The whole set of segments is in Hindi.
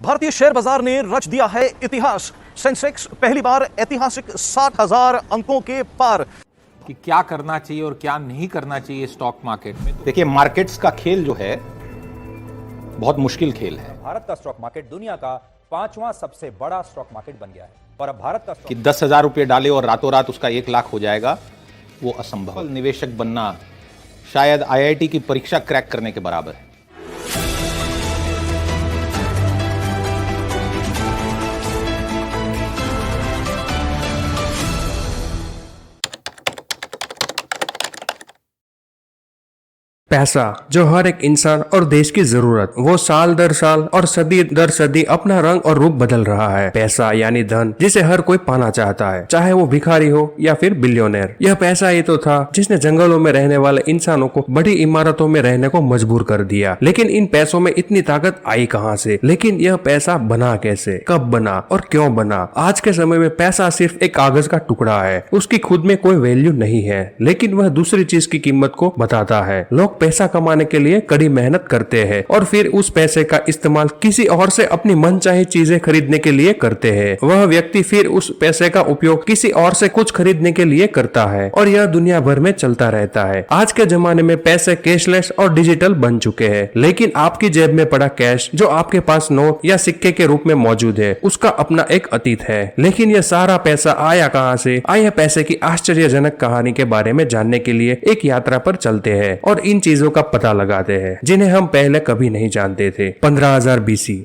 भारतीय शेयर बाजार ने रच दिया है इतिहास। सेंसेक्स पहली बार ऐतिहासिक 60,000 अंकों के पार। कि क्या करना चाहिए और क्या नहीं करना चाहिए स्टॉक मार्केट में। देखिए, मार्केट्स का खेल जो है बहुत मुश्किल खेल है। भारत का स्टॉक मार्केट दुनिया का 5वां सबसे बड़ा स्टॉक मार्केट बन गया है और अब भारत का कि 10,000 रुपये डाले और रातों रात उसका 1 लाख हो जाएगा, वो असंभव। निवेशक बनना शायद IIT की परीक्षा क्रैक करने के बराबर है। पैसा जो हर एक इंसान और देश की जरूरत, वो साल दर साल और सदी दर सदी अपना रंग और रूप बदल रहा है। पैसा यानी धन, जिसे हर कोई पाना चाहता है, चाहे वो भिखारी हो या फिर बिलियनर। यह पैसा ही तो था जिसने जंगलों में रहने वाले इंसानों को बड़ी इमारतों में रहने को मजबूर कर दिया। लेकिन इन पैसों में इतनी ताकत आई कहां से? लेकिन यह पैसा बना कैसे, कब बना और क्यों बना? आज के समय में पैसा सिर्फ एक कागज का टुकड़ा है। उसकी खुद में कोई वैल्यू नहीं है, लेकिन वह दूसरी चीज की कीमत को बताता है। लोग पैसा कमाने के लिए कड़ी मेहनत करते हैं और फिर उस पैसे का इस्तेमाल किसी और से अपनी मनचाही चीजें खरीदने के लिए करते हैं। वह व्यक्ति फिर उस पैसे का उपयोग किसी और से कुछ खरीदने के लिए करता है और यह दुनिया भर में चलता रहता है। आज के जमाने में पैसे कैशलेस और डिजिटल बन चुके हैं, लेकिन आपकी जेब में पड़ा कैश जो आपके पास नोट या सिक्के के रूप में मौजूद है, उसका अपना एक अतीत है। लेकिन यह सारा पैसा आया कहां से? आया पैसे की आश्चर्यजनक कहानी के बारे में जानने के लिए एक यात्रा पर चलते हैं और इन चीजों का पता लगाते हैं जिन्हें हम पहले कभी नहीं जानते थे। 15,000 BC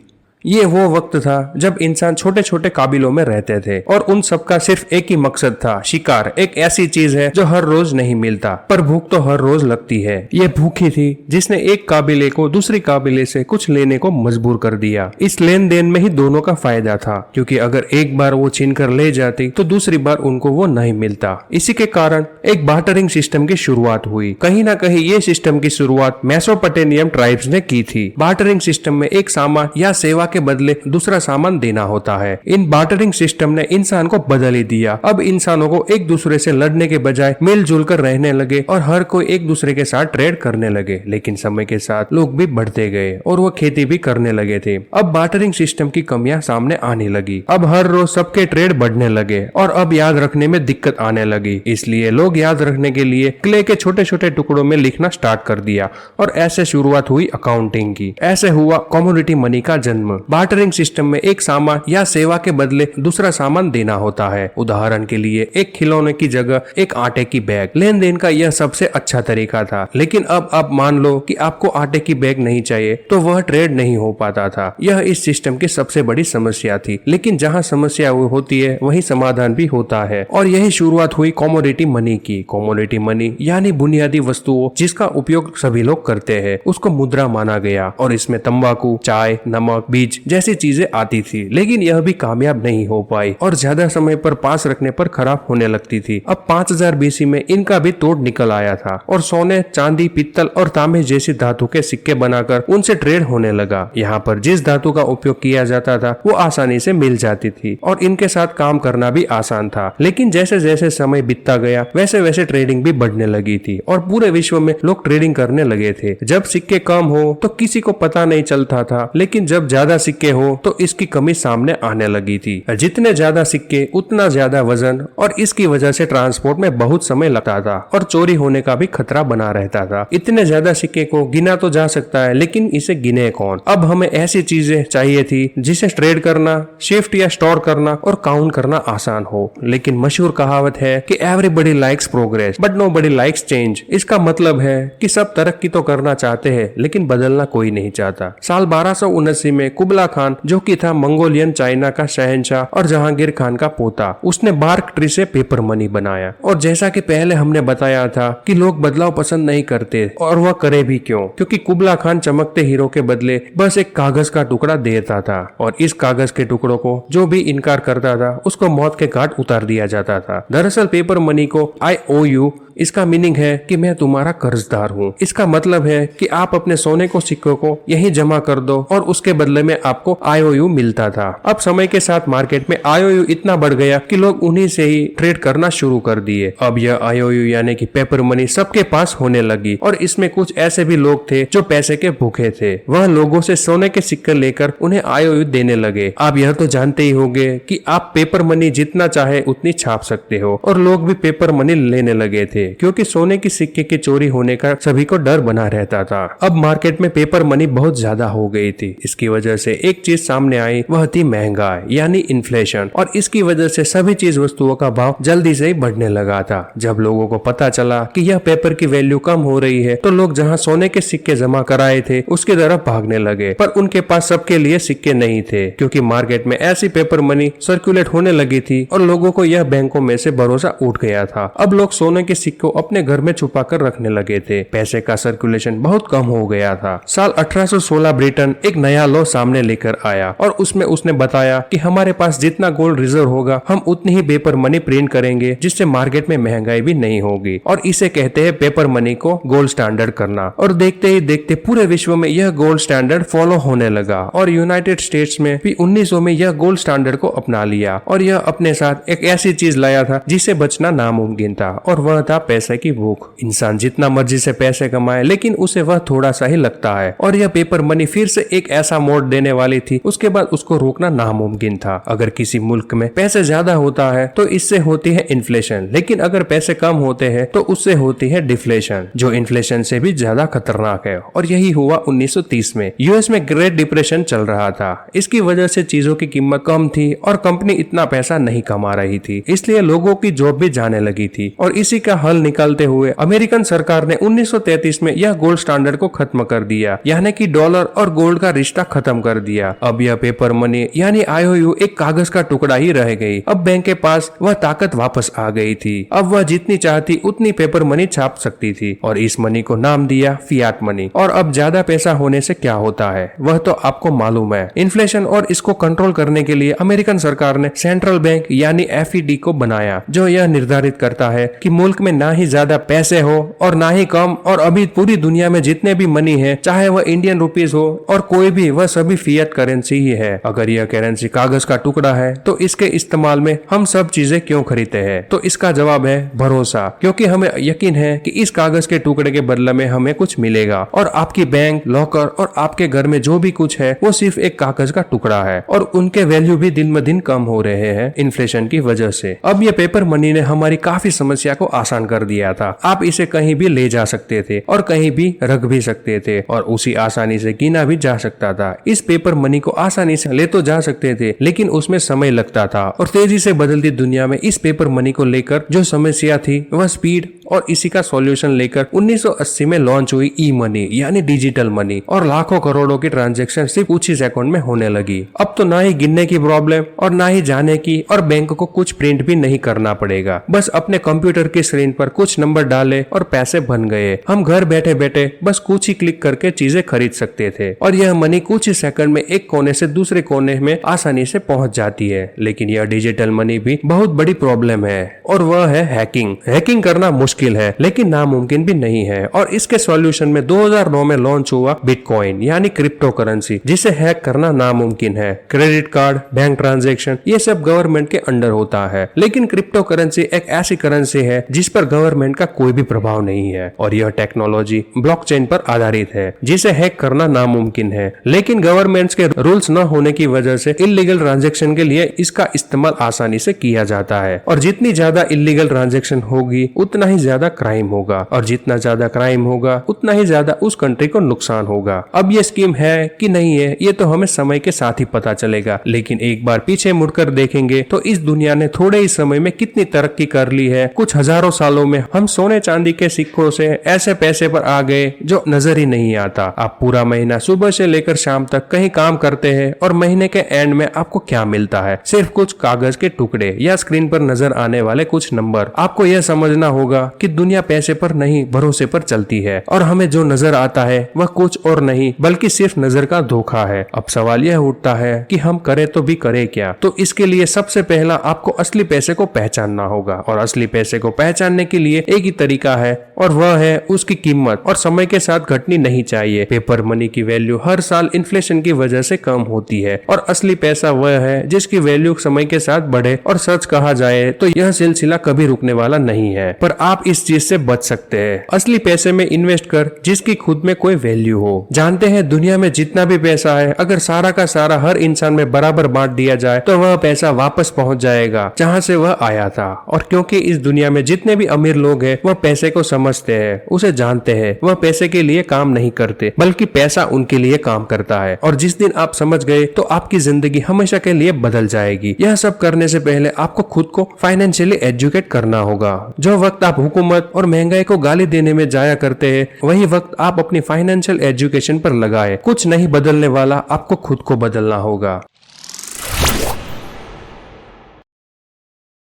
ये वो वक्त था जब इंसान छोटे छोटे काबिलों में रहते थे और उन सबका सिर्फ एक ही मकसद था, शिकार। एक ऐसी चीज है जो हर रोज नहीं मिलता, पर भूख तो हर रोज लगती है। ये भूखी थी जिसने एक काबिले को दूसरी काबिले से कुछ लेने को मजबूर कर दिया। इस लेन देन में ही दोनों का फायदा था, क्योंकि अगर एक बार वो छीन कर ले जाती तो दूसरी बार उनको वो नहीं मिलता। इसी के कारण एक बार्टरिंग सिस्टम की शुरुआत हुई। कहीं ना कहीं ये सिस्टम की शुरुआत मेसोपोटामियन ट्राइब्स ने की थी। बार्टरिंग सिस्टम में एक सामान या सेवा के बदले दूसरा सामान देना होता है। इन बार्टरिंग सिस्टम ने इंसान को बदल ही दिया। अब इंसानों को एक दूसरे से लड़ने के बजाय मिलजुल कर रहने लगे और हर कोई एक दूसरे के साथ ट्रेड करने लगे। लेकिन समय के साथ लोग भी बढ़ते गए और वो खेती भी करने लगे थे। अब बार्टरिंग सिस्टम की कमियां सामने आने लगी। अब हर रोज सबके ट्रेड बढ़ने लगे और अब याद रखने में दिक्कत आने लगी। इसलिए लोग याद रखने के लिए क्ले के छोटे छोटे टुकड़ों में लिखना स्टार्ट कर दिया और ऐसे शुरुआत हुई अकाउंटिंग की। ऐसे हुआ कमोडिटी मनी का जन्म। बार्टरिंग सिस्टम में एक सामान या सेवा के बदले दूसरा सामान देना होता है। उदाहरण के लिए एक खिलौने की जगह एक आटे की बैग। लेन देन का यह सबसे अच्छा तरीका था। लेकिन अब आप मान लो कि आपको आटे की बैग नहीं चाहिए, तो वह ट्रेड नहीं हो पाता था। यह इस सिस्टम की सबसे बड़ी समस्या थी। लेकिन जहाँ समस्या होती है वहीं समाधान भी होता है और यही शुरुआत हुई कमोडिटी मनी की। कमोडिटी मनी यानी बुनियादी वस्तुओं जिसका उपयोग सभी लोग करते हैं, उसको मुद्रा माना गया और इसमें तंबाकू, चाय, नमक, बीज जैसी चीजें आती थी। लेकिन यह भी कामयाब नहीं हो पाई और ज्यादा समय पर पास रखने पर खराब होने लगती थी। अब 5000 BC में इनका भी तोड़ निकल आया था और सोने, चांदी, पित्तल और तांबे जैसी धातु के सिक्के बनाकर उनसे ट्रेड होने लगा। यहाँ पर जिस धातु का उपयोग किया जाता था वो आसानी से मिल जाती थी और इनके साथ काम करना भी आसान था। लेकिन जैसे जैसे समय बीतता गया वैसे वैसे ट्रेडिंग भी बढ़ने लगी थी और पूरे विश्व में लोग ट्रेडिंग करने लगे थे। जब सिक्के कम हो तो किसी को पता नहीं चलता था, लेकिन जब ज्यादा सिक्के हो तो इसकी कमी सामने आने लगी थी। जितने ज्यादा सिक्के उतना ज्यादा वजन और इसकी वजह से ट्रांसपोर्ट में बहुत समय लगता था और चोरी होने का भी खतरा बना रहता था। इतने ज्यादा सिक्के को गिना तो जा सकता है, लेकिन इसे गिने कौन? अब हमें ऐसी चीजें चाहिए थी जिसे ट्रेड करना, शिफ्ट या स्टोर करना और काउंट करना आसान हो। लेकिन मशहूर कहावत है कि everybody likes progress but nobody likes change. इसका मतलब है कि सब तरक्की तो करना चाहते हैं लेकिन बदलना कोई नहीं चाहता। साल 1279 में कुबला खान, जो कि था मंगोलियन चाइना का शहंशाह और जहांगीर खान का पोता, उसने बार्क ट्री से पेपर मनी बनाया। और जैसा कि पहले हमने बताया था कि लोग बदलाव पसंद नहीं करते, और वह करे भी क्यों? क्योंकि कुबला खान चमकते हीरो के बदले बस एक कागज का टुकड़ा देता था और इस कागज के टुकड़ों को जो भी इनकार करता था उसको मौत के घाट उतार दिया जाता था। दरअसल पेपर मनी को IOU इसका मीनिंग है कि मैं तुम्हारा कर्जदार हूँ। इसका मतलब है कि आप अपने सोने को सिक्कों को यहीं जमा कर दो और उसके बदले में आपको IOU मिलता था। अब समय के साथ मार्केट में IOU इतना बढ़ गया कि लोग उन्हीं से ही ट्रेड करना शुरू कर दिए। अब यह IOU यानी कि पेपर मनी सबके पास होने लगी और इसमें कुछ ऐसे भी लोग थे जो पैसे के भूखे थे। वह लोगों से सोने के सिक्के लेकर उन्हें IOU देने लगे। आप यह तो जानते ही होंगे कि आप पेपर मनी जितना चाहे उतनी छाप सकते हो और लोग भी पेपर मनी लेने लगे थे क्योंकि सोने की सिक्के की चोरी होने का सभी को डर बना रहता था। अब मार्केट में पेपर मनी बहुत ज्यादा हो गई थी। इसकी वजह से एक चीज सामने आई, वह थी महंगाई यानी इन्फ्लेशन, और इसकी वजह से सभी चीज वस्तुओं का भाव जल्दी से ही बढ़ने लगा था। जब लोगों को पता चला कि यह पेपर की वैल्यू कम हो रही है तो लोग जहां सोने के सिक्के जमा कराए थे उसकी तरफ भागने लगे, पर उनके पास सबके लिए सिक्के नहीं थे क्योंकि मार्केट में ऐसी पेपर मनी सर्कुलेट होने लगी थी और लोगों को यह बैंकों में से भरोसा उठ गया था। अब लोग सोने के सिक्कों अपने घर में छुपा कर रखने लगे थे। पैसे का सर्कुलेशन बहुत कम हो गया था। साल 1816 ब्रिटेन एक नया लॉ सामने लेकर आया और उसमें उसने बताया कि हमारे पास जितना गोल्ड रिजर्व होगा हम उतनी ही पेपर मनी प्रिंट करेंगे जिससे मार्केट में महंगाई भी नहीं होगी, और इसे कहते हैं पेपर मनी को गोल्ड स्टैंडर्ड करना। और देखते ही देखते पूरे विश्व में यह गोल्ड स्टैंडर्ड फॉलो होने लगा और यूनाइटेड स्टेट्स में भी 1900 में यह गोल्ड स्टैंडर्ड को अपना लिया और यह अपने साथ एक ऐसी चीज लाया था जिसे बचना नामुमकिन था, और वह था पैसे की भूख। इंसान जितना मर्जी से पैसे कमाए लेकिन उसे वह थोड़ा सा ही लगता है, और यह पेपर मनी फिर से एक ऐसा मोड़ देने वाली थी। उसके बाद उसको रोकना नामुमकिन था। अगर किसी मुल्क में पैसे ज्यादा होता है तो इससे होती है इन्फ्लेशन, लेकिन अगर पैसे कम होते हैं तो उससे होती है डिफ्लेशन, जो इन्फ्लेशन से भी ज्यादा खतरनाक है। और यही हुआ 1930 में। यूएस में ग्रेट डिप्रेशन चल रहा था। इसकी वजह से चीजों की कीमत कम थी और कंपनी इतना पैसा नहीं कमा रही थी, इसलिए लोगों की जॉब भी जाने लगी थी। और इसी का हल निकालते हुए अमेरिकन सरकार ने 1933 में यह गोल्ड स्टैंडर्ड को खत्म कर दिया, यानी कि डॉलर और गोल्ड का रिश्ता खत्म कर दिया। अब यह पेपर मनी यानी IOU एक कागज का टुकड़ा ही रह गई। अब बैंक के पास वह ताकत वापस आ गई थी। अब वह जितनी चाहती उतनी पेपर मनी छाप सकती थी और इस मनी को नाम दिया फियाट मनी। और अब ज्यादा पैसा होने से क्या होता है वह तो आपको मालूम है। इन्फ्लेशन और इसको कंट्रोल करने के लिए अमेरिकन सरकार ने सेंट्रल बैंक यानी FED को बनाया, जो यह निर्धारित करता है कि मुल्क में ना ही ज्यादा पैसे हो और ना ही कम, और अभी पूरी दुनिया में जितने भी मनी है चाहे वह इंडियन रुपीस हो और कोई भी, वह सभी फियाट करेंसी ही है। अगर यह करेंसी कागज का टुकड़ा है तो इसके इस्तेमाल में हम सब चीजें क्यों खरीदते हैं? तो इसका जवाब है भरोसा, क्योंकि हमें यकीन है कि इस कागज के टुकड़े के बदले में हमें कुछ मिलेगा। और आपकी बैंक, लॉकर और आपके घर में जो भी कुछ है वो सिर्फ एक कागज का टुकड़ा है, और उनके वैल्यू भी दिन ब दिन कम हो रहे हैं इन्फ्लेशन की वजह से। अब ये पेपर मनी ने हमारी काफी समस्या को आसान कर दिया था। आप इसे कहीं भी ले जा सकते थे और कहीं भी रख भी सकते थे और उसी आसानी से गिना भी जा सकता था। इस पेपर मनी को आसानी से ले तो जा सकते थे लेकिन उसमें समय लगता था, और तेजी से बदलती दुनिया में इस पेपर मनी को लेकर जो समस्या थी वह स्पीड, और इसी का सॉल्यूशन लेकर 1980 में लॉन्च हुई ई मनी यानी डिजिटल मनी, और लाखों करोड़ों की ट्रांजैक्शन सिर्फ कुछ ही सेकंड में होने लगी। अब तो ना ही गिनने की प्रॉब्लम और ना ही जाने की, और बैंक को कुछ प्रिंट भी नहीं करना पड़ेगा। बस अपने कंप्यूटर की स्क्रीन पर कुछ नंबर डाले और पैसे बन गए। हम घर बैठे बैठे बस कुछ ही क्लिक करके चीजें खरीद सकते थे, और यह मनी कुछ ही सेकंड में एक कोने से दूसरे कोने में आसानी से पहुंच जाती है। लेकिन यह डिजिटल मनी भी बहुत बड़ी प्रॉब्लम है, और वह है हैकिंग। हैकिंग करना मुश्किल है लेकिन नामुमकिन भी नहीं है, और इसके सॉल्यूशन में 2009 में लॉन्च हुआ बिटकॉइन यानी क्रिप्टो करेंसी, जिसे हैक करना नामुमकिन है। क्रेडिट कार्ड, बैंक ट्रांजैक्शन, ये सब गवर्नमेंट के अंडर होता है, लेकिन क्रिप्टो करेंसी एक ऐसी करेंसी है जिस पर गवर्नमेंट का कोई भी प्रभाव नहीं है, और यह टेक्नोलॉजी ब्लॉकचेन पर आधारित है जिसे हैक करना नामुमकिन है। लेकिन गवर्नमेंट्स के रूल्स न होने की वजह से इलीगल ट्रांजैक्शन के लिए इसका इस्तेमाल आसानी से किया जाता है, और जितनी ज्यादा इलीगल ट्रांजैक्शन होगी उतना ही ज्यादा क्राइम होगा, और जितना ज्यादा क्राइम होगा उतना ही ज्यादा उस कंट्री को नुकसान होगा। अब ये स्कीम है कि नहीं है ये तो हमें समय के साथ ही पता चलेगा, लेकिन एक बार पीछे मुड़कर देखेंगे तो इस दुनिया ने थोड़े ही समय में कितनी तरक्की कर ली है। कुछ हजारों सालों में हम सोने चांदी के सिक्कों से ऐसे पैसे पर आ गए जो नजर ही नहीं आता। आप पूरा महीना सुबह से लेकर शाम तक कहीं काम करते हैं और महीने के एंड में आपको क्या मिलता है? सिर्फ कुछ कागज के टुकड़े या स्क्रीन पर नजर आने वाले कुछ नंबर। आपको यह समझना होगा कि दुनिया पैसे पर नहीं भरोसे पर चलती है, और हमें जो नजर आता है वह कुछ और नहीं बल्कि सिर्फ नजर का धोखा है। अब सवाल यह उठता है कि हम करें तो भी करें क्या? तो इसके लिए सबसे पहला आपको असली पैसे को पहचानना होगा, और असली पैसे को पहचानने के लिए एक ही तरीका है और वह है उसकी कीमत और समय के साथ घटनी नहीं चाहिए। पेपर मनी की वैल्यू हर साल इन्फ्लेशन की वजह से कम होती है और असली पैसा वह है जिसकी वैल्यू समय के साथ बढ़े। और सच कहा जाए तो यह सिलसिला कभी रुकने वाला नहीं है, पर आप इस चीज से बच सकते हैं असली पैसे में इन्वेस्ट कर जिसकी खुद में कोई वैल्यू हो। जानते हैं दुनिया में जितना भी पैसा है अगर सारा का सारा हर इंसान में बराबर बांट दिया जाए तो वह पैसा वापस पहुंच जाएगा जहां से वह आया था। और क्योंकि इस दुनिया में जितने भी अमीर लोग हैं वह पैसे को समझते हैं, उसे जानते हैं, वह पैसे के लिए काम नहीं करते बल्कि पैसा उनके लिए काम करता है। और जिस दिन आप समझ गए तो आपकी जिंदगी हमेशा के लिए बदल जाएगी। यह सब करने से पहले आपको खुद को फाइनेंशियली एजुकेट करना होगा। जो वक्त आप हुकूमत और महंगाई को गाली देने में जाया करते हैं वही वक्त आप अपनी फाइनेंशियल एजुकेशन पर लगाए। कुछ नहीं बदलने वाला, आपको खुद को बदलना होगा।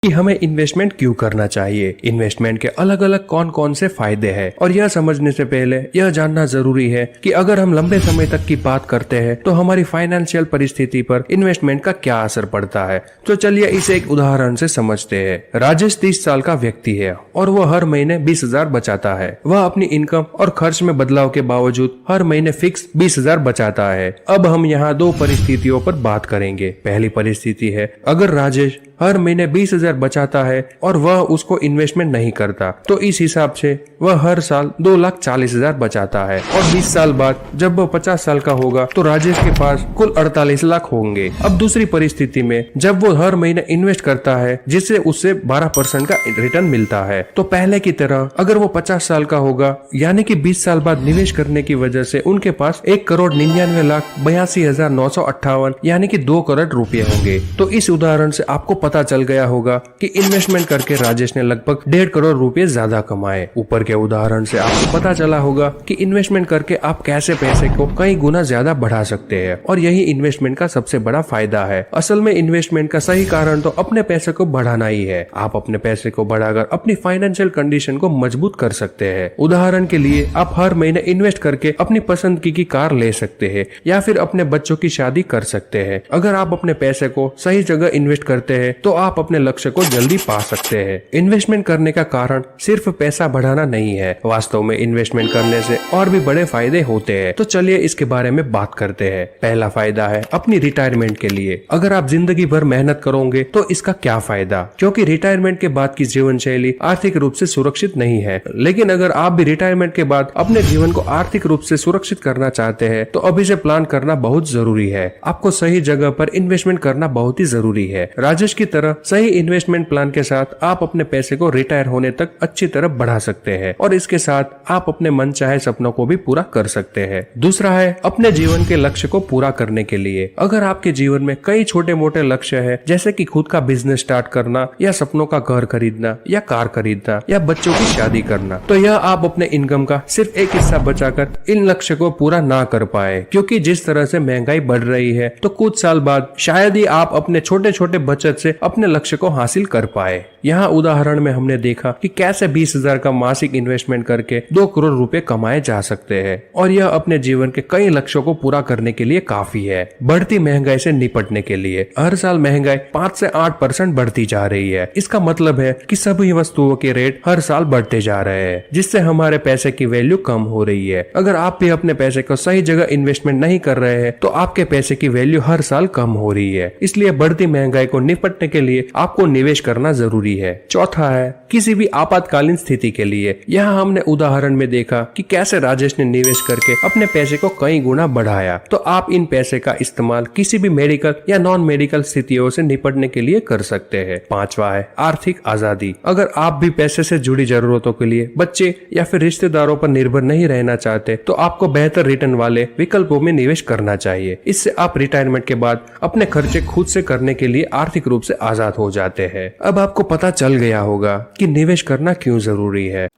कि हमें इन्वेस्टमेंट क्यों करना चाहिए, इन्वेस्टमेंट के अलग अलग कौन कौन से फायदे हैं, और यह समझने से पहले यह जानना जरूरी है कि अगर हम लंबे समय तक की बात करते हैं तो हमारी फाइनेंशियल परिस्थिति पर इन्वेस्टमेंट का क्या असर पड़ता है। तो चलिए इसे एक उदाहरण से समझते हैं। राजेश 30 साल का व्यक्ति है और वह हर महीने 20,000 बचाता है। वह अपनी इनकम और खर्च में बदलाव के बावजूद हर महीने फिक्स 20,000 बचाता है। अब हम यहाँ दो परिस्थितियों पर बात करेंगे। पहली परिस्थिति है अगर राजेश हर महीने 20,000 बचाता है और वह उसको इन्वेस्टमेंट नहीं करता, तो इस हिसाब से वह हर साल 2,40,000 बचाता है और 20 साल बाद जब वह 50 साल का होगा तो राजेश के पास कुल 48 लाख होंगे। अब दूसरी परिस्थिति में जब वो हर महीने इन्वेस्ट करता है जिससे उससे 12% का रिटर्न मिलता है, तो पहले की तरह अगर वो 50 साल का होगा यानी कि 20 साल बाद निवेश करने की वजह से उनके पास 1,99,82,958 यानी कि 2 करोड़ रुपए होंगे। तो इस उदाहरण से आपको पता चल गया होगा कि इन्वेस्टमेंट करके राजेश ने लगभग 1.5 करोड़ रुपए ज्यादा कमाए। ऊपर के उदाहरण से आपको पता चला होगा कि इन्वेस्टमेंट करके आप कैसे पैसे को कई गुना ज्यादा बढ़ा सकते हैं और यही इन्वेस्टमेंट का सबसे बड़ा फायदा है। असल में इन्वेस्टमेंट का सही कारण तो अपने पैसे को बढ़ाना ही है। आप अपने पैसे को बढ़ाकर अपनी फाइनेंशियल कंडीशन को मजबूत कर सकते हैं। उदाहरण के लिए आप हर महीने इन्वेस्ट करके अपनी पसंद की कार ले सकते हैं या फिर अपने बच्चों की शादी कर सकते हैं। अगर आप अपने पैसे को सही जगह इन्वेस्ट करते हैं तो आप अपने लक्ष्य को जल्दी पा सकते हैं। इन्वेस्टमेंट करने का कारण सिर्फ पैसा बढ़ाना नहीं है, वास्तव में इन्वेस्टमेंट करने से और भी बड़े फायदे होते हैं। तो चलिए इसके बारे में बात करते हैं। पहला फायदा है अपनी रिटायरमेंट के लिए। अगर आप जिंदगी भर मेहनत करोगे तो इसका क्या फायदा, क्योंकि रिटायरमेंट के बाद की जीवन शैली आर्थिक रूप से सुरक्षित नहीं है। लेकिन अगर आप भी रिटायरमेंट के बाद अपने जीवन को आर्थिक रूप से सुरक्षित करना चाहते हैं तो अभी से प्लान करना बहुत जरूरी है। आपको सही जगह पर इन्वेस्टमेंट करना बहुत ही जरूरी है। राजेश की तरह सही इन्वेस्टमेंट प्लान के साथ आप अपने पैसे को रिटायर होने तक अच्छी तरह बढ़ा सकते हैं और इसके साथ आप अपने मनचाहे सपनों को भी पूरा कर सकते हैं। दूसरा है अपने जीवन के लक्ष्य को पूरा करने के लिए। अगर आपके जीवन में कई छोटे मोटे लक्ष्य है जैसे कि खुद का बिजनेस स्टार्ट करना या सपनों का घर खरीदना या कार खरीदना या बच्चों की शादी करना, तो यह आप अपने इनकम का सिर्फ एक हिस्सा बचाकर इन लक्ष्य को पूरा ना कर पाए, क्योंकि जिस तरह से महंगाई बढ़ रही है तो कुछ साल बाद शायद ही आप अपने छोटे छोटे बचत से अपने लक्ष्य को हासिल कर पाए। यहाँ उदाहरण में हमने देखा कि कैसे 20,000 का मासिक इन्वेस्टमेंट करके 2 करोड़ रुपए कमाए जा सकते हैं और यह अपने जीवन के कई लक्ष्यों को पूरा करने के लिए काफी है। बढ़ती महंगाई से निपटने के लिए हर साल महंगाई 5 से 8% बढ़ती जा रही है। इसका मतलब है कि सभी वस्तुओं के रेट हर साल बढ़ते जा रहे हैं, जिससे हमारे पैसे की वैल्यू कम हो रही है। अगर आप भी अपने पैसे को सही जगह इन्वेस्टमेंट नहीं कर रहे हैं तो आपके पैसे की वैल्यू हर साल कम हो रही है। इसलिए बढ़ती महंगाई को निपटने के लिए आपको निवेश करना जरूरी है। चौथा है किसी भी आपातकालीन स्थिति के लिए। यहाँ हमने उदाहरण में देखा कि कैसे राजेश ने निवेश करके अपने पैसे को कई गुना बढ़ाया। तो आप इन पैसे का इस्तेमाल किसी भी मेडिकल या नॉन मेडिकल स्थितियों से निपटने के लिए कर सकते हैं। पांचवा है आर्थिक आजादी। अगर आप भी पैसे से जुड़ी जरूरतों के लिए बच्चे या फिर रिश्तेदारों पर निर्भर नहीं रहना चाहते तो आपको बेहतर रिटर्न वाले विकल्पों में निवेश करना चाहिए। इससे आप रिटायरमेंट के बाद अपने खर्चे खुद से करने के लिए आर्थिक रूप से आजाद हो जाते हैं। अब आपको पता चल गया होगा कि निवेश करना क्यों जरूरी है।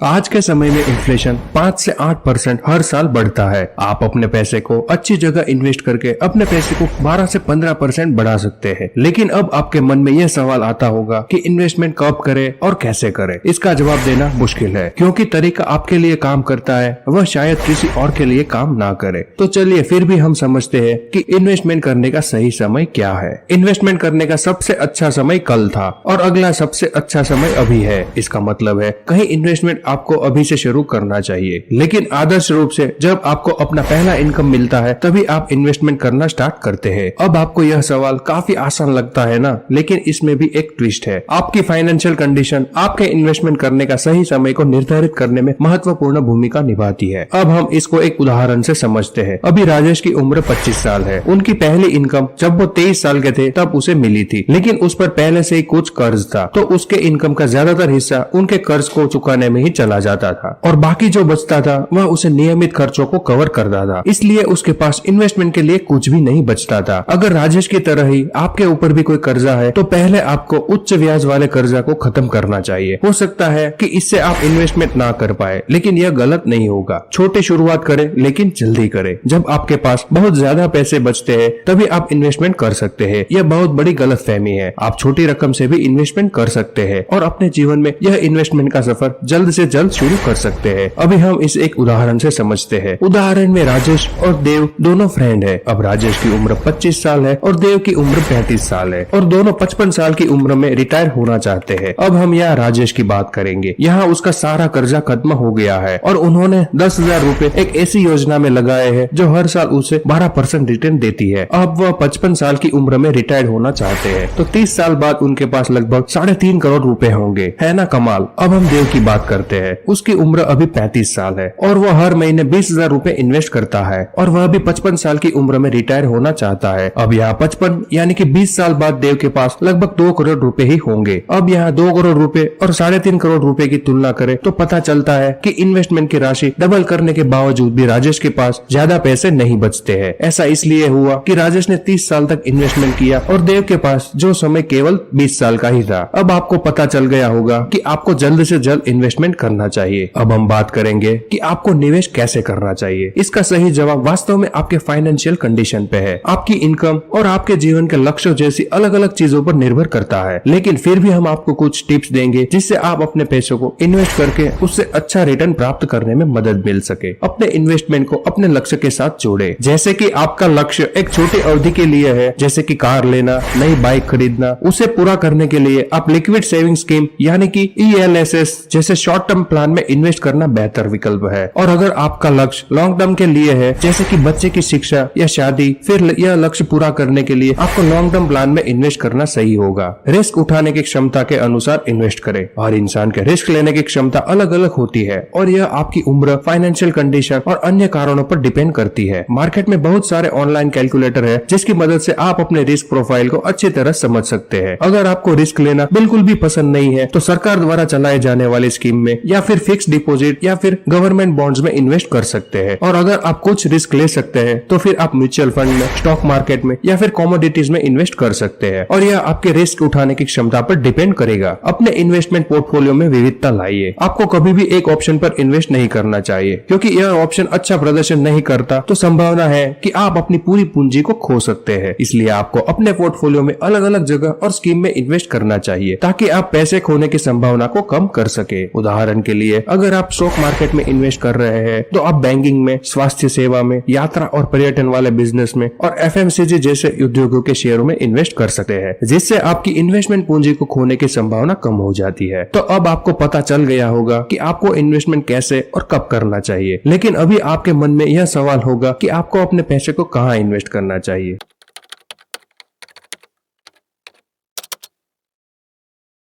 आज के समय में इन्फ्लेशन 5 से 8% हर साल बढ़ता है। आप अपने पैसे को अच्छी जगह इन्वेस्ट करके अपने पैसे को 12 से 15% बढ़ा सकते हैं। लेकिन अब आपके मन में यह सवाल आता होगा कि इन्वेस्टमेंट कब करें और कैसे करें। इसका जवाब देना मुश्किल है, क्योंकि तरीका आपके लिए काम करता है वह शायद किसी और के लिए काम ना करे। तो चलिए फिर भी हम समझते हैं कि इन्वेस्टमेंट करने का सही समय क्या है। इन्वेस्टमेंट करने का सबसे अच्छा समय कल था और अगला सबसे अच्छा समय अभी है। इसका मतलब है कहीं इन्वेस्टमेंट आपको अभी से शुरू करना चाहिए, लेकिन आदर्श रूप से जब आपको अपना पहला इनकम मिलता है तभी आप इन्वेस्टमेंट करना स्टार्ट करते हैं। अब आपको यह सवाल काफी आसान लगता है ना, लेकिन इसमें भी एक ट्विस्ट है। आपकी फाइनेंशियल कंडीशन आपके इन्वेस्टमेंट करने का सही समय को निर्धारित करने में महत्वपूर्ण भूमिका निभाती है। अब हम इसको एक उदाहरण से समझते हैं। अभी राजेश की उम्र 25 साल है। उनकी पहली इनकम जब वो 23 साल के थे तब उसे मिली थी, लेकिन उस पर पहले से ही कुछ कर्ज था, तो उसके इनकम का ज्यादातर हिस्सा उनके कर्ज को चुकाने में ही चला जाता था और बाकी जो बचता था वह उसे नियमित खर्चों को कवर करता था। इसलिए उसके पास इन्वेस्टमेंट के लिए कुछ भी नहीं बचता था। अगर राजेश की तरह ही आपके ऊपर भी कोई कर्जा है तो पहले आपको उच्च ब्याज वाले कर्जा को खत्म करना चाहिए। हो सकता है कि इससे आप इन्वेस्टमेंट ना कर पाए, लेकिन यह गलत नहीं होगा। छोटे शुरुआत करें लेकिन जल्दी करें। जब आपके पास बहुत ज्यादा पैसे बचते हैं तभी आप इन्वेस्टमेंट कर सकते हैं। यह बहुत बड़ी गलतफहमी है। आप छोटी रकम से भी इन्वेस्टमेंट कर सकते हैं और अपने जीवन में यह इन्वेस्टमेंट का सफर जल्द से जल्द शुरू कर सकते हैं। अभी हम इस एक उदाहरण से समझते हैं। उदाहरण में राजेश और देव दोनों फ्रेंड है। अब राजेश की उम्र 25 साल है और देव की उम्र 35 साल है और दोनों 55 साल की उम्र में रिटायर होना चाहते हैं। अब हम यहाँ राजेश की बात करेंगे। यहाँ उसका सारा कर्जा खत्म हो गया है और उन्होंने 10,000 रूपए एक ऐसी योजना में लगाए हैं जो हर साल उसे 12% रिटर्न देती है। अब वह 55 साल की उम्र में रिटायर होना चाहते हैं, तो 30 साल बाद उनके पास लगभग 3.5 करोड़ रुपए होंगे। है ना कमाल। अब हम देव की बात करते हैं। उसकी उम्र अभी 35 साल है और वह हर महीने 20,000 रूपए इन्वेस्ट करता है और वह भी 55 साल की उम्र में रिटायर होना चाहता है। अब यहाँ 55 यानी कि 20 साल बाद देव के पास लगभग 2 करोड़ रुपए ही होंगे। अब यहाँ 2 करोड़ रुपए और 3.5 करोड़ रुपए की तुलना करें तो पता चलता है कि इन्वेस्टमेंट की राशि डबल करने के बावजूद भी राजेश के पास ज्यादा पैसे नहीं बचते हैं। ऐसा इसलिए हुआ कि राजेश ने 30 साल तक इन्वेस्टमेंट किया और देव के पास जो समय केवल 20 साल का ही था। अब आपको पता चल गया होगा कि आपको जल्द से जल्द इन्वेस्टमेंट करना चाहिए। अब हम बात करेंगे कि आपको निवेश कैसे करना चाहिए। इसका सही जवाब वास्तव में आपके फाइनेंशियल कंडीशन पे है। आपकी इनकम और आपके जीवन के लक्ष्य जैसी अलग अलग चीजों पर निर्भर करता है, लेकिन फिर भी हम आपको कुछ टिप्स देंगे जिससे आप अपने पैसों को इन्वेस्ट करके उससे अच्छा रिटर्न प्राप्त करने में मदद मिल सके। अपने इन्वेस्टमेंट को अपने लक्ष्य के साथ जोड़े। जैसे कि आपका लक्ष्य एक छोटी अवधि के लिए है, जैसे कि कार लेना, नई बाइक खरीदना, उसे पूरा करने के लिए आप लिक्विड सेविंग स्कीम यानी कि ELSS जैसे शॉर्ट टर्म प्लान में इन्वेस्ट करना बेहतर विकल्प है। और अगर आपका लक्ष्य लॉन्ग टर्म के लिए है, जैसे कि बच्चे की शिक्षा या शादी, फिर यह लक्ष्य पूरा करने के लिए आपको लॉन्ग टर्म प्लान में इन्वेस्ट करना सही होगा। रिस्क उठाने की क्षमता के अनुसार इन्वेस्ट करें। हर इंसान के रिस्क लेने की क्षमता अलग अलग होती है और यह आपकी उम्र, फाइनेंशियल कंडीशन और अन्य कारणों पर डिपेंड करती है। मार्केट में बहुत सारे ऑनलाइन कैलकुलेटर है जिसकी मदद से आप अपने रिस्क प्रोफाइल को अच्छी तरह समझ सकते हैं। अगर आपको रिस्क लेना बिल्कुल भी पसंद नहीं है तो सरकार द्वारा चलाए जाने वाली स्कीम में या फिर फिक्स डिपॉजिट या फिर गवर्नमेंट बॉन्ड्स में इन्वेस्ट कर सकते हैं। और अगर आप कुछ रिस्क ले सकते हैं तो फिर आप म्यूचुअल फंड में, स्टॉक मार्केट में या फिर कमोडिटीज में इन्वेस्ट कर सकते हैं और यह आपके रिस्क उठाने की क्षमता पर डिपेंड करेगा। अपने इन्वेस्टमेंट पोर्टफोलियो में विविधता लाइए। आपको कभी भी एक ऑप्शन पर इन्वेस्ट नहीं करना चाहिए, क्योंकि यह ऑप्शन अच्छा प्रदर्शन नहीं करता तो संभावना है कि आप अपनी पूरी पूंजी को खो सकते हैं। इसलिए आपको अपने पोर्टफोलियो में अलग अलग जगह और स्कीम में इन्वेस्ट करना चाहिए ताकि आप पैसे खोने की संभावना को कम कर सके। उदाहरण के लिए अगर आप स्टॉक मार्केट में इन्वेस्ट कर रहे हैं तो आप बैंकिंग में, स्वास्थ्य सेवा में, यात्रा और पर्यटन वाले बिजनेस में और FMCG जैसे उद्योगों के शेयरों में इन्वेस्ट कर सकते हैं, जिससे आपकी इन्वेस्टमेंट पूंजी को खोने की संभावना कम हो जाती है। तो अब आपको पता चल गया होगा कि आपको इन्वेस्टमेंट कैसे और कब करना चाहिए। लेकिन अभी आपके मन में यह सवाल होगा कि आपको अपने पैसे को कहाँ इन्वेस्ट करना चाहिए।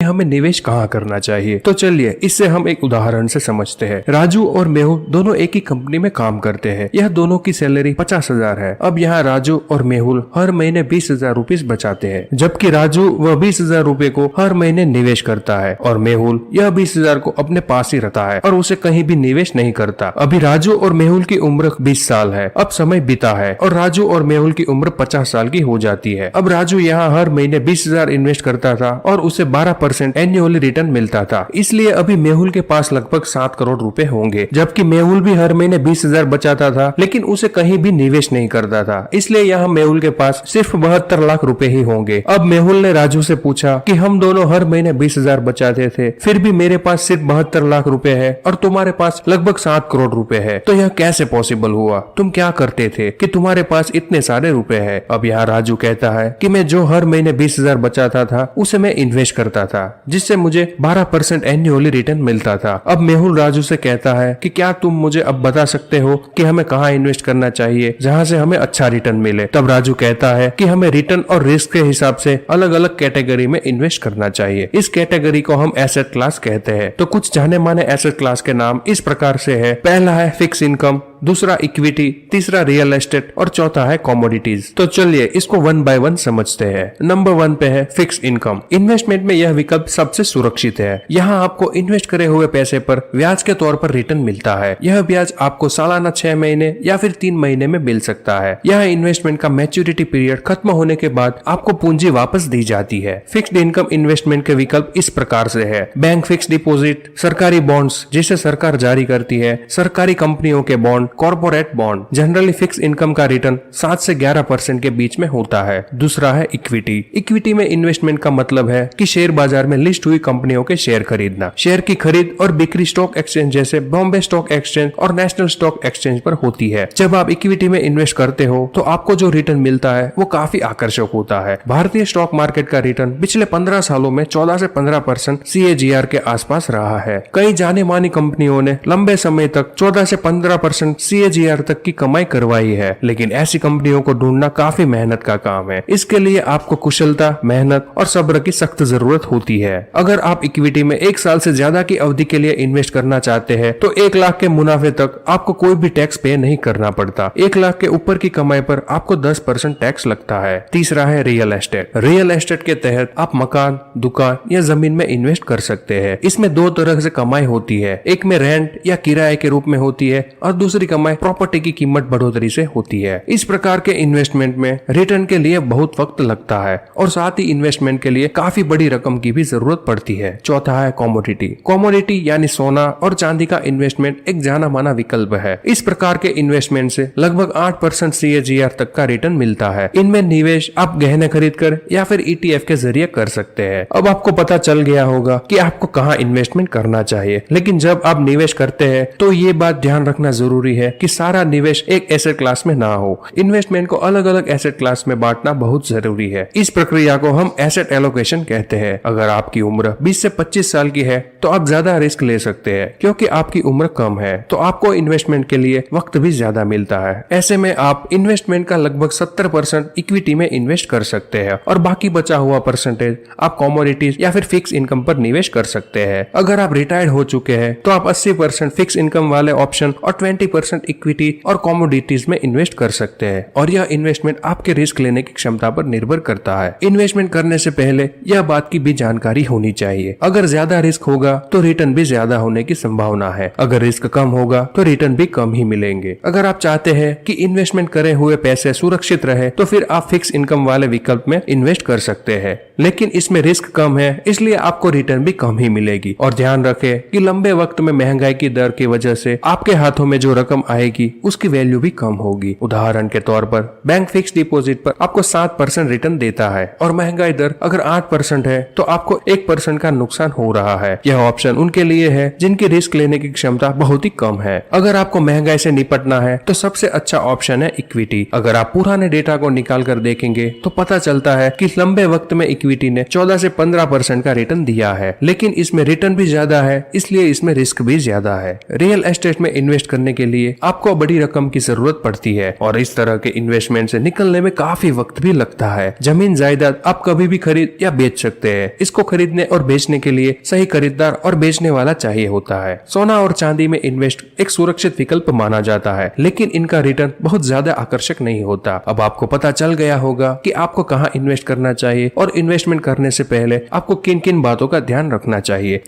हमें निवेश कहाँ करना चाहिए। तो चलिए इससे हम एक उदाहरण से समझते हैं। राजू और मेहुल दोनों एक ही कंपनी में काम करते हैं। यह दोनों की सैलरी 50,000 है। अब यहाँ राजू और मेहुल हर महीने 20,000 रुपए बचाते हैं, जबकि राजू वह 20,000 रुपए को हर महीने निवेश करता है और मेहुल यह 20,000 को अपने पास ही रखता है और उसे कहीं भी निवेश नहीं करता। अभी राजू और मेहुल की उम्र 20 साल है। अब समय बीता है और राजू और मेहुल की उम्र 50 साल की हो जाती है। अब राजू यहाँ हर महीने 20,000 इन्वेस्ट करता था और उसे 12% 5% एनुअली रिटर्न मिलता था। इसलिए अभी मेहुल के पास लगभग 7 करोड़ रुपए होंगे, जबकि मेहुल भी हर महीने 20,000 बचाता था, लेकिन उसे कहीं भी निवेश नहीं करता था। इसलिए यहाँ मेहुल के पास सिर्फ 72 लाख रुपए ही होंगे। अब मेहुल ने राजू से पूछा कि हम दोनों हर महीने 20,000 बचाते थे, फिर भी मेरे पास सिर्फ 72 लाख रुपए है और तुम्हारे पास लगभग 7 करोड़ रुपए है, तो यह कैसे पॉसिबल हुआ? तुम क्या करते थे कि तुम्हारे पास इतने सारे रुपए है? अब यहाँ राजू कहता है कि मैं जो हर महीने 20,000 बचाता था उसे मैं इन्वेस्ट करता था, जिससे मुझे 12% एनुअली रिटर्न मिलता था। अब मेहुल राजू से कहता है कि क्या तुम मुझे अब बता सकते हो कि हमें कहाँ इन्वेस्ट करना चाहिए जहाँ से हमें अच्छा रिटर्न मिले? तब राजू कहता है कि हमें रिटर्न और रिस्क के हिसाब से अलग अलग कैटेगरी में इन्वेस्ट करना चाहिए। इस कैटेगरी को हम एसेट क्लास कहते हैं। तो कुछ जाने माने एसेट क्लास के नाम इस प्रकार से है। पहला है फिक्स इनकम, दूसरा इक्विटी, तीसरा रियल एस्टेट और चौथा है कमोडिटीज। तो चलिए इसको वन बाय वन समझते हैं। नंबर 1 पे है फिक्स इनकम। इन्वेस्टमेंट में यह विकल्प सबसे सुरक्षित है। यहाँ आपको इन्वेस्ट करे हुए पैसे पर ब्याज के तौर पर रिटर्न मिलता है। यह ब्याज आपको सालाना 6 महीने या फिर 3 महीने में मिल सकता है। यह इन्वेस्टमेंट का मैच्योरिटी पीरियड खत्म होने के बाद आपको पूंजी वापस दी जाती है। फिक्स्ड इनकम इन्वेस्टमेंट के विकल्प इस प्रकार से है। बैंक फिक्स डिपॉजिट, सरकारी बॉन्ड्स जिसे सरकार जारी करती है, सरकारी कंपनियों के bond, corporate bond. Generally fix income का रिटर्न 7 से 11% के बीच में होता है। दूसरा है इक्विटी। इक्विटी में इन्वेस्टमेंट का मतलब है कि शेयर बाजार में लिस्ट हुई कंपनियों के शेयर खरीदना। शेयर की खरीद और बिक्री स्टॉक एक्सचेंज जैसे बॉम्बे स्टॉक एक्सचेंज और नेशनल स्टॉक एक्सचेंज पर होती है। जब आप इक्विटी में इन्वेस्ट करते हो तो आपको जो रिटर्न मिलता है वो काफी आकर्षक होता है। भारतीय स्टॉक मार्केट का रिटर्न पिछले 15 सालों में 14 से 15% CAGR के आसपास रहा है। कई जाने मानी कंपनियों ने लंबे समय तक 14 से 15% CAGR तक की कमाई करवाई है, लेकिन ऐसी कंपनियों को ढूंढना काफी मेहनत का काम है। इसके लिए आपको कुशलता, मेहनत और सब्र की सख्त जरूरत होती है। अगर आप इक्विटी में 1 साल से ज्यादा की अवधि के लिए इन्वेस्ट करना चाहते हैं तो 1 लाख के मुनाफे तक आपको कोई भी टैक्स पे नहीं करना पड़ता। 1 लाख के ऊपर की कमाई पर आपको 10% टैक्स लगता है। तीसरा है रियल एस्टेट। रियल एस्टेट के तहत आप मकान, दुकान या जमीन में इन्वेस्ट कर सकते हैं। इसमें 2 तरह से कमाई होती है। एक में रेंट या किराए के रूप में होती है और दूसरी कमाई प्रॉपर्टी की कीमत बढ़ोतरी से होती है। इस प्रकार के इन्वेस्टमेंट में रिटर्न के लिए बहुत वक्त लगता है और साथ ही इन्वेस्टमेंट के लिए काफी बड़ी रकम की भी जरूरत पड़ती है। चौथा है कमोडिटी। कमोडिटी यानी सोना और चांदी का इन्वेस्टमेंट एक जाना माना विकल्प है। इस प्रकार के इन्वेस्टमेंट से लगभग 8% CAGR तक का रिटर्न मिलता है। इनमें निवेश आप गहने खरीद कर या फिर ETF के जरिए कर सकते हैं। अब आपको पता चल गया होगा कि आपको कहाँ इन्वेस्टमेंट करना चाहिए, लेकिन जब आप निवेश करते हैं तो ये बात ध्यान रखना जरूरी है कि सारा निवेश एक एसेट क्लास में ना हो। इन्वेस्टमेंट को अलग अलग एसेट क्लास में बांटना बहुत जरूरी है। इस प्रक्रिया को हम एसेट एलोकेशन कहते हैं। अगर आपकी उम्र 20 से 25 साल की है तो आप ज्यादा रिस्क ले सकते हैं, क्योंकि आपकी उम्र कम है तो आपको इन्वेस्टमेंट के लिए वक्त भी ज्यादा मिलता है। ऐसे में आप इन्वेस्टमेंट का लगभग 70% इक्विटी में इन्वेस्ट कर सकते हैं और बाकी बचा हुआ परसेंटेज आप कमोडिटीज या फिर फिक्स इनकम पर निवेश कर सकते हैं। अगर आप रिटायर्ड हो चुके हैं तो आप 80% फिक्स इनकम वाले ऑप्शन और 20% इक्विटी और कमोडिटीज में इन्वेस्ट कर सकते हैं, और यह इन्वेस्टमेंट आपके रिस्क लेने की क्षमता पर निर्भर करता है। इन्वेस्टमेंट करने से पहले यह बात की भी जानकारी होनी चाहिए। अगर ज्यादा रिस्क होगा तो रिटर्न भी ज्यादा होने की संभावना है, अगर रिस्क कम होगा तो रिटर्न भी कम ही मिलेंगे। अगर आप चाहते हैं कि इन्वेस्टमेंट करे हुए पैसे सुरक्षित रहे तो फिर आप फिक्स इनकम वाले विकल्प में इन्वेस्ट कर सकते हैं, लेकिन इसमें रिस्क कम है इसलिए आपको रिटर्न भी कम ही मिलेगी। और ध्यान रखें कि लंबे वक्त में महंगाई की दर की वजह से आपके हाथों में जो रकम आएगी उसकी वैल्यू भी कम होगी। उदाहरण के तौर पर बैंक फिक्स डिपॉजिट पर आपको 7% रिटर्न देता है और महंगाई दर अगर 8% है तो आपको 1% का नुकसान हो रहा है। यह ऑप्शन उनके लिए है जिनकी रिस्क लेने की क्षमता बहुत ही कम है। अगर आपको महंगाई से निपटना है तो सबसे अच्छा ऑप्शन है इक्विटी। अगर आप पुराने डेटा को निकाल कर देखेंगे तो पता चलता है कि लंबे वक्त में इक्विटी ने 14 से 15% का रिटर्न दिया है, लेकिन इसमें रिटर्न भी ज्यादा है इसलिए इसमें रिस्क भी ज्यादा है। रियल एस्टेट में इन्वेस्ट करने के लिए आपको बड़ी रकम की जरूरत पड़ती है और इस तरह के इन्वेस्टमेंट से निकलने में काफी वक्त भी लगता है। जमीन जायदाद आप कभी भी खरीद या बेच सकते हैं। इसको खरीदने और बेचने के लिए सही खरीदार और बेचने वाला चाहिए होता है। सोना और चांदी में इन्वेस्ट एक सुरक्षित विकल्प माना जाता है, लेकिन इनका रिटर्न बहुत ज्यादा आकर्षक नहीं होता। अब आपको पता चल गया होगा कि आपको कहाँ इन्वेस्ट करना चाहिए और इन्वेस्टमेंट करने से पहले आपको किन किन बातों का ध्यान रखना चाहिए।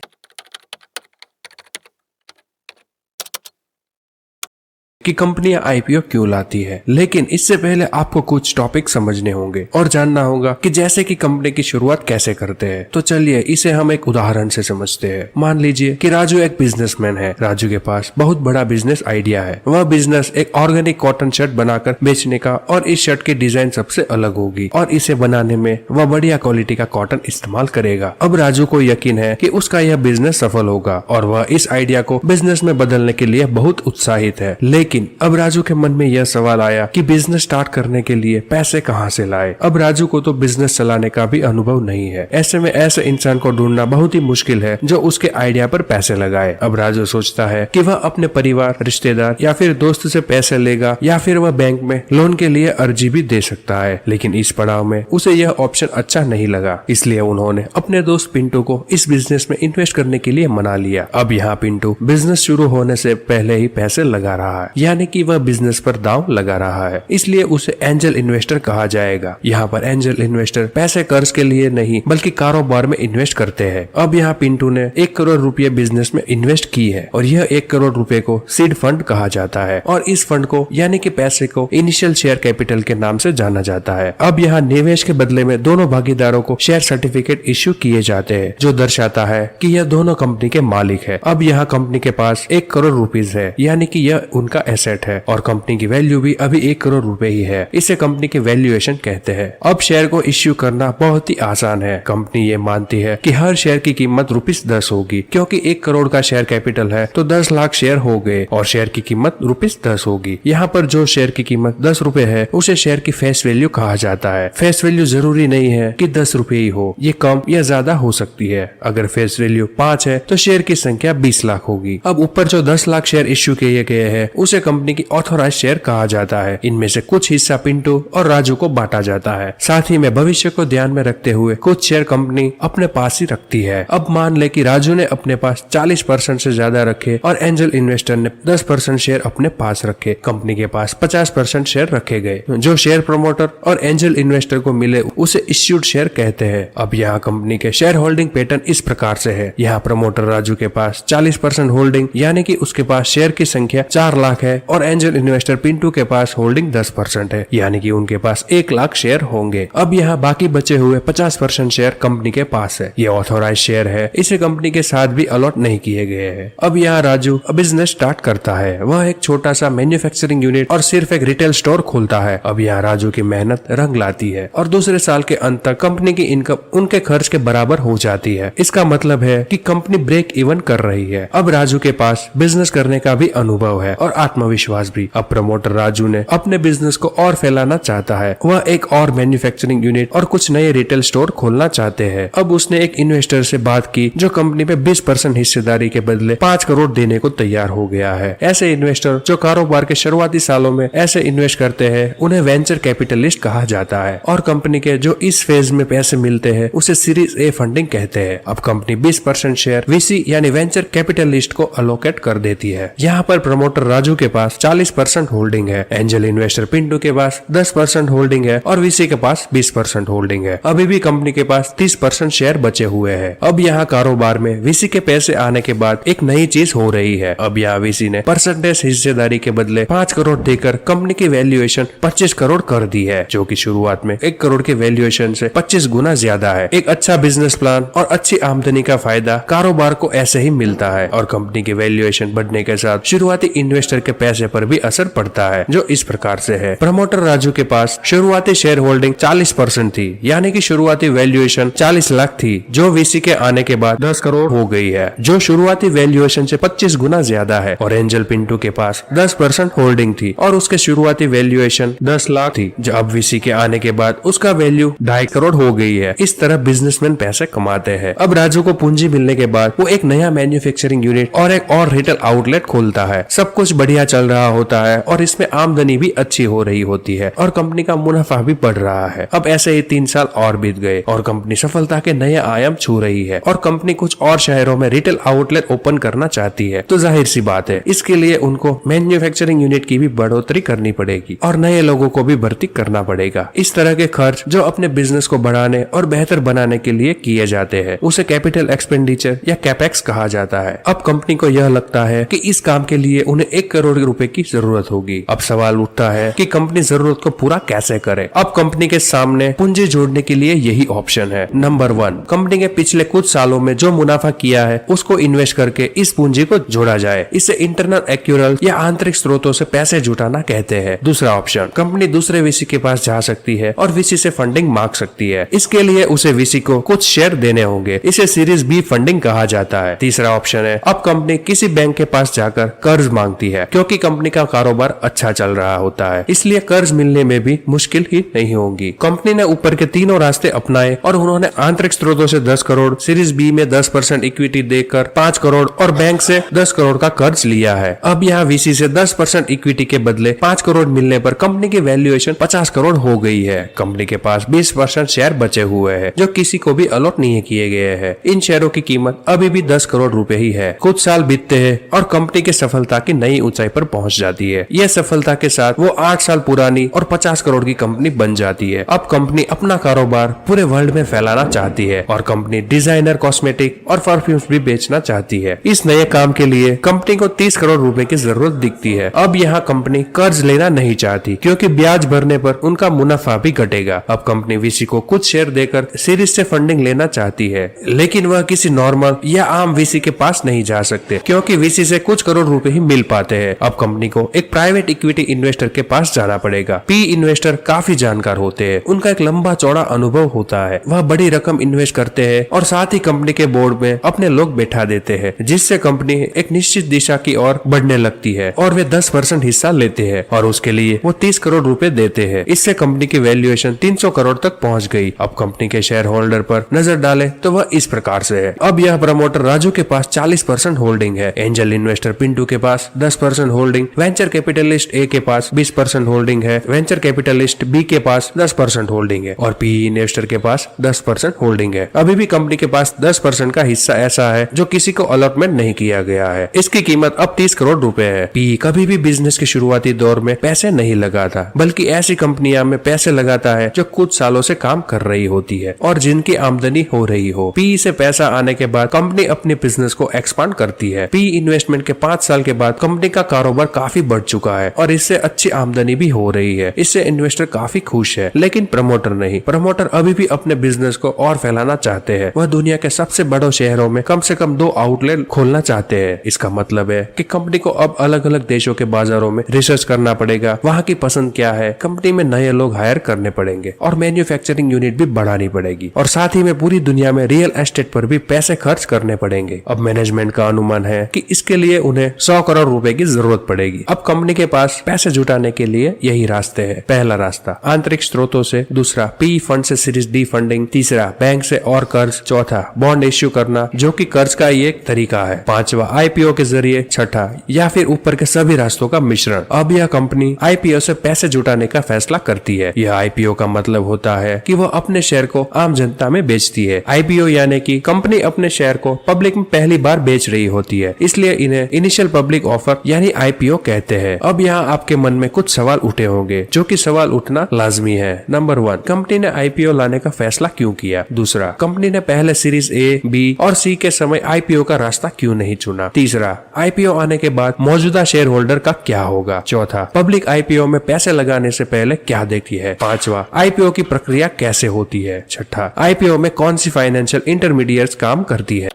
कि कंपनियां आईपीओ क्यों लाती है, लेकिन इससे पहले आपको कुछ टॉपिक समझने होंगे और जानना होगा कि जैसे कि कंपनी की शुरुआत कैसे करते हैं। तो चलिए इसे हम एक उदाहरण से समझते हैं। मान लीजिए कि राजू एक बिजनेसमैन है। राजू के पास बहुत बड़ा बिजनेस आइडिया है। वह बिजनेस एक ऑर्गेनिक कॉटन शर्ट बनाकर बेचने का, और इस शर्ट की डिजाइन सबसे अलग होगी और इसे बनाने में वह बढ़िया क्वालिटी का कॉटन इस्तेमाल करेगा। अब राजू को यकीन है कि उसका यह बिजनेस सफल होगा और वह इस आइडिया को बिजनेस में बदलने के लिए बहुत उत्साहित है। लेकिन अब राजू के मन में यह सवाल आया कि बिजनेस स्टार्ट करने के लिए पैसे कहां से लाए। अब राजू को तो बिजनेस चलाने का भी अनुभव नहीं है। ऐसे में ऐसे इंसान को ढूंढना बहुत ही मुश्किल है जो उसके आइडिया पर पैसे लगाए। अब राजू सोचता है कि वह अपने परिवार, रिश्तेदार या फिर दोस्त से पैसे लेगा, या फिर वह बैंक में लोन के लिए अर्जी भी दे सकता है। लेकिन इस पड़ाव में उसे यह ऑप्शन अच्छा नहीं लगा, इसलिए उन्होंने अपने दोस्त पिंटू को इस बिजनेस में इन्वेस्ट करने के लिए मना लिया। अब यहाँ पिंटू बिजनेस शुरू होने से पहले ही पैसे लगा रहा है, यानी कि वह बिजनेस पर दांव लगा रहा है, इसलिए उसे एंजल इन्वेस्टर कहा जाएगा। यहाँ पर एंजल इन्वेस्टर पैसे कर्ज के लिए नहीं बल्कि कारोबार में इन्वेस्ट करते हैं। अब यहाँ पिंटू ने 1 करोड़ रुपए बिजनेस में इन्वेस्ट की है और यह 1 करोड़ रुपए को सीड फंड कहा जाता है और इस फंड को यानी कि पैसे को इनिशियल शेयर कैपिटल के नाम से जाना जाता है। अब यहाँ निवेश के बदले में दोनों भागीदारों को शेयर सर्टिफिकेट इश्यू किए जाते हैं जो दर्शाता है कि यह दोनों कंपनी के मालिक है। अब यहाँ कंपनी के पास 1 करोड़ रुपीज है, यानी कि यह उनका एसेट है और कंपनी की वैल्यू भी अभी 1 करोड़ रुपए ही है। इसे कंपनी की वैल्यूएशन कहते हैं। अब शेयर को इश्यू करना बहुत ही आसान है। कंपनी ये मानती है कि हर शेयर की कीमत ₹10 होगी, क्योंकि 1 करोड़ का शेयर कैपिटल है तो 10 लाख शेयर हो गए और शेयर की कीमत ₹10 होगी। यहाँ पर जो शेयर की कीमत 10 रुपए है उसे शेयर की फेस वैल्यू कहा जाता है। फेस वैल्यू जरूरी नहीं है कि 10 रुपए ही हो, ये कम या ज्यादा हो सकती है। अगर फेस वैल्यू 5 है तो शेयर की संख्या 20 लाख होगी। अब ऊपर जो 10 लाख शेयर इश्यू किए गए हैं उसे कंपनी की ऑथोराइज शेयर कहा जाता है। इनमें से कुछ हिस्सा पिंटू और राजू को बांटा जाता है। साथ ही में भविष्य को ध्यान में रखते हुए कुछ शेयर कंपनी अपने पास ही रखती है। अब मान ले कि राजू ने अपने पास 40% से ज्यादा रखे और एंजल इन्वेस्टर ने 10% शेयर अपने पास रखे। कंपनी के पास 50% शेयर रखे गए। जो शेयर प्रमोटर और एंजल इन्वेस्टर को मिले उसे इश्यूड शेयर कहते हैं। अब यहाँ कंपनी के शेयर होल्डिंग पैटर्न इस प्रकार से है। यहाँ प्रमोटर राजू के पास 40% होल्डिंग यानी कि उसके पास शेयर की संख्या 4 लाख है और एंजल इन्वेस्टर पिंटू के पास होल्डिंग 10% है, यानी कि उनके पास 1 लाख शेयर होंगे। अब यहाँ बाकी बचे हुए 50% शेयर कंपनी के पास है। ये ऑथोराइज शेयर है, इसे कंपनी के साथ भी अलॉट नहीं किए गए हैं। अब यहाँ राजू बिजनेस स्टार्ट करता है। वह एक छोटा सा मैन्युफैक्चरिंग यूनिट और सिर्फ एक रिटेल स्टोर खोलता है। अब यहाँ राजू की मेहनत रंग लाती है और दूसरे साल के अंत तक कंपनी की इनकम उनके खर्च के बराबर हो जाती है। इसका मतलब है कि कंपनी ब्रेक इवन कर रही है। अब राजू के पास बिजनेस करने का भी अनुभव है और आत्मविश्वास भी। अब प्रमोटर राजू ने अपने बिजनेस को और फैलाना चाहता है। वह एक और मैन्युफैक्चरिंग यूनिट और कुछ नए रिटेल स्टोर खोलना चाहते हैं। अब उसने एक इन्वेस्टर से बात की जो कंपनी पे 20% हिस्सेदारी के बदले 5 करोड़ देने को तैयार हो गया है। ऐसे इन्वेस्टर जो कारोबार के शुरुआती सालों में ऐसे इन्वेस्ट करते हैं उन्हें वेंचर कैपिटलिस्ट कहा जाता है और कंपनी के जो इस फेज में पैसे मिलते हैं उसे सीरीज ए फंडिंग कहते हैं। अब कंपनी 20% शेयर वीसी यानी वेंचर कैपिटलिस्ट को अलोकेट कर देती है। यहाँ पर प्रमोटर राजू के पास 40% होल्डिंग है, एंजल इन्वेस्टर पिंटू के पास 10% होल्डिंग है और वीसी के पास 20% होल्डिंग है। अभी भी कंपनी के पास 30% शेयर बचे हुए हैं। अब यहाँ कारोबार में वीसी के पैसे आने के बाद एक नई चीज हो रही है। अब यहाँ वीसी ने परसेंटेज हिस्सेदारी के बदले 5 करोड़ देकर कंपनी की वैल्यूएशन 25 करोड़ कर दी है, जो कि शुरुआत में 1 करोड़ के वैल्यूएशन से 25 गुना ज्यादा है। एक अच्छा बिजनेस प्लान और अच्छी आमदनी का फायदा कारोबार को ऐसे ही मिलता है और कंपनी की वैल्यूएशन बढ़ने के साथ शुरुआती इन्वेस्टर के पैसे पर भी असर पड़ता है, जो इस प्रकार से है। प्रमोटर राजू के पास शुरुआती शेयर होल्डिंग 40% थी, यानी कि शुरुआती वैल्यूएशन 40 लाख थी, जो वीसी के आने के बाद 10 करोड़ हो गई है, जो शुरुआती वैल्यूएशन से 25 गुना ज्यादा है। और एंजल पिंटू के पास 10% होल्डिंग थी और उसके शुरुआती वैल्यूएशन 10 लाख थी, जो अब वीसी के आने के बाद उसका वैल्यू 2.5 करोड़ हो गई है। इस तरह बिजनेसमैन पैसे कमाते हैं। अब राजू को पूंजी मिलने के बाद वो एक नया मैन्युफैक्चरिंग यूनिट और एक और रिटेल आउटलेट खोलता है। सब कुछ बढ़िया चल रहा होता है और इसमें आमदनी भी अच्छी हो रही होती है और कंपनी का मुनाफा भी बढ़ रहा है। अब ऐसे ही 3 साल और बीत गए और कंपनी सफलता के नए आयाम छू रही है और कंपनी कुछ और शहरों में रिटेल आउटलेट ओपन करना चाहती है। तो जाहिर सी बात है इसके लिए उनको मैन्युफैक्चरिंग यूनिट की भी बढ़ोतरी करनी पड़ेगी और नए लोगों को भी भर्ती करना पड़ेगा। इस तरह के खर्च जो अपने बिजनेस को बढ़ाने और बेहतर बनाने के लिए किए जाते हैं उसे कैपिटल एक्सपेंडिचर या कैपेक्स कहा जाता है। अब कंपनी को यह लगता है कि इस काम के लिए उन्हें 1 करोड़ करोड़ रुपए की जरूरत होगी। अब सवाल उठता है कि कंपनी जरूरत को पूरा कैसे करे। अब कंपनी के सामने पूंजी जोड़ने के लिए यही ऑप्शन है। नंबर 1, कंपनी के पिछले कुछ सालों में जो मुनाफा किया है उसको इन्वेस्ट करके इस पूंजी को जोड़ा जाए। इसे इंटरनल एक्यूरल या आंतरिक स्रोतों से पैसे जुटाना कहते हैं। दूसरा ऑप्शन, कंपनी दूसरे वीसी के पास जा सकती है और वीसी से फंडिंग मांग सकती है। इसके लिए उसे वीसी को कुछ शेयर देने होंगे। इसे सीरीज बी फंडिंग कहा जाता है। तीसरा ऑप्शन है, अब कंपनी किसी बैंक के पास जाकर कर्ज मांगती है, क्योंकि कंपनी का कारोबार अच्छा चल रहा होता है, इसलिए कर्ज मिलने में भी मुश्किल ही नहीं होगी। कंपनी ने ऊपर के तीनों रास्ते अपनाए और उन्होंने आंतरिक स्रोतों से 10 करोड़, सीरीज बी में 10% इक्विटी देकर 5 करोड़ और बैंक से 10 करोड़ का कर्ज लिया है। अब यहाँ वीसी से 10% इक्विटी के बदले 5 करोड़ मिलने पर कंपनी की वैल्यूएशन 50 करोड़ हो गई है। कंपनी के पास 20% शेयर बचे हुए हैं जो किसी को भी अलॉट नहीं किए गए हैं। इन शेयरों की कीमत अभी भी 10 करोड़ रुपए ही है। कुछ साल बीतते हैं और कंपनी की सफलता की नई ऊंचाई पर पहुंच जाती है। यह सफलता के साथ वो 8 साल पुरानी और 50 करोड़ की कंपनी बन जाती है। अब कंपनी अपना कारोबार पूरे वर्ल्ड में फैलाना चाहती है और कंपनी डिजाइनर कॉस्मेटिक और परफ्यूम्स भी बेचना चाहती है। इस नए काम के लिए कंपनी को 30 करोड़ रुपए की जरूरत दिखती है। अब यहाँ कंपनी कर्ज लेना नहीं चाहती, क्योंकि ब्याज भरने पर उनका मुनाफा भी घटेगा। अब कंपनी वीसी को कुछ शेयर देकर सीरीज से फंडिंग लेना चाहती है, लेकिन वह किसी नॉर्मल या आम वीसी के पास नहीं जा सकते, क्योंकि वीसी से कुछ करोड़ रुपए ही मिल पाते हैं। अब कंपनी को एक प्राइवेट इक्विटी इन्वेस्टर के पास जाना पड़ेगा। पी इन्वेस्टर काफी जानकार होते हैं, उनका एक लंबा चौड़ा अनुभव होता है। वह बड़ी रकम इन्वेस्ट करते हैं और साथ ही कंपनी के बोर्ड में अपने लोग बैठा देते हैं, जिससे कंपनी एक निश्चित दिशा की ओर बढ़ने लगती है और वे 10% हिस्सा लेते हैं और उसके लिए वो 30 करोड़ रुपए देते हैं। इससे कंपनी की वैल्यूएशन 300 करोड़ तक पहुंच गई। अब कंपनी के शेयर होल्डर पर नजर डालें तो वह इस प्रकार से है। अब यह प्रमोटर राजू के पास 40% होल्डिंग है, एंजल इन्वेस्टर पिंटू के पास 10% होल्डिंग, वेंचर कैपिटलिस्ट ए के पास 20% होल्डिंग है, वेंचर कैपिटलिस्ट बी के पास 10% होल्डिंग है और पीई इन्वेस्टर के पास 10% होल्डिंग है। अभी भी कंपनी के पास 10% का हिस्सा ऐसा है जो किसी को अलॉटमेंट नहीं किया गया है। इसकी कीमत अब 30 करोड़ रुपए है। पीई कभी भी बिजनेस के शुरुआती दौर में पैसे नहीं लगाता, बल्कि ऐसी कंपनियां में पैसे लगाता है जो कुछ सालों से काम कर रही होती है और जिनकी आमदनी हो रही हो। पीई से पैसा आने के बाद कंपनी अपने बिजनेस को एक्सपांड करती है। पीई इन्वेस्टमेंट के 5 साल के बाद कंपनी का कारोबार काफी बढ़ चुका है और इससे अच्छी आमदनी भी हो रही है। इससे इन्वेस्टर काफी खुश है, लेकिन प्रमोटर नहीं। प्रमोटर अभी भी अपने बिजनेस को और फैलाना चाहते हैं। वह दुनिया के सबसे बड़े शहरों में कम से कम 2 आउटलेट खोलना चाहते हैं। इसका मतलब है कि कंपनी को अब अलग अलग देशों के बाजारों में रिसर्च करना पड़ेगा, वहाँ की पसंद क्या है, कंपनी में नए लोग हायर करने पड़ेंगे और मैन्युफैक्चरिंग यूनिट भी बढ़ानी पड़ेगी और साथ ही में पूरी दुनिया में रियल एस्टेट पर भी पैसे खर्च करने पड़ेंगे। अब मैनेजमेंट का अनुमान है कि इसके लिए उन्हें 100 करोड़ रुपए की जरूरत पड़ेगी। अब कंपनी के पास पैसे जुटाने के लिए यही रास्ते हैं। पहला रास्ता आंतरिक स्रोतों से, दूसरा पी फंड से सीरीज डी फंडिंग, तीसरा बैंक से और कर्ज, चौथा बॉन्ड इश्यू करना जो कि कर्ज का ही एक तरीका है, पांचवा आईपीओ के जरिए, छठा या फिर ऊपर के सभी रास्तों का मिश्रण। अब यह कंपनी आईपीओ से पैसे जुटाने का फैसला करती है। यह आईपीओ का मतलब होता है कि वह अपने शेयर को आम जनता में बेचती है। आईपीओ यानी कि कंपनी अपने शेयर को पब्लिक में पहली बार बेच रही होती है, इसलिए इन्हें इनिशियल पब्लिक ऑफर यानी आईपीओ कहते हैं। अब यहाँ आपके मन में कुछ सवाल उठे होंगे, जो कि सवाल उठना लाजमी है। नंबर 1, कंपनी ने आईपीओ लाने का फैसला क्यों किया? दूसरा, कंपनी ने पहले सीरीज ए, बी और सी के समय आईपीओ का रास्ता क्यों नहीं चुना? तीसरा, आईपीओ आने के बाद मौजूदा शेयर होल्डर का क्या होगा? चौथा, पब्लिक आईपीओ में पैसे लगाने से पहले क्या देखती है? पांचवा, आईपीओ की प्रक्रिया कैसे होती है? छठा, आईपीओ में कौन सी फाइनेंशियल इंटरमीडिएट्स काम करती है?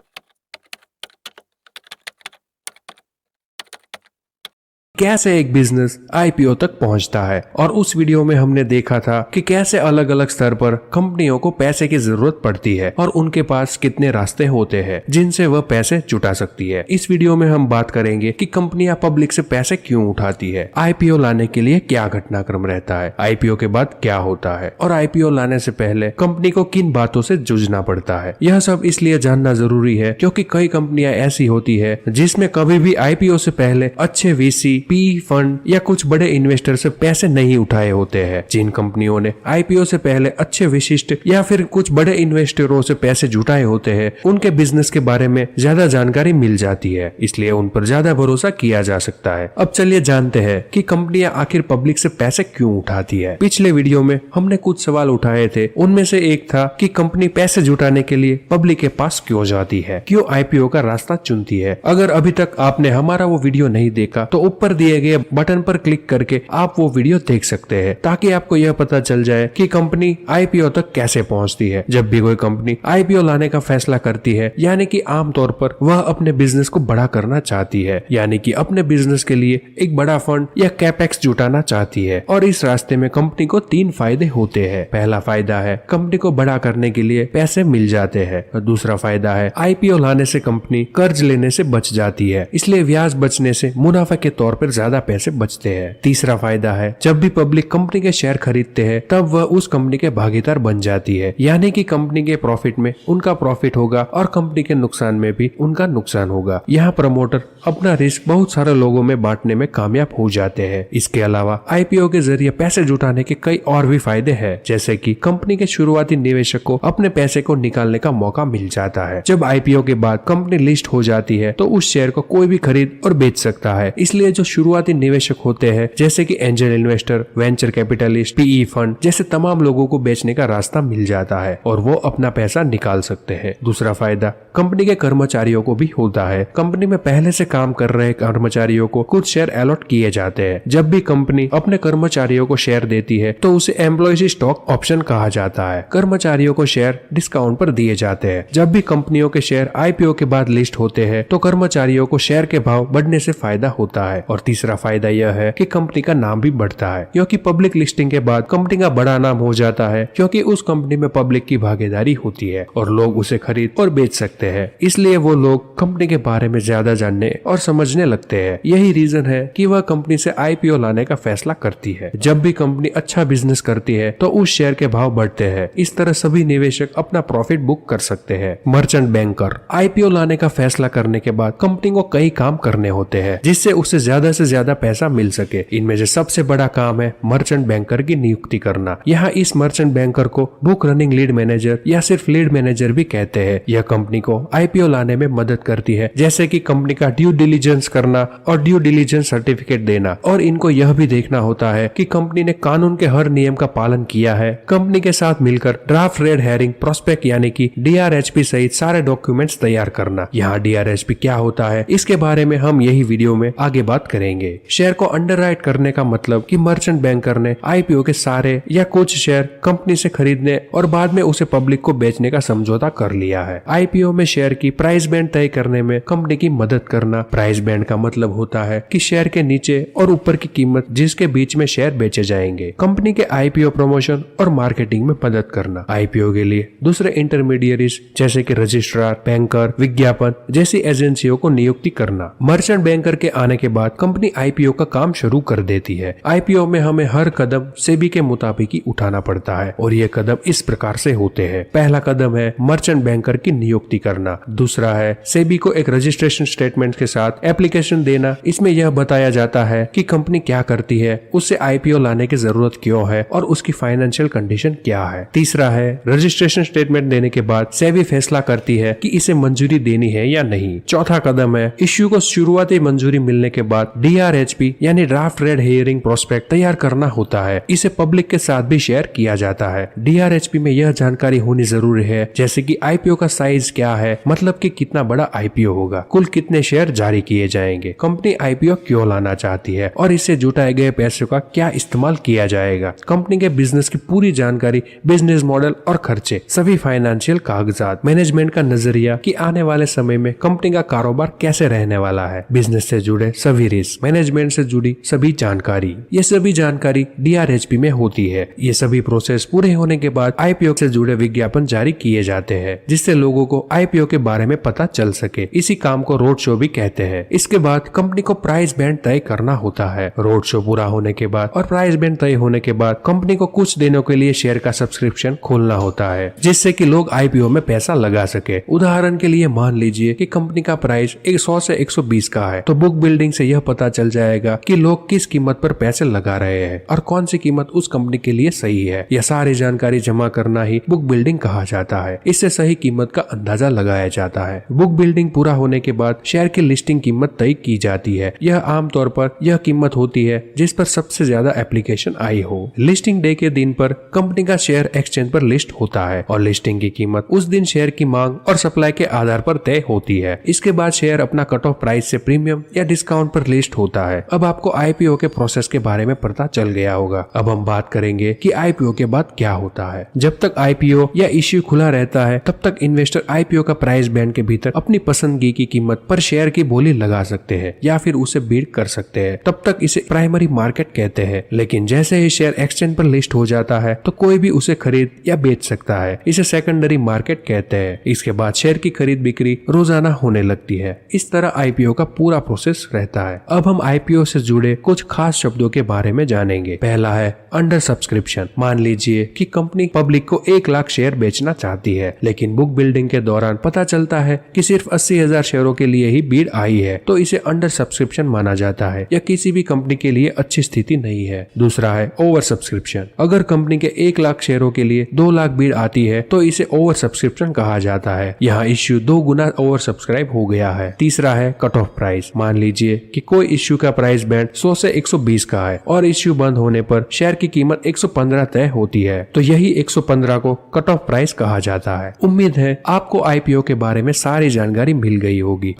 कैसे एक बिजनेस आईपीओ तक पहुंचता है। और उस वीडियो में हमने देखा था कि कैसे अलग अलग स्तर पर कंपनियों को पैसे की जरूरत पड़ती है और उनके पास कितने रास्ते होते हैं जिनसे वह पैसे जुटा सकती है। इस वीडियो में हम बात करेंगे कि कंपनियां पब्लिक से पैसे क्यों उठाती है, आईपीओ लाने के लिए क्या घटनाक्रम रहता है, आईपीओ के बाद क्या होता है और आईपीओ लाने से पहले कंपनी को किन बातों से जूझना पड़ता है। यह सब इसलिए जानना जरूरी है क्योंकि कई कंपनियां ऐसी होती है जिसमें कभी भी आईपीओ से पहले अच्छे वीसी, पी फंड या कुछ बड़े इन्वेस्टर से पैसे नहीं उठाए होते हैं। जिन कंपनियों ने आईपीओ से पहले अच्छे विशिष्ट या फिर कुछ बड़े इन्वेस्टरों से पैसे जुटाए होते हैं, उनके बिजनेस के बारे में ज्यादा जानकारी मिल जाती है, इसलिए उन पर ज्यादा भरोसा किया जा सकता है। अब चलिए जानते हैं कि कंपनियां आखिर पब्लिक से पैसे क्यों उठाती है। पिछले वीडियो में हमने कुछ सवाल उठाए थे, उनमें से एक था कि कंपनी पैसे जुटाने के लिए पब्लिक के पास क्यों जाती है, क्यों आईपीओ का रास्ता चुनती है। अगर अभी तक आपने हमारा वो वीडियो नहीं देखा तो ऊपर ऊपर दिए गए बटन पर क्लिक करके आप वो वीडियो देख सकते हैं, ताकि आपको यह पता चल जाए कि कंपनी आईपीओ तक कैसे पहुंचती है। जब भी कोई कंपनी आईपीओ लाने का फैसला करती है, यानी कि आमतौर पर वह अपने बिजनेस को बड़ा करना चाहती है, यानी कि अपने बिजनेस के लिए एक बड़ा फंड या कैपेक्स जुटाना चाहती है। और इस रास्ते में कंपनी को 3 फायदे होते हैं। पहला फायदा है कंपनी को बड़ा करने के लिए पैसे मिल जाते हैं, और दूसरा फायदा है आईपीओ लाने से कंपनी कर्ज लेने से बच जाती है, इसलिए ब्याज बचने से मुनाफा के तौर पर ज्यादा पैसे बचते हैं। तीसरा फायदा है जब भी पब्लिक कंपनी के शेयर खरीदते हैं तब वह उस कंपनी के भागीदार बन जाती है, यानी कि कंपनी के प्रॉफिट में उनका प्रॉफिट होगा और कंपनी के नुकसान में भी उनका नुकसान होगा। यहाँ प्रमोटर अपना रिस्क बहुत सारे लोगों में बांटने में कामयाब हो जाते हैं। इसके अलावा आईपीओ के जरिए पैसे जुटाने के कई और भी फायदे हैं, जैसे कि कंपनी के शुरुआती निवेशक को अपने पैसे को निकालने का मौका मिल जाता है। जब आईपीओ के बाद कंपनी लिस्ट हो जाती है तो उस शेयर को कोई भी खरीद और बेच सकता है, इसलिए जो शुरुआती निवेशक होते हैं जैसे कि angel investor, venture capitalist, PE fund जैसे तमाम लोगों को बेचने का रास्ता मिल जाता है और वो अपना पैसा निकाल सकते हैं। दूसरा फायदा कंपनी के कर्मचारियों को भी होता है। कंपनी में पहले से काम कर रहे कर्मचारियों को कुछ शेयर अलॉट किए जाते हैं। जब भी कंपनी अपने कर्मचारियों को शेयर देती है तो उसे एम्प्लॉयज स्टॉक ऑप्शन कहा जाता है। कर्मचारियों को शेयर डिस्काउंट पर दिए जाते हैं। जब भी कंपनियों के शेयर आईपीओ के बाद लिस्ट होते हैं तो कर्मचारियों को शेयर के भाव बढ़ने से फायदा होता है। और तीसरा फायदा यह है कि कंपनी का नाम भी बढ़ता है, क्योंकि पब्लिक लिस्टिंग के बाद कंपनी का बड़ा नाम हो जाता है, क्योंकि उस कंपनी में पब्लिक की भागीदारी होती है और लोग उसे खरीद और बेच सकते हैं। इसलिए वो लोग कंपनी के बारे में ज्यादा जानने और समझने लगते हैं। यही रीजन है कि वह कंपनी से आईपीओ लाने का फैसला करती है। जब भी कंपनी अच्छा बिजनेस करती है तो उस शेयर के भाव बढ़ते हैं। इस तरह सभी निवेशक अपना प्रॉफिट बुक कर सकते हैं। मर्चेंट बैंकर आईपीओ लाने का फैसला करने के बाद कंपनी को कई काम करने होते हैं जिससे उसे ज्यादा से ज्यादा पैसा मिल सके। इनमें से सबसे बड़ा काम है मर्चेंट बैंकर की नियुक्ति करना। यहाँ इस मर्चेंट बैंकर को बुक रनिंग लीड मैनेजर या सिर्फ लीड मैनेजर भी कहते हैं। यह कंपनी को आईपीओ लाने में मदद करती है, जैसे कि कंपनी का ड्यू डिलीजेंस करना और ड्यू डिलीजेंस सर्टिफिकेट देना। और इनको यह भी देखना होता है कि कंपनी ने कानून के हर नियम का पालन किया है। कंपनी के साथ मिलकर ड्राफ्ट रेड हेरिंग प्रोस्पेक्ट यानी कि डीआरएचपी सहित सारे डॉक्यूमेंट्स तैयार करना। यहाँ डीआरएचपी क्या होता है इसके बारे में हम यही वीडियो में आगे बात करेंगे। शेयर को अंडरराइट करने का मतलब कि मर्चेंट बैंकर ने आईपीओ के सारे या कुछ शेयर कंपनी से खरीदने और बाद में उसे पब्लिक को बेचने का समझौता कर लिया है। आईपीओ में शेयर की प्राइस बैंड तय करने में कंपनी की मदद करना। प्राइस बैंड का मतलब होता है कि शेयर के नीचे और ऊपर की कीमत जिसके बीच में शेयर बेचे जाएंगे। कंपनी के आईपीओ प्रमोशन और मार्केटिंग में मदद करना। आईपीओ के लिए दूसरे इंटरमीडियरीज जैसे कि रजिस्ट्रार, बैंकर, विज्ञापन जैसी एजेंसियों को नियुक्ति करना। मर्चेंट बैंकर के आने के बाद कंपनी आईपीओ का काम शुरू कर देती है। आईपीओ में हमें हर कदम सेबी के मुताबिक ही उठाना पड़ता है और ये कदम इस प्रकार से होते हैं। पहला कदम है मर्चेंट बैंकर की नियुक्ति करना। दूसरा है सेबी को एक रजिस्ट्रेशन स्टेटमेंट के साथ एप्लीकेशन देना। इसमें यह बताया जाता है कि कंपनी क्या करती है, उससे आईपीओ लाने की जरूरत क्यों है और उसकी फाइनेंशियल कंडीशन क्या है। तीसरा है रजिस्ट्रेशन स्टेटमेंट देने के बाद सेबी फैसला करती है कि इसे मंजूरी देनी है या नहीं। चौथा कदम है इश्यू को शुरुआती मंजूरी मिलने के बाद डीआरएचपी यानी ड्राफ्ट रेड हेयरिंग प्रोस्पेक्ट तैयार करना होता है। इसे पब्लिक के साथ भी शेयर किया जाता है। डीआरएचपी में यह जानकारी होनी जरूरी है, जैसे कि आईपीओ का साइज क्या है, मतलब कि कितना बड़ा आईपीओ होगा, कुल कितने शेयर जारी किए जाएंगे, कंपनी आईपीओ क्यों लाना चाहती है और इससे जुटाए गए पैसों का क्या इस्तेमाल किया जाएगा, कंपनी के बिजनेस की पूरी जानकारी, बिजनेस मॉडल और खर्चे, सभी फाइनेंशियल कागजात, मैनेजमेंट का नजरिया कि आने वाले समय में कंपनी का कारोबार कैसे रहने वाला है, बिजनेस से जुड़े सभी रिस्क, मैनेजमेंट से जुड़ी सभी जानकारी। ये सभी जानकारी डीआरएचपी में होती है। ये सभी प्रोसेस पूरे होने के बाद आईपीओ से जुड़े विज्ञापन जारी किए जाते हैं, जिससे लोगों को आईपीओ के बारे में पता चल सके। इसी काम को रोड शो भी कहते हैं। इसके बाद कंपनी को प्राइस बैंड तय करना होता है। रोड शो पूरा होने के बाद और प्राइस बैंड तय होने के बाद कंपनी को कुछ दिनों के लिए शेयर का सब्सक्रिप्शन खोलना होता है, जिससे कि लोग आईपीओ में पैसा लगा सके। उदाहरण के लिए मान लीजिए कि कंपनी का प्राइस 100 से 120 का है, तो बुक बिल्डिंग से यह पता चल जाएगा कि लोग किस कीमत पर पैसे लगा रहे हैं और कौन सी कीमत उस कंपनी के लिए सही है। यह सारी जानकारी जमा करना ही बुक बिल्डिंग कहा जाता है। इससे सही कीमत का अंदाजा लगाया जाता है। बुक बिल्डिंग पूरा होने के बाद शेयर की लिस्टिंग कीमत तय की जाती है। यह आमतौर पर यह कीमत होती है जिस पर सबसे ज्यादा एप्लीकेशन आई हो। लिस्टिंग डे के दिन पर कंपनी का शेयर एक्सचेंज पर लिस्ट होता है और लिस्टिंग की कीमत उस दिन शेयर की मांग और सप्लाई के आधार पर तय होती है। इसके बाद शेयर अपना कट ऑफ प्राइस से प्रीमियम या डिस्काउंट पर लिस्ट होता है। अब आपको आईपीओ के प्रोसेस के बारे में पता चल गया होगा। अब हम बात करेंगे कि आईपीओ के बाद क्या होता है। जब तक आईपीओ या इश्यू खुला रहता है तब तक इन्वेस्टर आईपीओ का प्राइस बैंड के भीतर अपनी पसंदगी की कीमत पर शेयर की बोली लगा सकते हैं या फिर उसे बीट कर सकते हैं। तब तक इसे प्राइमरी मार्केट कहते हैं। लेकिन जैसे ही शेयर एक्सचेंज पर लिस्ट हो जाता है तो कोई भी उसे खरीद या बेच सकता है। इसे सेकेंडरी मार्केट कहते हैं। इसके बाद शेयर की खरीद बिक्री रोजाना होने लगती है। इस तरह आईपीओ का पूरा प्रोसेस रहता है। अब हम आईपीओ से जुड़े कुछ खास शब्दों के बारे में जानेंगे। पहला है अंडर सब्सक्रिप्शन। मान लीजिए कि कंपनी पब्लिक को 1 लाख शेयर बेचना चाहती है, लेकिन बुक बिल्डिंग के दौरान पता चलता है कि सिर्फ 80,000 शेयरों के लिए ही बीड आई है, तो इसे अंडर सब्सक्रिप्शन माना जाता है। यह किसी भी कंपनी के लिए अच्छी स्थिति नहीं है। दूसरा है ओवर सब्सक्रिप्शन। अगर कंपनी के 1 लाख शेयरों के लिए 2 लाख बीड आती है तो इसे ओवर सब्सक्रिप्शन कहा जाता है। यहाँ इश्यू 2 गुना ओवर सब्सक्राइब हो गया है। तीसरा है कट ऑफ प्राइस। मान लीजिए कि कोई इश्यू का प्राइस बैंड 100 से 120 का है और इश्यू बंद होने पर शेयर की कीमत 115 तय होती है, तो यही 115 को कट ऑफ प्राइस कहा जाता है। उम्मीद है आपको आईपीओ के बारे में सारी जानकारी मिल गई होगी।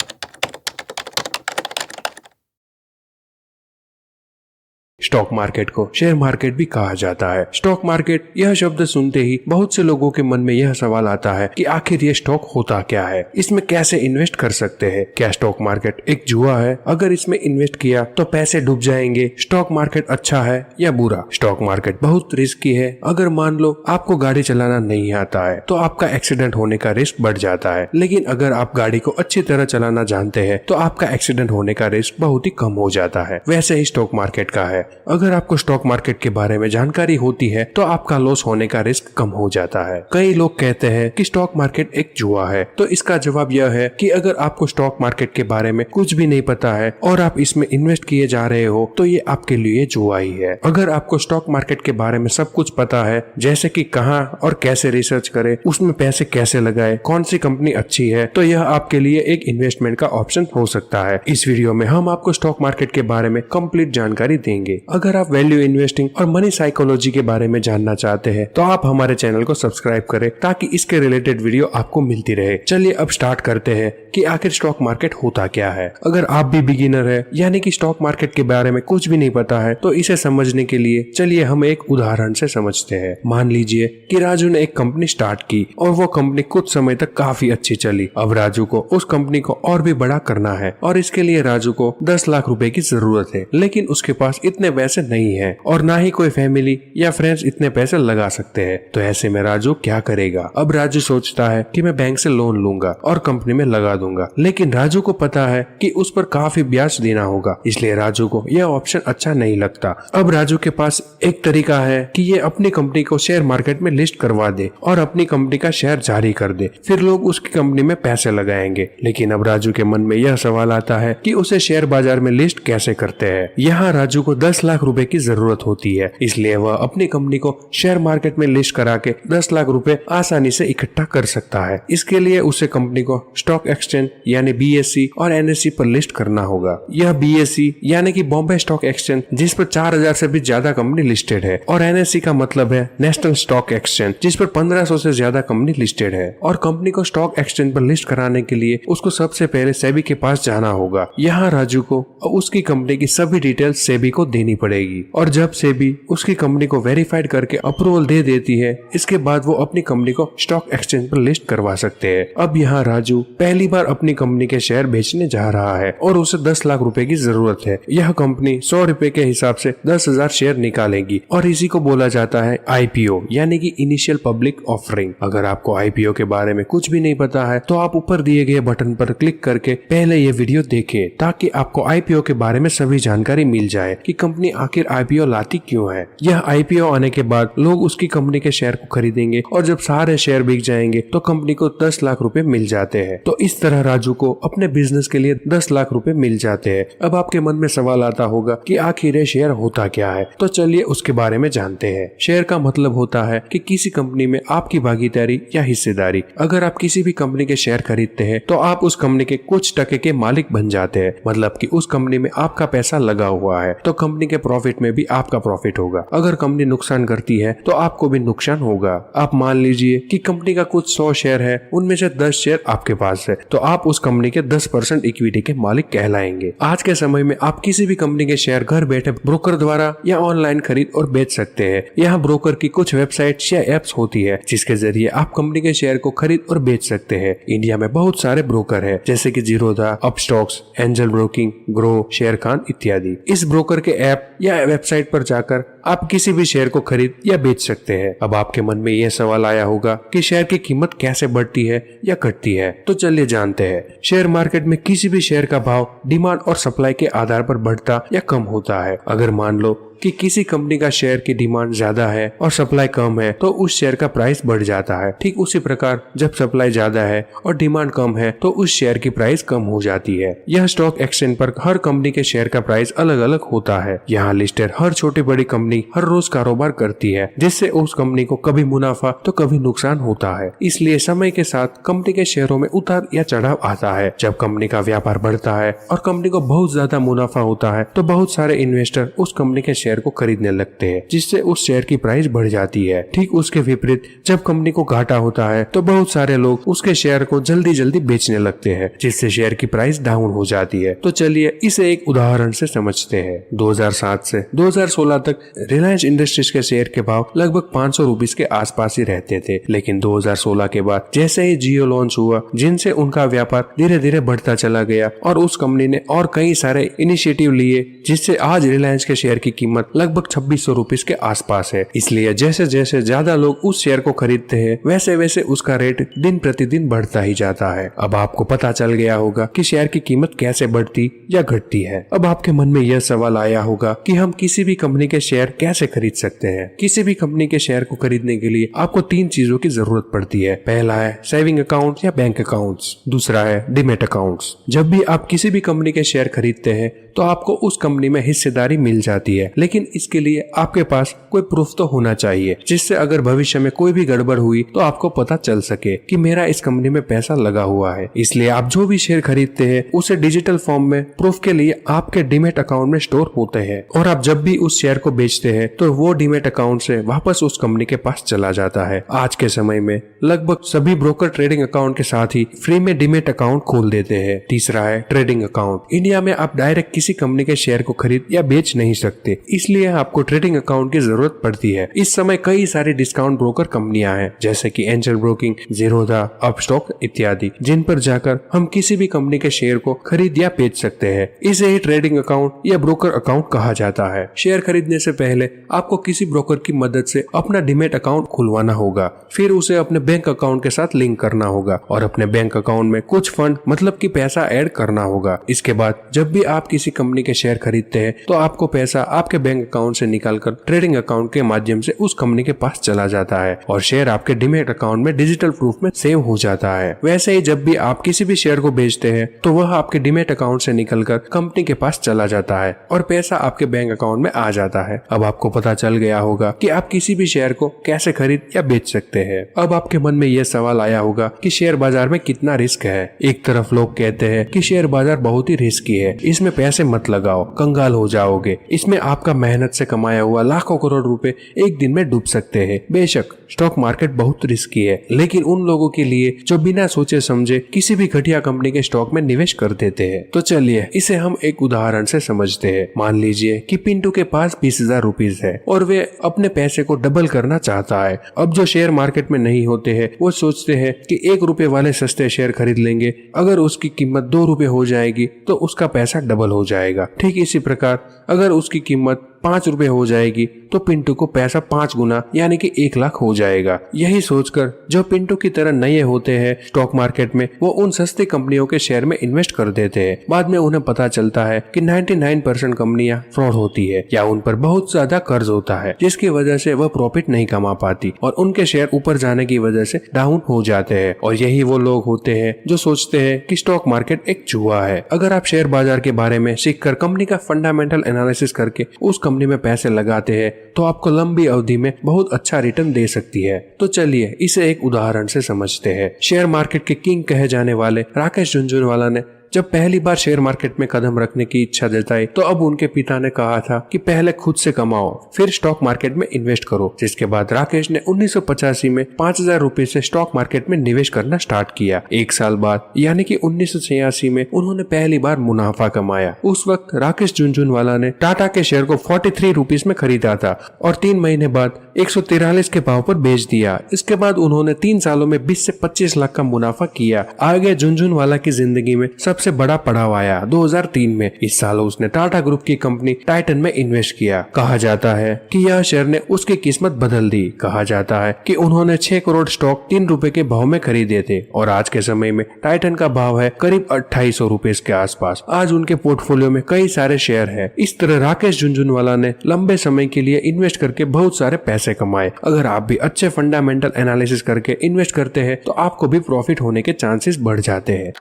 स्टॉक मार्केट को शेयर मार्केट भी कहा जाता है। स्टॉक मार्केट यह शब्द सुनते ही बहुत से लोगों के मन में यह सवाल आता है कि आखिर ये स्टॉक होता क्या है, इसमें कैसे इन्वेस्ट कर सकते हैं, क्या स्टॉक मार्केट एक जुआ है, अगर इसमें इन्वेस्ट किया तो पैसे डूब जाएंगे, स्टॉक मार्केट अच्छा है या बुरा। स्टॉक मार्केट बहुत रिस्की है। अगर मान लो आपको गाड़ी चलाना नहीं आता है तो आपका एक्सीडेंट होने का रिस्क बढ़ जाता है, लेकिन अगर आप गाड़ी को अच्छी तरह चलाना जानते हैं तो आपका एक्सीडेंट होने का रिस्क बहुत ही कम हो जाता है। वैसे ही स्टॉक मार्केट का है। अगर आपको स्टॉक मार्केट के बारे में जानकारी होती है तो आपका लॉस होने का रिस्क कम हो जाता है। कई लोग कहते हैं कि स्टॉक मार्केट एक जुआ है, तो इसका जवाब यह है कि अगर आपको स्टॉक मार्केट के बारे में कुछ भी नहीं पता है और आप इसमें इन्वेस्ट किए जा रहे हो तो ये आपके लिए जुआ ही है। अगर आपको स्टॉक मार्केट के बारे में सब कुछ पता है, जैसे कि कहां और कैसे रिसर्च करें, उसमें पैसे कैसे लगाए, कौन सी कंपनी अच्छी है, तो यह आपके लिए एक इन्वेस्टमेंट का ऑप्शन हो सकता है। इस वीडियो में हम आपको स्टॉक मार्केट के बारे में कंप्लीट जानकारी देंगे। अगर आप वैल्यू इन्वेस्टिंग और मनी साइकोलॉजी के बारे में जानना चाहते हैं तो आप हमारे चैनल को सब्सक्राइब करें ताकि इसके रिलेटेड वीडियो आपको मिलती रहे। चलिए अब स्टार्ट करते हैं कि आखिर स्टॉक मार्केट होता क्या है। अगर आप भी बिगिनर है यानी कि स्टॉक मार्केट के बारे में कुछ भी नहीं पता है तो इसे समझने के लिए चलिए हम एक उदाहरण से समझते हैं। मान लीजिए कि राजू ने एक कंपनी स्टार्ट की और वो कंपनी कुछ समय तक काफी अच्छी चली। अब राजू को उस कंपनी को और भी बड़ा करना है और इसके लिए राजू को 10 लाख रुपए की जरूरत है, लेकिन उसके पास इतने पैसे नहीं है और ना ही कोई फैमिली या फ्रेंड्स इतने पैसे लगा सकते हैं। तो ऐसे में राजू क्या करेगा? अब राजू सोचता है कि मैं बैंक से लोन लूंगा और कंपनी में लगा दूंगा, लेकिन राजू को पता है कि उस पर काफी ब्याज देना होगा, इसलिए राजू को यह ऑप्शन अच्छा नहीं लगता। अब राजू के पास एक तरीका है कि ये अपनी कंपनी को शेयर मार्केट में लिस्ट करवा दे और अपनी कंपनी का शेयर जारी कर दे, फिर लोग उसकी कंपनी में पैसे लगाएंगे। लेकिन अब राजू के मन में यह सवाल आता है कि उसे शेयर बाजार में लिस्ट कैसे करते हैं। यहाँ राजू को 10 लाख रुपए की जरूरत होती है, इसलिए वह अपनी कंपनी को शेयर मार्केट में लिस्ट करा के 10 लाख रुपए आसानी से इकट्ठा कर सकता है। इसके लिए उसे कंपनी को स्टॉक एक्सचेंज यानी बीएससी और एनएससी पर लिस्ट करना होगा। यह बीएससी यानी कि बॉम्बे स्टॉक एक्सचेंज, जिस पर 4000 से भी ज्यादा कंपनी लिस्टेड है, और एनएससी का मतलब है नेशनल स्टॉक एक्सचेंज, जिस पर 1500 से ज्यादा कंपनी लिस्टेड है। और कंपनी को स्टॉक एक्सचेंज पर लिस्ट कराने के लिए उसको सबसे पहले सेबी के पास जाना होगा। यहाँ राजू को उसकी कंपनी की सभी डिटेल्स सेबी को देनी पड़ेगी और जब सेबी उसकी कंपनी को वेरीफाइड करके अप्रूवल दे देती है, इसके बाद वो अपनी कंपनी को स्टॉक एक्सचेंज पर लिस्ट करवा सकते हैं। अब यहाँ राजू पहली बार अपनी कंपनी के शेयर बेचने जा रहा है और उसे 10 लाख रुपए की जरूरत है। यह कंपनी 100 रुपए के हिसाब से 10,000 शेयर निकालेगी और इसी को बोला जाता है आईपीओ यानी कि इनिशियल पब्लिक ऑफरिंग। अगर आपको आईपीओ के बारे में कुछ भी नहीं पता है तो आप ऊपर दिए गए बटन पर क्लिक करके पहले ये वीडियो देखें ताकि आपको आईपीओ के बारे में सभी जानकारी मिल जाए कि कंपनी आखिर आईपीओ लाती क्यों है। यह आईपीओ आने के बाद लोग उसकी कंपनी के शेयर को खरीदेंगे और जब सारे शेयर बिक जाएंगे तो कंपनी को 10 लाख रुपए मिल जाते हैं। तो इस तरह राजू को अपने बिजनेस के लिए 10 लाख रुपए मिल जाते हैं। अब आपके मन में सवाल आता होगा कि आखिर ये शेयर होता क्या है, तो चलिए उसके बारे में जानते हैं। शेयर का मतलब होता है कि किसी कंपनी में आपकी भागीदारी या हिस्सेदारी। अगर आप किसी भी कंपनी के शेयर खरीदते हैं तो आप उस कंपनी के कुछ टके के मालिक बन जाते हैं। मतलब कि उस कंपनी में आपका पैसा लगा हुआ है तो कंपनी के प्रॉफिट में भी आपका प्रॉफिट होगा। अगर कंपनी नुकसान करती है तो आपको भी नुकसान होगा। आप मान लीजिए कि कंपनी का कुछ 100 शेयर है, उनमें से 10 शेयर आपके पास है, तो आप उस कंपनी के 10% इक्विटी के मालिक कहलाएंगे। आज के समय में आप किसी भी कंपनी के शेयर घर बैठे ब्रोकर द्वारा या ऑनलाइन खरीद और बेच सकते हैं। यहाँ ब्रोकर की कुछ वेबसाइट या एप्स होती है जिसके जरिए आप कंपनी के शेयर को खरीद और बेच सकते हैं। इंडिया में बहुत सारे ब्रोकर है जैसे कि Zerodha, Upstox, Angel Broking, Groww, Sharekhan इत्यादि। इस ब्रोकर के ऐप या वेबसाइट पर जाकर आप किसी भी शेयर को खरीद या बेच सकते हैं। अब आपके मन में यह सवाल आया होगा कि शेयर की कीमत कैसे बढ़ती है या घटती है, तो चलिए जानते हैं। शेयर मार्केट में किसी भी शेयर का भाव डिमांड और सप्लाई के आधार पर बढ़ता या कम होता है। अगर मान लो कि किसी कंपनी का शेयर की डिमांड ज्यादा है और सप्लाई कम है तो उस शेयर का प्राइस बढ़ जाता है। ठीक उसी प्रकार जब सप्लाई ज्यादा है और डिमांड कम है तो उस शेयर की प्राइस कम हो जाती है। यह स्टॉक एक्सचेंज पर हर कंपनी के शेयर का प्राइस अलग अलग होता है। यहाँ लिस्टेड हर छोटी बड़ी कंपनी हर रोज कारोबार करती है जिससे उस कंपनी को कभी मुनाफा तो कभी नुकसान होता है। इसलिए समय के साथ कंपनी के शेयरों में उतार या चढ़ाव आता है। जब कंपनी का व्यापार बढ़ता है और कंपनी को बहुत ज्यादा मुनाफा होता है तो बहुत सारे इन्वेस्टर उस कंपनी के शेयर को खरीदने लगते हैं जिससे उस शेयर की प्राइस बढ़ जाती है। ठीक उसके विपरीत जब कंपनी को घाटा होता है तो बहुत सारे लोग उसके शेयर को जल्दी जल्दी बेचने लगते हैं जिससे शेयर की प्राइस डाउन हो जाती है। तो चलिए इसे एक उदाहरण से समझते हैं। 2007 से 2016 तक रिलायंस इंडस्ट्रीज के शेयर के भाव लगभग 500 रुपीज के आसपास ही रहते थे। लेकिन 2016 के बाद जैसे ही जियो लॉन्च हुआ जिनसे उनका व्यापार धीरे धीरे बढ़ता चला गया और उस कंपनी ने और कई सारे इनिशिएटिव लिए जिससे आज रिलायंस के शेयर की कीमत लगभग 2600 रुपीज के आसपास है। इसलिए जैसे जैसे ज्यादा लोग उस शेयर को खरीदते हैं वैसे वैसे उसका रेट दिन प्रतिदिन बढ़ता ही जाता है। अब आपको पता चल गया होगा कि शेयर की कीमत कैसे बढ़ती या घटती है। अब आपके मन में यह सवाल आया होगा कि हम किसी भी कंपनी के शेयर कैसे खरीद सकते हैं। किसी भी कंपनी के शेयर को खरीदने के लिए आपको 3 चीजों की जरूरत पड़ती है। पहला है सेविंग अकाउंट या बैंक अकाउंट्स, दूसरा है डीमैट अकाउंट्स। जब भी आप किसी भी कंपनी के शेयर खरीदते हैं तो आपको उस कंपनी में हिस्सेदारी मिल जाती है, लेकिन इसके लिए आपके पास कोई प्रूफ तो होना चाहिए जिससे अगर भविष्य में कोई भी गड़बड़ हुई तो आपको पता चल सके कि मेरा इस कंपनी में पैसा लगा हुआ है। इसलिए आप जो भी शेयर खरीदते हैं उसे डिजिटल फॉर्म में प्रूफ के लिए आपके डीमैट अकाउंट में स्टोर होते हैं और आप जब भी उस शेयर को बेचते हैं तो वो डीमैट अकाउंट से वापस उस कंपनी के पास चला जाता है। आज के समय में लगभग सभी ब्रोकर ट्रेडिंग अकाउंट के साथ ही फ्री में डीमैट अकाउंट खोल देते हैं। तीसरा है ट्रेडिंग अकाउंट। इंडिया में आप डायरेक्ट किसी कंपनी के शेयर को खरीद या बेच नहीं सकते, इसलिए आपको ट्रेडिंग अकाउंट की जरूरत पड़ती है। इस समय कई सारी डिस्काउंट ब्रोकर कंपनियां हैं जैसे कि एंजल ब्रोकिंग, जीरोधा, अपस्टॉक इत्यादि, जिन पर जाकर हम किसी भी कंपनी के शेयर को खरीद या बेच सकते हैं। इसे ही ट्रेडिंग अकाउंट या ब्रोकर अकाउंट कहा जाता है। शेयर खरीदने से पहले आपको किसी ब्रोकर की मदद से अपना डीमैट अकाउंट खुलवाना होगा, फिर उसे अपने बैंक अकाउंट के साथ लिंक करना होगा और अपने बैंक अकाउंट में कुछ फंड मतलब कि पैसा ऐड करना होगा। इसके बाद जब भी आप किसी कंपनी के शेयर खरीदते हैं तो आपको पैसा आपके बैंक अकाउंट से निकालकर ट्रेडिंग अकाउंट के माध्यम से उस कंपनी के पास चला जाता है और शेयर आपके डीमैट अकाउंट में डिजिटल प्रूफ में सेव हो जाता है। वैसे ही जब भी आप किसी भी शेयर को बेचते हैं तो वह आपके डीमैट अकाउंट से निकलकर कंपनी के पास चला जाता है और पैसा आपके बैंक अकाउंट में आ जाता है। अब आपको पता चल गया होगा कि आप किसी भी शेयर को कैसे खरीद या बेच सकते हैं। अब आपके मन में यह सवाल आया होगा कि शेयर बाजार में कितना रिस्क है। एक तरफ लोग कहते हैं कि शेयर बाजार बहुत ही रिस्की है, इसमें पैसे मत लगाओ, कंगाल हो जाओगे, इसमें आपका मेहनत से कमाया हुआ लाखों करोड़ रुपए एक दिन में डूब सकते हैं। बेशक स्टॉक मार्केट बहुत रिस्की है, लेकिन उन लोगों के लिए जो बिना सोचे समझे किसी भी घटिया कंपनी के स्टॉक में निवेश कर देते हैं। तो चलिए इसे हम एक उदाहरण से समझते हैं। मान लीजिए कि पिंटू के पास 20,000 रुपीज है और वे अपने पैसे को डबल करना चाहता है। अब जो शेयर मार्केट में नहीं होते हैं वो सोचते हैं कि 1 रुपए वाले सस्ते शेयर खरीद लेंगे, अगर उसकी कीमत 2 रुपए हो जाएगी तो उसका पैसा डबल हो जाएगा। ठीक इसी प्रकार अगर उसकी कीमत ₹5 हो जाएगी तो पिंटू को पैसा 5 गुना यानी कि 1 लाख हो जाएगा। यही सोचकर जो पिंटू की तरह नए होते हैं स्टॉक मार्केट में, वो उन सस्ती कंपनियों के शेयर में इन्वेस्ट कर देते हैं। बाद में उन्हें पता चलता है कि 99% कंपनियां फ्रॉड होती है या उन पर बहुत ज्यादा कर्ज होता है, जिसकी वजह से वह प्रॉफिट नहीं कमा पाती और उनके शेयर ऊपर जाने की वजह से डाउन हो जाते हैं। और यही वो लोग होते हैं जो सोचते हैं कि स्टॉक मार्केट एक जुआ है। अगर आप शेयर बाजार के बारे में सीखकर कंपनी का फंडामेंटल एनालिसिस करके उस कंपनी में पैसे लगाते हैं तो आपको लंबी अवधि में बहुत अच्छा रिटर्न दे सकती है। तो चलिए इसे एक उदाहरण से समझते हैं। शेयर मार्केट के किंग कहे जाने वाले राकेश झुनझुनवाला ने जब पहली बार शेयर मार्केट में कदम रखने की इच्छा जताई तो अब उनके पिता ने कहा था कि पहले खुद से कमाओ फिर स्टॉक मार्केट में इन्वेस्ट करो। जिसके बाद राकेश ने 1985 में 5,000 रुपए से स्टॉक मार्केट में निवेश करना स्टार्ट किया। 1 साल बाद यानी कि 1986 में उन्होंने पहली बार मुनाफा कमाया। उस वक्त राकेश झुनझुनवाला ने टाटा के शेयर को 43 रुपीस में खरीदा था और 3 महीने बाद 143 के भाव पर बेच दिया। इसके बाद उन्होंने 3 सालों में 20 से 25 लाख का मुनाफा किया। आगे झुनझुनवाला की जिंदगी में सबसे बड़ा पड़ाव आया 2003 में। इस साल उसने टाटा ग्रुप की कंपनी टाइटन में इन्वेस्ट किया। कहा जाता है कि यह शेयर ने उसकी किस्मत बदल दी। कहा जाता है कि उन्होंने 6 करोड़ स्टॉक 3 रुपए के भाव में खरीदे थे और आज के समय में टाइटन का भाव है करीब 2800 रुपए के आसपास। आज उनके पोर्टफोलियो में कई सारे शेयर है। इस तरह राकेश झुनझुनवाला ने लंबे समय के लिए इन्वेस्ट करके बहुत सारे पैसे कमाए। अगर आप भी अच्छे फंडामेंटल एनालिसिस करके इन्वेस्ट करते हैं तो आपको भी प्रॉफिट होने के चांसेस बढ़ जाते हैं।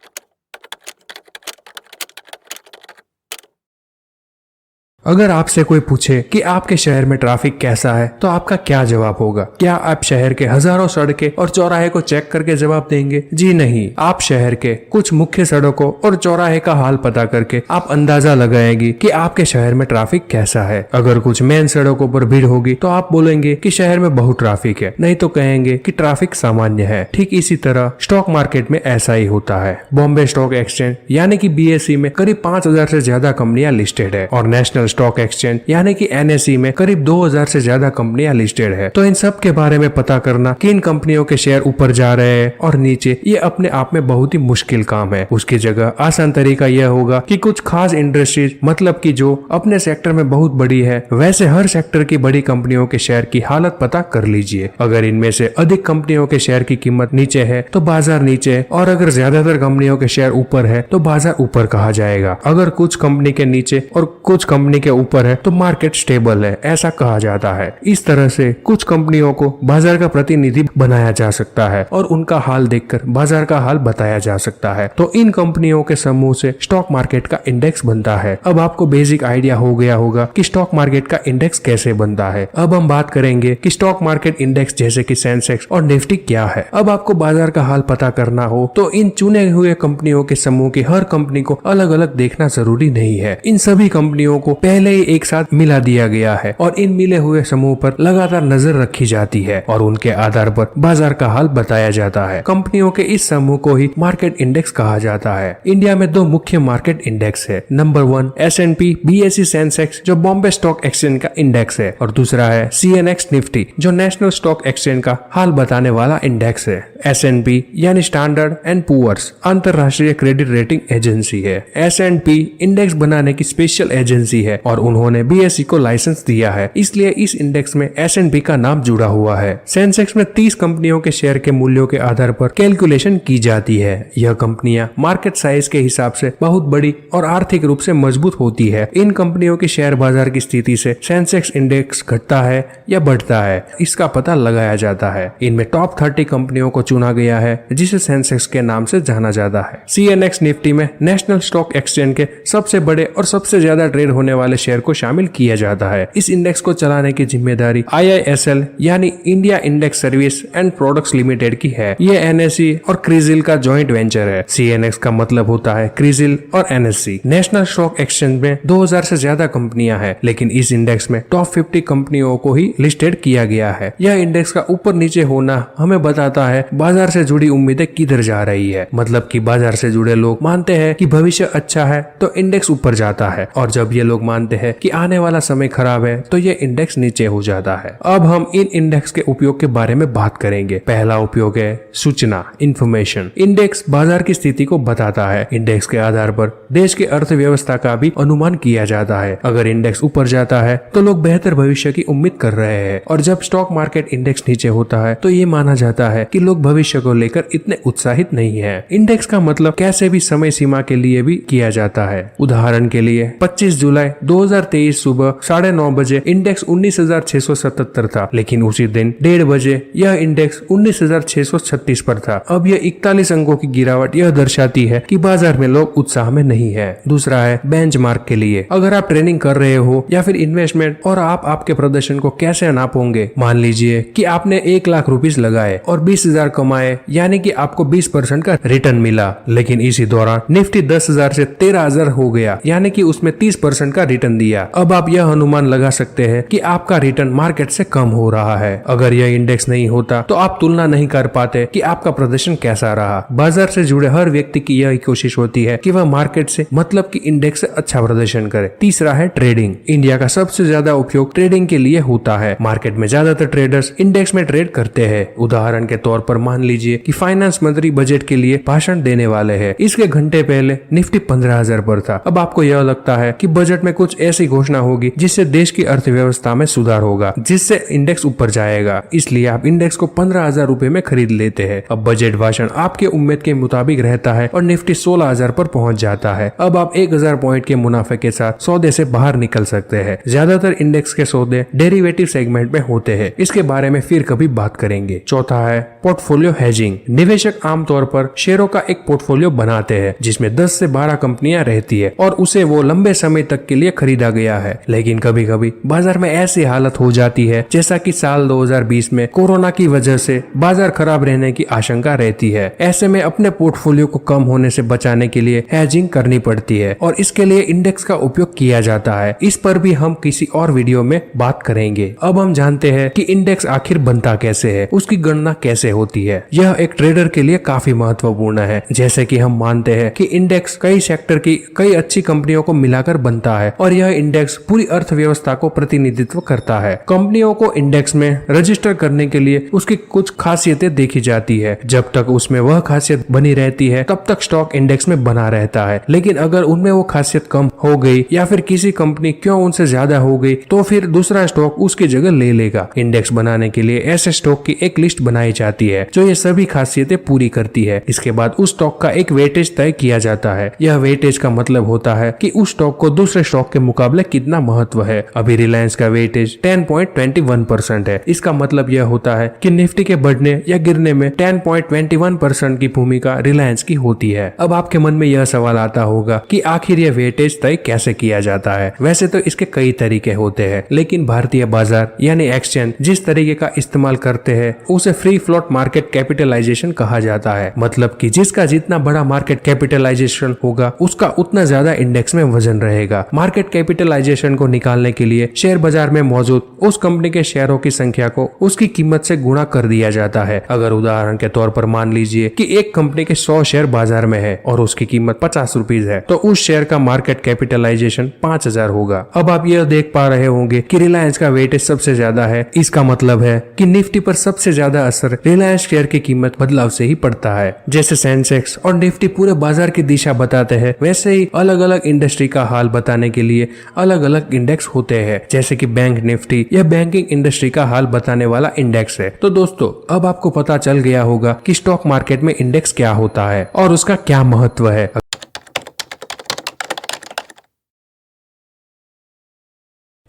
अगर आपसे कोई पूछे कि आपके शहर में ट्रैफिक कैसा है तो आपका क्या जवाब होगा? क्या आप शहर के हजारों सड़कें और चौराहे को चेक करके जवाब देंगे? जी नहीं, आप शहर के कुछ मुख्य सड़कों और चौराहे का हाल पता करके आप अंदाजा लगाएंगे कि आपके शहर में ट्रैफिक कैसा है। अगर कुछ मेन सड़कों पर भीड़ होगी तो आप बोलेंगे कि शहर में बहुत ट्रैफिक है, नहीं तो कहेंगे कि ट्रैफिक सामान्य है। ठीक इसी तरह स्टॉक मार्केट में ऐसा ही होता है। बॉम्बे स्टॉक एक्सचेंज यानी कि BSE में करीब 5,000 से ज्यादा कंपनियां लिस्टेड है और नेशनल स्टॉक एक्सचेंज यानी कि NSE में करीब 2,000 से ज्यादा कंपनियां लिस्टेड है। तो इन सब के बारे में पता करना किन कंपनियों के शेयर ऊपर जा रहे हैं और नीचे, ये अपने आप में बहुत ही मुश्किल काम है। उसकी जगह आसान तरीका यह होगा कि कुछ खास इंडस्ट्रीज, मतलब कि जो अपने सेक्टर में बहुत बड़ी है, वैसे हर सेक्टर की बड़ी कंपनियों के शेयर की हालत पता कर लीजिए। अगर इनमें से अधिक कंपनियों के शेयर की कीमत नीचे है तो बाजार नीचे, और अगर ज्यादातर कंपनियों के शेयर ऊपर है तो बाजार ऊपर कहा जाएगा। अगर कुछ कंपनी के नीचे और कुछ कंपनी के ऊपर है तो मार्केट स्टेबल है, ऐसा कहा जाता है। इस तरह से कुछ कंपनियों को बाजार का प्रतिनिधि बनाया जा सकता है और उनका हाल देखकर बाजार का हाल बताया जा सकता है। तो इन कंपनियों के समूह से स्टॉक मार्केट का इंडेक्स बनता है। अब आपको बेसिक आइडिया हो गया होगा कि स्टॉक मार्केट का इंडेक्स कैसे बनता है। अब हम बात करेंगे कि स्टॉक मार्केट इंडेक्स जैसे कि सेंसेक्स और निफ्टी क्या है। अब आपको बाजार का हाल पता करना हो तो इन चुने हुए कंपनियों के समूह की हर कंपनी को अलग अलग देखना जरूरी नहीं है। इन सभी कंपनियों को पहले ही एक साथ मिला दिया गया है और इन मिले हुए समूह पर लगातार नजर रखी जाती है और उनके आधार पर बाजार का हाल बताया जाता है। कंपनियों के इस समूह को ही मार्केट इंडेक्स कहा जाता है। इंडिया में 2 मुख्य मार्केट इंडेक्स है। नंबर 1 S&P BSE सेंसेक्स जो बॉम्बे स्टॉक एक्सचेंज का इंडेक्स है और दूसरा है CNX निफ्टी जो नेशनल स्टॉक एक्सचेंज का हाल बताने वाला इंडेक्स है। S&P यानी स्टैंडर्ड एंड पुअर्स अंतरराष्ट्रीय क्रेडिट रेटिंग एजेंसी है। S&P इंडेक्स बनाने की स्पेशल एजेंसी है और उन्होंने BSE को लाइसेंस दिया है, इसलिए इस इंडेक्स में S&P का नाम जुड़ा हुआ है। सेंसेक्स में 30 कंपनियों के शेयर के मूल्यों के आधार पर कैलकुलेशन की जाती है। यह कंपनियां मार्केट साइज के हिसाब से बहुत बड़ी और आर्थिक रूप से मजबूत होती है। इन कंपनियों की शेयर बाजार की स्थिति से सेंसेक्स इंडेक्स घटता है या बढ़ता है, इसका पता लगाया जाता है। इनमें टॉप 30 कंपनियों को चुना गया है जिसे सेंसेक्स के नाम से जाना जाता है। CNX निफ्टी में नेशनल स्टॉक एक्सचेंज के सबसे बड़े और सबसे ज्यादा ट्रेड होने वाले शेयर को शामिल किया जाता है। इस इंडेक्स को चलाने की जिम्मेदारी IISL यानी India index service and products limited की है। ये NSE और क्रिजिल का जॉइंट वेंचर है। CNX का मतलब होता है क्रिजिल और NSE। नेशनल स्टॉक एक्सचेंज में 2000 से ज्यादा कंपनियां हैं, लेकिन इस इंडेक्स में टॉप 50 कंपनियों को ही लिस्टेड किया गया है। यह इंडेक्स का ऊपर नीचे होना हमें बताता है बाजार से जुड़ी उम्मीदें किधर जा रही है। मतलब कि बाजार से जुड़े लोग मानते हैं कि भविष्य अच्छा है तो इंडेक्स ऊपर जाता है, और जब ये लोग मानते मानते हैं कि आने वाला समय खराब है तो ये इंडेक्स नीचे हो जाता है। अब हम इन इंडेक्स के उपयोग के बारे में बात करेंगे। पहला उपयोग है सूचना, इंफॉर्मेशन। इंडेक्स बाजार की स्थिति को बताता है। इंडेक्स के आधार पर देश की अर्थव्यवस्था का भी अनुमान किया जाता है। अगर इंडेक्स ऊपर जाता है तो लोग बेहतर भविष्य की उम्मीद कर रहे हैं, और जब स्टॉक मार्केट इंडेक्स नीचे होता है तो ये माना जाता है कि लोग भविष्य को लेकर इतने उत्साहित नहीं है। इंडेक्स का मतलब कैसे भी समय सीमा के लिए भी किया जाता है। उदाहरण के लिए 25 जुलाई 2023 सुबह 9:30 बजे इंडेक्स 19,677 था, लेकिन उसी दिन 1:30 बजे यह इंडेक्स 19,636 पर था। अब यह 41 अंकों की गिरावट यह दर्शाती है कि बाजार में लोग उत्साह में नहीं है। दूसरा है बेंचमार्क के लिए। अगर आप ट्रेडिंग कर रहे हो या फिर इन्वेस्टमेंट, और आप आपके प्रदर्शन को कैसे नापोगे। मान लीजिए कि आपने 1 लाख रुपीस लगाए और 20,000 कमाए, यानी कि आपको 20% का रिटर्न मिला, लेकिन इसी दौरान निफ्टी 10,000 से 13,000 हो गया, यानी कि उसमें 30% का रिटर्न दिया। अब आप यह अनुमान लगा सकते हैं कि आपका रिटर्न मार्केट से कम हो रहा है। अगर यह इंडेक्स नहीं होता तो आप तुलना नहीं कर पाते कि आपका प्रदर्शन कैसा रहा। बाजार से जुड़े हर व्यक्ति की यह कोशिश होती है कि वह मार्केट से मतलब कि इंडेक्स से अच्छा प्रदर्शन करे। तीसरा है ट्रेडिंग। इंडिया का सबसे ज्यादा उपयोग ट्रेडिंग के लिए होता है। मार्केट में ज्यादातर ट्रेडर्स इंडेक्स में ट्रेड करते हैं। उदाहरण के तौर पर मान लीजिए कि फाइनेंस मंत्री बजट के लिए भाषण देने वाले हैं। इसके घंटे पहले निफ्टी 15,000 पर था। अब आपको यह लगता है कि बजट में कुछ ऐसी घोषणा होगी जिससे देश की अर्थव्यवस्था में सुधार होगा, जिससे इंडेक्स ऊपर जाएगा, इसलिए आप इंडेक्स को 15,000 रुपए में खरीद लेते हैं। अब बजट भाषण आपके उम्मीद के मुताबिक रहता है और निफ्टी 16,000 पर पहुंच जाता है। अब आप 1,000 पॉइंट के मुनाफे के साथ सौदे से बाहर निकल सकते हैं। ज्यादातर इंडेक्स के सौदे डेरिवेटिव सेगमेंट में होते हैं। इसके बारे में फिर कभी बात करेंगे। चौथा है पोर्टफोलियो हेजिंग। निवेशक आमतौर पर शेयरों का एक पोर्टफोलियो बनाते हैं जिसमें 10 से 12 कंपनियां रहती है और उसे वो लंबे समय तक के लिए खरीदा गया है। लेकिन कभी कभी बाजार में ऐसी हालत हो जाती है जैसा कि साल 2020 में कोरोना की वजह से बाजार खराब रहने की आशंका रहती है। ऐसे में अपने पोर्टफोलियो को कम होने से बचाने के लिए हेजिंग करनी पड़ती है और इसके लिए इंडेक्स का उपयोग किया जाता है। इस पर भी हम किसी और वीडियो में बात करेंगे। अब हम जानते हैं कि इंडेक्स आखिर बनता कैसे है, उसकी गणना कैसे होती है। यह एक ट्रेडर के लिए काफी महत्वपूर्ण है। जैसे कि हम मानते हैं कि इंडेक्स कई सेक्टर की कई अच्छी कंपनियों को मिलाकर बनता है और यह इंडेक्स पूरी अर्थव्यवस्था को प्रतिनिधित्व करता है। कंपनियों को इंडेक्स में रजिस्टर करने के लिए उसकी कुछ खासियतें देखी जाती है। जब तक उसमें वह खासियत बनी रहती है तब तक स्टॉक इंडेक्स में बना रहता है, लेकिन अगर उनमें वो खासियत कम हो गई या फिर किसी कंपनी क्यों उनसे ज्यादा हो गई तो फिर दूसरा स्टॉक उसकी जगह ले लेगा। इंडेक्स बनाने के लिए ऐसे स्टॉक की एक लिस्ट बनाई जाती है जो ये सभी खासियतें पूरी करती है। इसके बाद उस स्टॉक का एक वेटेज तय किया जाता है। यह वेटेज का मतलब होता है कि उस स्टॉक को दूसरे स्टॉक के मुकाबले कितना महत्व है। अभी रिलायंस का वेटेज 10.21% है। इसका मतलब यह होता है कि निफ्टी के बढ़ने या गिरने में 10.21% की भूमिका रिलायंस की होती है। अब आपके मन में यह सवाल आता होगा कि आखिर यह वेटेज तय कैसे किया जाता है। वैसे तो इसके कई तरीके होते हैं, लेकिन भारतीय बाजार यानी एक्सचेंज जिस तरीके का इस्तेमाल करते हैं उसे फ्री फ्लोट मार्केट कैपिटलाइजेशन कहा जाता है। मतलब कि जिसका जितना बड़ा मार्केट कैपिटलाइजेशन होगा उसका उतना ज्यादा इंडेक्स में वजन रहेगा। मार्केट कैपिटलाइजेशन को निकालने के लिए शेयर बाजार में मौजूद उस कंपनी के शेयरों की संख्या को उसकी कीमत से गुणा कर दिया जाता है। अगर उदाहरण के तौर पर मान लीजिए कि एक कंपनी के 100 शेयर बाजार में है और उसकी कीमत 50 रुपीज है, तो उस शेयर का मार्केट कैपिटलाइजेशन 5,000 होगा। अब आप यह देख पा रहे होंगे कि रिलायंस का वेटेज सबसे ज्यादा है। इसका मतलब है कि निफ्टी पर सबसे ज्यादा असर रिलायंस शेयर की कीमत बदलाव से ही पड़ता है। जैसे सेंसेक्स और निफ्टी पूरे बाजार की दिशा बताते हैं, वैसे ही अलग अलग इंडस्ट्री का हाल बताने के लिए अलग अलग इंडेक्स होते हैं। जैसे कि बैंक निफ्टी यह बैंकिंग इंडस्ट्री का हाल बताने वाला इंडेक्स है। तो दोस्तों अब आपको पता चल गया होगा कि स्टॉक मार्केट में इंडेक्स क्या होता है और उसका क्या महत्व है।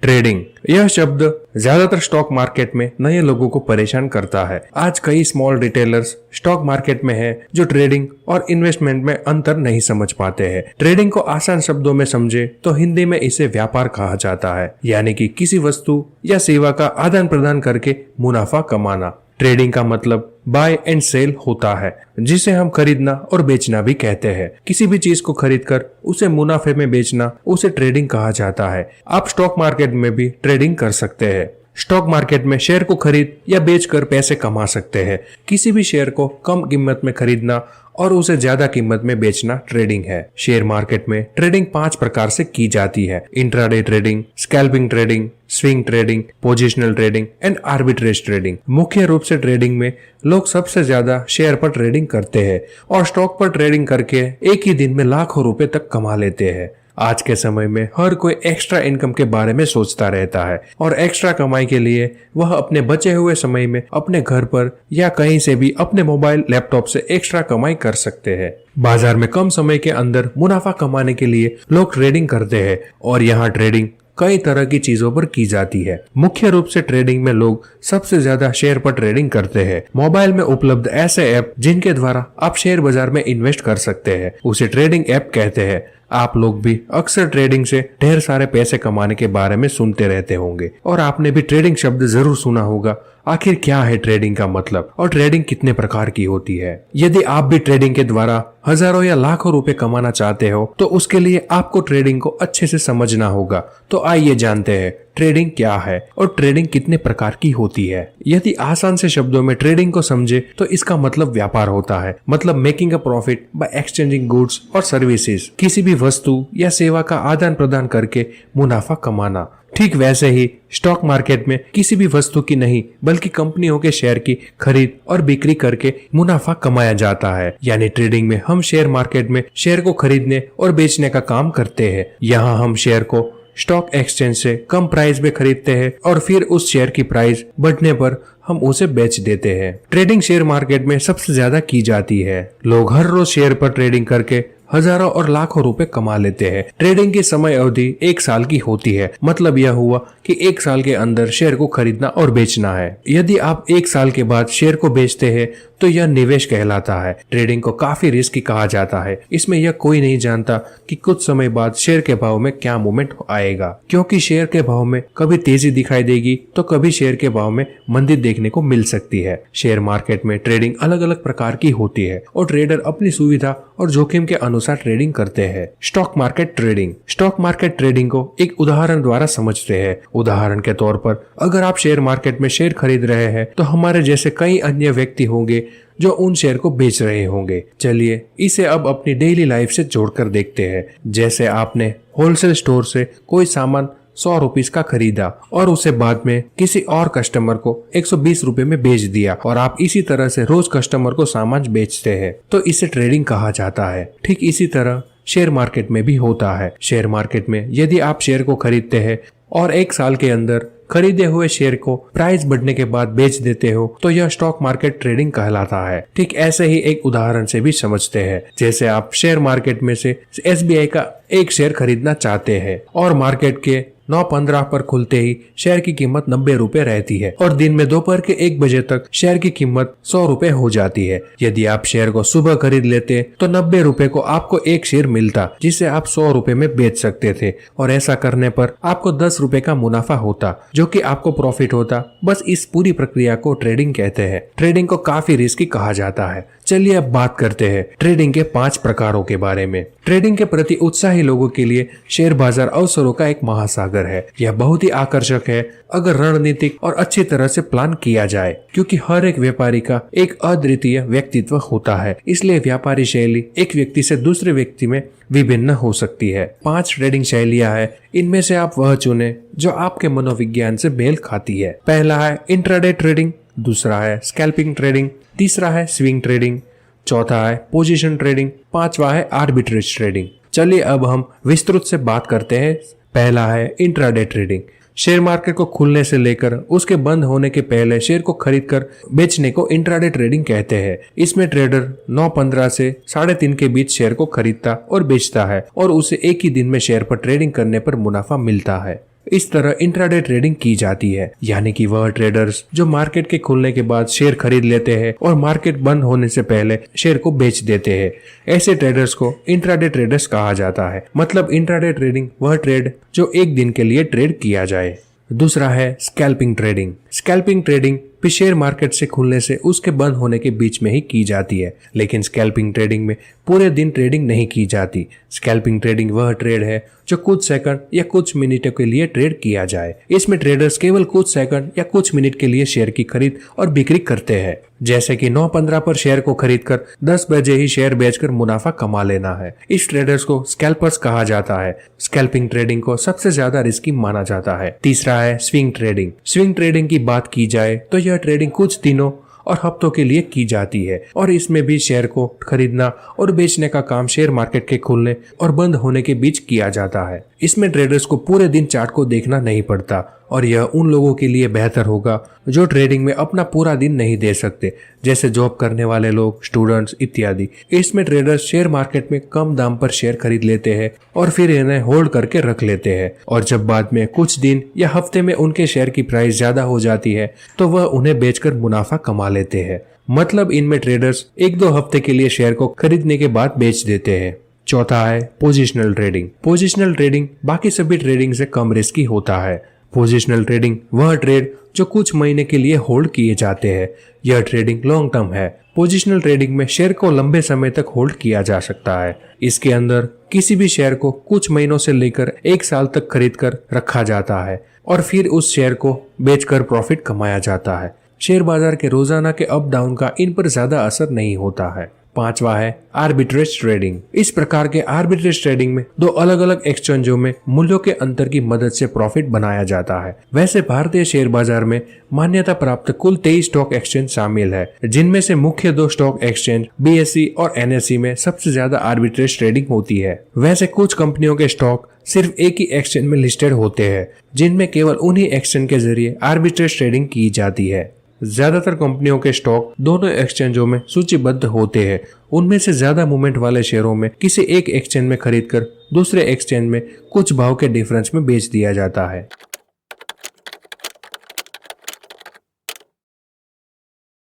ट्रेडिंग यह शब्द ज्यादातर स्टॉक मार्केट में नए लोगों को परेशान करता है। आज कई स्मॉल रिटेलर्स स्टॉक मार्केट में हैं जो ट्रेडिंग और इन्वेस्टमेंट में अंतर नहीं समझ पाते हैं। ट्रेडिंग को आसान शब्दों में समझे तो हिंदी में इसे व्यापार कहा जाता है, यानी कि किसी वस्तु या सेवा का आदान प्रदान करके मुनाफा कमाना। ट्रेडिंग का मतलब बाय एंड सेल होता है, जिसे हम खरीदना और बेचना भी कहते हैं। किसी भी चीज को खरीदकर उसे मुनाफे में बेचना उसे ट्रेडिंग कहा जाता है। आप स्टॉक मार्केट में भी ट्रेडिंग कर सकते हैं। स्टॉक मार्केट में शेयर को खरीद या बेचकर पैसे कमा सकते हैं। किसी भी शेयर को कम कीमत में खरीदना और उसे ज्यादा कीमत में बेचना ट्रेडिंग है। शेयर मार्केट में ट्रेडिंग 5 प्रकार से की जाती है: intraday trading, scalping trading, swing trading, positional trading and arbitrage trading. मुख्य रूप से ट्रेडिंग में लोग सबसे ज्यादा शेयर पर ट्रेडिंग करते हैं और स्टॉक पर ट्रेडिंग करके एक ही दिन में लाखों रुपए तक कमा लेते हैं। आज के समय में हर कोई एक्स्ट्रा इनकम के बारे में सोचता रहता है और एक्स्ट्रा कमाई के लिए वह अपने बचे हुए समय में अपने घर पर या कहीं से भी अपने मोबाइल लैपटॉप से एक्स्ट्रा कमाई कर सकते हैं। बाजार में कम समय के अंदर मुनाफा कमाने के लिए लोग ट्रेडिंग करते हैं और यहाँ ट्रेडिंग कई तरह की चीजों पर की जाती है। मुख्य रूप से ट्रेडिंग में लोग सबसे ज्यादा शेयर पर ट्रेडिंग करते हैं। मोबाइल में उपलब्ध ऐसे ऐप जिनके द्वारा आप शेयर बाजार में इन्वेस्ट कर सकते हैं उसे ट्रेडिंग ऐप कहते हैं। आप लोग भी अक्सर ट्रेडिंग से ढेर सारे पैसे कमाने के बारे में सुनते रहते होंगे और आपने भी ट्रेडिंग शब्द जरूर सुना होगा। आखिर क्या है ट्रेडिंग का मतलब और ट्रेडिंग कितने प्रकार की होती है? यदि आप भी ट्रेडिंग के द्वारा हजारों या लाखों रुपए कमाना चाहते हो तो उसके लिए आपको ट्रेडिंग को अच्छे से समझना होगा। तो आइए जानते हैं ट्रेडिंग क्या है और ट्रेडिंग कितने प्रकार की होती है। यदि आसान से शब्दों में ट्रेडिंग को समझे तो इसका मतलब व्यापार होता है, मतलब making a profit by exchanging goods और सर्विसेज। किसी भी वस्तु या सेवा का आदान प्रदान करके मुनाफा कमाना। ठीक वैसे ही स्टॉक मार्केट में किसी भी वस्तु की नहीं बल्कि कंपनियों के शेयर की खरीद और बिक्री करके मुनाफा कमाया जाता है। यानी ट्रेडिंग में हम शेयर मार्केट में शेयर को खरीदने और बेचने का काम करते हैं। यहाँ हम शेयर को स्टॉक एक्सचेंज से कम प्राइस में खरीदते हैं और फिर उस शेयर की प्राइस बढ़ने पर हम उसे बेच देते हैं। ट्रेडिंग शेयर मार्केट में सबसे ज्यादा की जाती है। लोग हर रोज शेयर पर ट्रेडिंग करके हजारों और लाखों रुपए कमा लेते हैं। ट्रेडिंग की समय अवधि 1 साल की होती है। मतलब यह हुआ कि 1 साल के अंदर शेयर को खरीदना और बेचना है। यदि आप 1 साल के बाद शेयर को बेचते हैं तो यह निवेश कहलाता है। ट्रेडिंग को काफी रिस्की कहा जाता है। इसमें यह कोई नहीं जानता कि कुछ समय बाद शेयर के भाव में क्या मूवमेंट आएगा, क्योंकि शेयर के भाव में कभी तेजी दिखाई देगी तो कभी शेयर के भाव में मंदी देखने को मिल सकती है। शेयर मार्केट में ट्रेडिंग अलग अलग प्रकार की होती है और ट्रेडर अपनी सुविधा और जोखिम के अनुसार ट्रेडिंग करते हैं। Stock market trading. Stock market trading को एक उदाहरण द्वारा समझते हैं। उदाहरण के तौर पर अगर आप शेयर मार्केट में शेयर खरीद रहे हैं तो हमारे जैसे कई अन्य व्यक्ति होंगे जो उन शेयर को बेच रहे होंगे। चलिए इसे अब अपनी डेली लाइफ से जोड़कर देखते हैं। जैसे आपने होलसेल स्टोर से कोई सामान 100 रुपीस का खरीदा और उसे बाद में किसी और कस्टमर को 120 रुपए में बेच दिया और आप इसी तरह से रोज कस्टमर को सामान बेचते हैं तो इसे ट्रेडिंग कहा जाता है। ठीक इसी तरह शेयर मार्केट में भी होता है। शेयर मार्केट में यदि आप शेयर को खरीदते हैं और 1 साल के अंदर खरीदे हुए शेयर को प्राइस बढ़ने के बाद बेच देते हो तो यह स्टॉक मार्केट ट्रेडिंग कहलाता है। ठीक ऐसे ही एक उदाहरण से भी समझते हैं। जैसे आप शेयर मार्केट में से SBI का एक शेयर खरीदना चाहते हैं और मार्केट के 9:15 पर खुलते ही शेयर की कीमत 90 रुपए रहती है और दिन में दोपहर के 1 बजे तक शेयर की कीमत 100 रुपए हो जाती है। यदि आप शेयर को सुबह खरीद लेते तो 90 रुपए को आपको एक शेयर मिलता जिसे आप 100 रुपए में बेच सकते थे और ऐसा करने पर आपको 10 रुपए का मुनाफा होता जो कि आपको प्रॉफिट होता। बस इस पूरी प्रक्रिया को ट्रेडिंग कहते हैं। ट्रेडिंग को काफी रिस्की कहा जाता है। चलिए अब बात करते हैं ट्रेडिंग के 5 प्रकारों के बारे में। ट्रेडिंग के प्रति उत्साही लोगों के लिए शेयर बाजार अवसरों का एक महासागर है। यह बहुत ही आकर्षक है अगर रणनीतिक और अच्छी तरह से प्लान किया जाए, क्योंकि हर एक व्यापारी का एक अद्वितीय व्यक्तित्व होता है। इसलिए व्यापारी शैली एक व्यक्ति से दूसरे व्यक्ति में विभिन्न हो सकती है। 5 ट्रेडिंग शैलियां हैं। इनमें से आप वह चुने जो आपके मनोविज्ञान से मेल खाती है। पहला है इंट्राडे ट्रेडिंग, दूसरा है स्कैल्पिंग ट्रेडिंग, तीसरा है स्विंग ट्रेडिंग, चौथा है पोजीशन ट्रेडिंग, 5वां है आर्बिट्रेज ट्रेडिंग। चलिए अब हम विस्तृत से बात करते हैं। पहला है इंट्राडे ट्रेडिंग। शेयर मार्केट को खुलने से लेकर उसके बंद होने के पहले शेयर को खरीदकर बेचने को इंट्राडे ट्रेडिंग कहते हैं। इसमें ट्रेडर 9:15 से 3:30 के बीच शेयर को खरीदता और बेचता है और उसे एक ही दिन में शेयर पर ट्रेडिंग करने पर मुनाफा मिलता है। इस तरह इंट्राडे ट्रेडिंग की जाती है, यानी कि वह ट्रेडर्स जो मार्केट के खुलने के बाद शेयर खरीद लेते हैं और मार्केट बंद होने से पहले शेयर को बेच देते हैं। ऐसे ट्रेडर्स को इंट्राडे ट्रेडर्स कहा जाता है। मतलब इंट्राडे ट्रेडिंग वह ट्रेड जो एक दिन के लिए ट्रेड किया जाए। दूसरा है स्कैल्पिंग ट्रेडिंग। स्कैल्पिंग ट्रेडिंग भी शेयर मार्केट से खुलने से उसके बंद होने के बीच में ही की जाती है। लेकिन स्कैल्पिंग ट्रेडिंग में पूरे दिन ट्रेडिंग नहीं की जाती। स्कैल्पिंग ट्रेडिंग वह ट्रेड है जो कुछ सेकंड या कुछ मिनटों के लिए ट्रेड किया जाए। इसमें ट्रेडर्स केवल कुछ सेकंड या कुछ मिनट के लिए शेयर की खरीद और बिक्री करते हैं। जैसे कि 9:15 पर शेयर को खरीदकर 10 बजे ही शेयर बेचकर मुनाफा कमा लेना है। इस ट्रेडर्स को स्कैल्पर्स कहा जाता है। स्कैल्पिंग ट्रेडिंग को सबसे ज्यादा रिस्की माना जाता है। तीसरा है स्विंग ट्रेडिंग। स्विंग ट्रेडिंग की बात की जाए तो यह ट्रेडिंग कुछ दिनों और हफ्तों के लिए की जाती है और इसमें भी शेयर को खरीदना और बेचने का काम शेयर मार्केट के खुलने और बंद होने के बीच किया जाता है। इसमें ट्रेडर्स को पूरे दिन चार्ट को देखना नहीं पड़ता और यह उन लोगों के लिए बेहतर होगा जो ट्रेडिंग में अपना पूरा दिन नहीं दे सकते, जैसे जॉब करने वाले लोग, स्टूडेंट्स इत्यादि। इसमें ट्रेडर्स शेयर मार्केट में कम दाम पर शेयर खरीद लेते हैं और फिर इन्हें होल्ड करके रख लेते हैं और जब बाद में कुछ दिन या हफ्ते में उनके शेयर की प्राइस ज्यादा हो जाती है तो वह उन्हें बेचकर मुनाफा कमा लेते हैं। मतलब इनमें ट्रेडर्स 1-2 हफ्ते के लिए शेयर को खरीदने के बाद बेच देते हैं। चौथा है पोजिशनल ट्रेडिंग। पोजिशनल ट्रेडिंग बाकी सभी ट्रेडिंग से कम रिस्की होता है। पोजिशनल ट्रेडिंग वह ट्रेड जो कुछ महीने के लिए होल्ड किए जाते हैं। यह ट्रेडिंग लॉन्ग टर्म है। पोजिशनल ट्रेडिंग में शेयर को लंबे समय तक होल्ड किया जा सकता है। इसके अंदर किसी भी शेयर को कुछ महीनों से लेकर 1 साल तक खरीद कर रखा जाता है और फिर उस शेयर को बेचकर प्रॉफिट कमाया जाता है। शेयर बाजार के रोजाना के अप डाउन का इन पर ज्यादा असर नहीं होता है। पांचवा है आर्बिट्रेज ट्रेडिंग। इस प्रकार के आर्बिट्रेज ट्रेडिंग में 2 अलग अलग एक्सचेंजों में मूल्यों के अंतर की मदद से प्रॉफिट बनाया जाता है। वैसे भारतीय शेयर बाजार में मान्यता प्राप्त कुल 23 स्टॉक एक्सचेंज शामिल है, जिनमें से मुख्य 2 स्टॉक एक्सचेंज BSE और NSE में सबसे ज्यादा आर्बिट्रेज ट्रेडिंग होती है। वैसे कुछ कंपनियों के स्टॉक सिर्फ एक ही एक्सचेंज में लिस्टेड होते हैं, जिनमें केवल उन्हीं एक्सचेंज के जरिए आर्बिट्रेज ट्रेडिंग की जाती है। ज्यादातर कंपनियों के स्टॉक दोनों एक्सचेंजों में सूचीबद्ध होते हैं। उनमें से ज्यादा मूवमेंट वाले शेयरों में किसी एक एक्सचेंज में खरीदकर दूसरे एक्सचेंज में कुछ भाव के डिफरेंस में बेच दिया जाता है।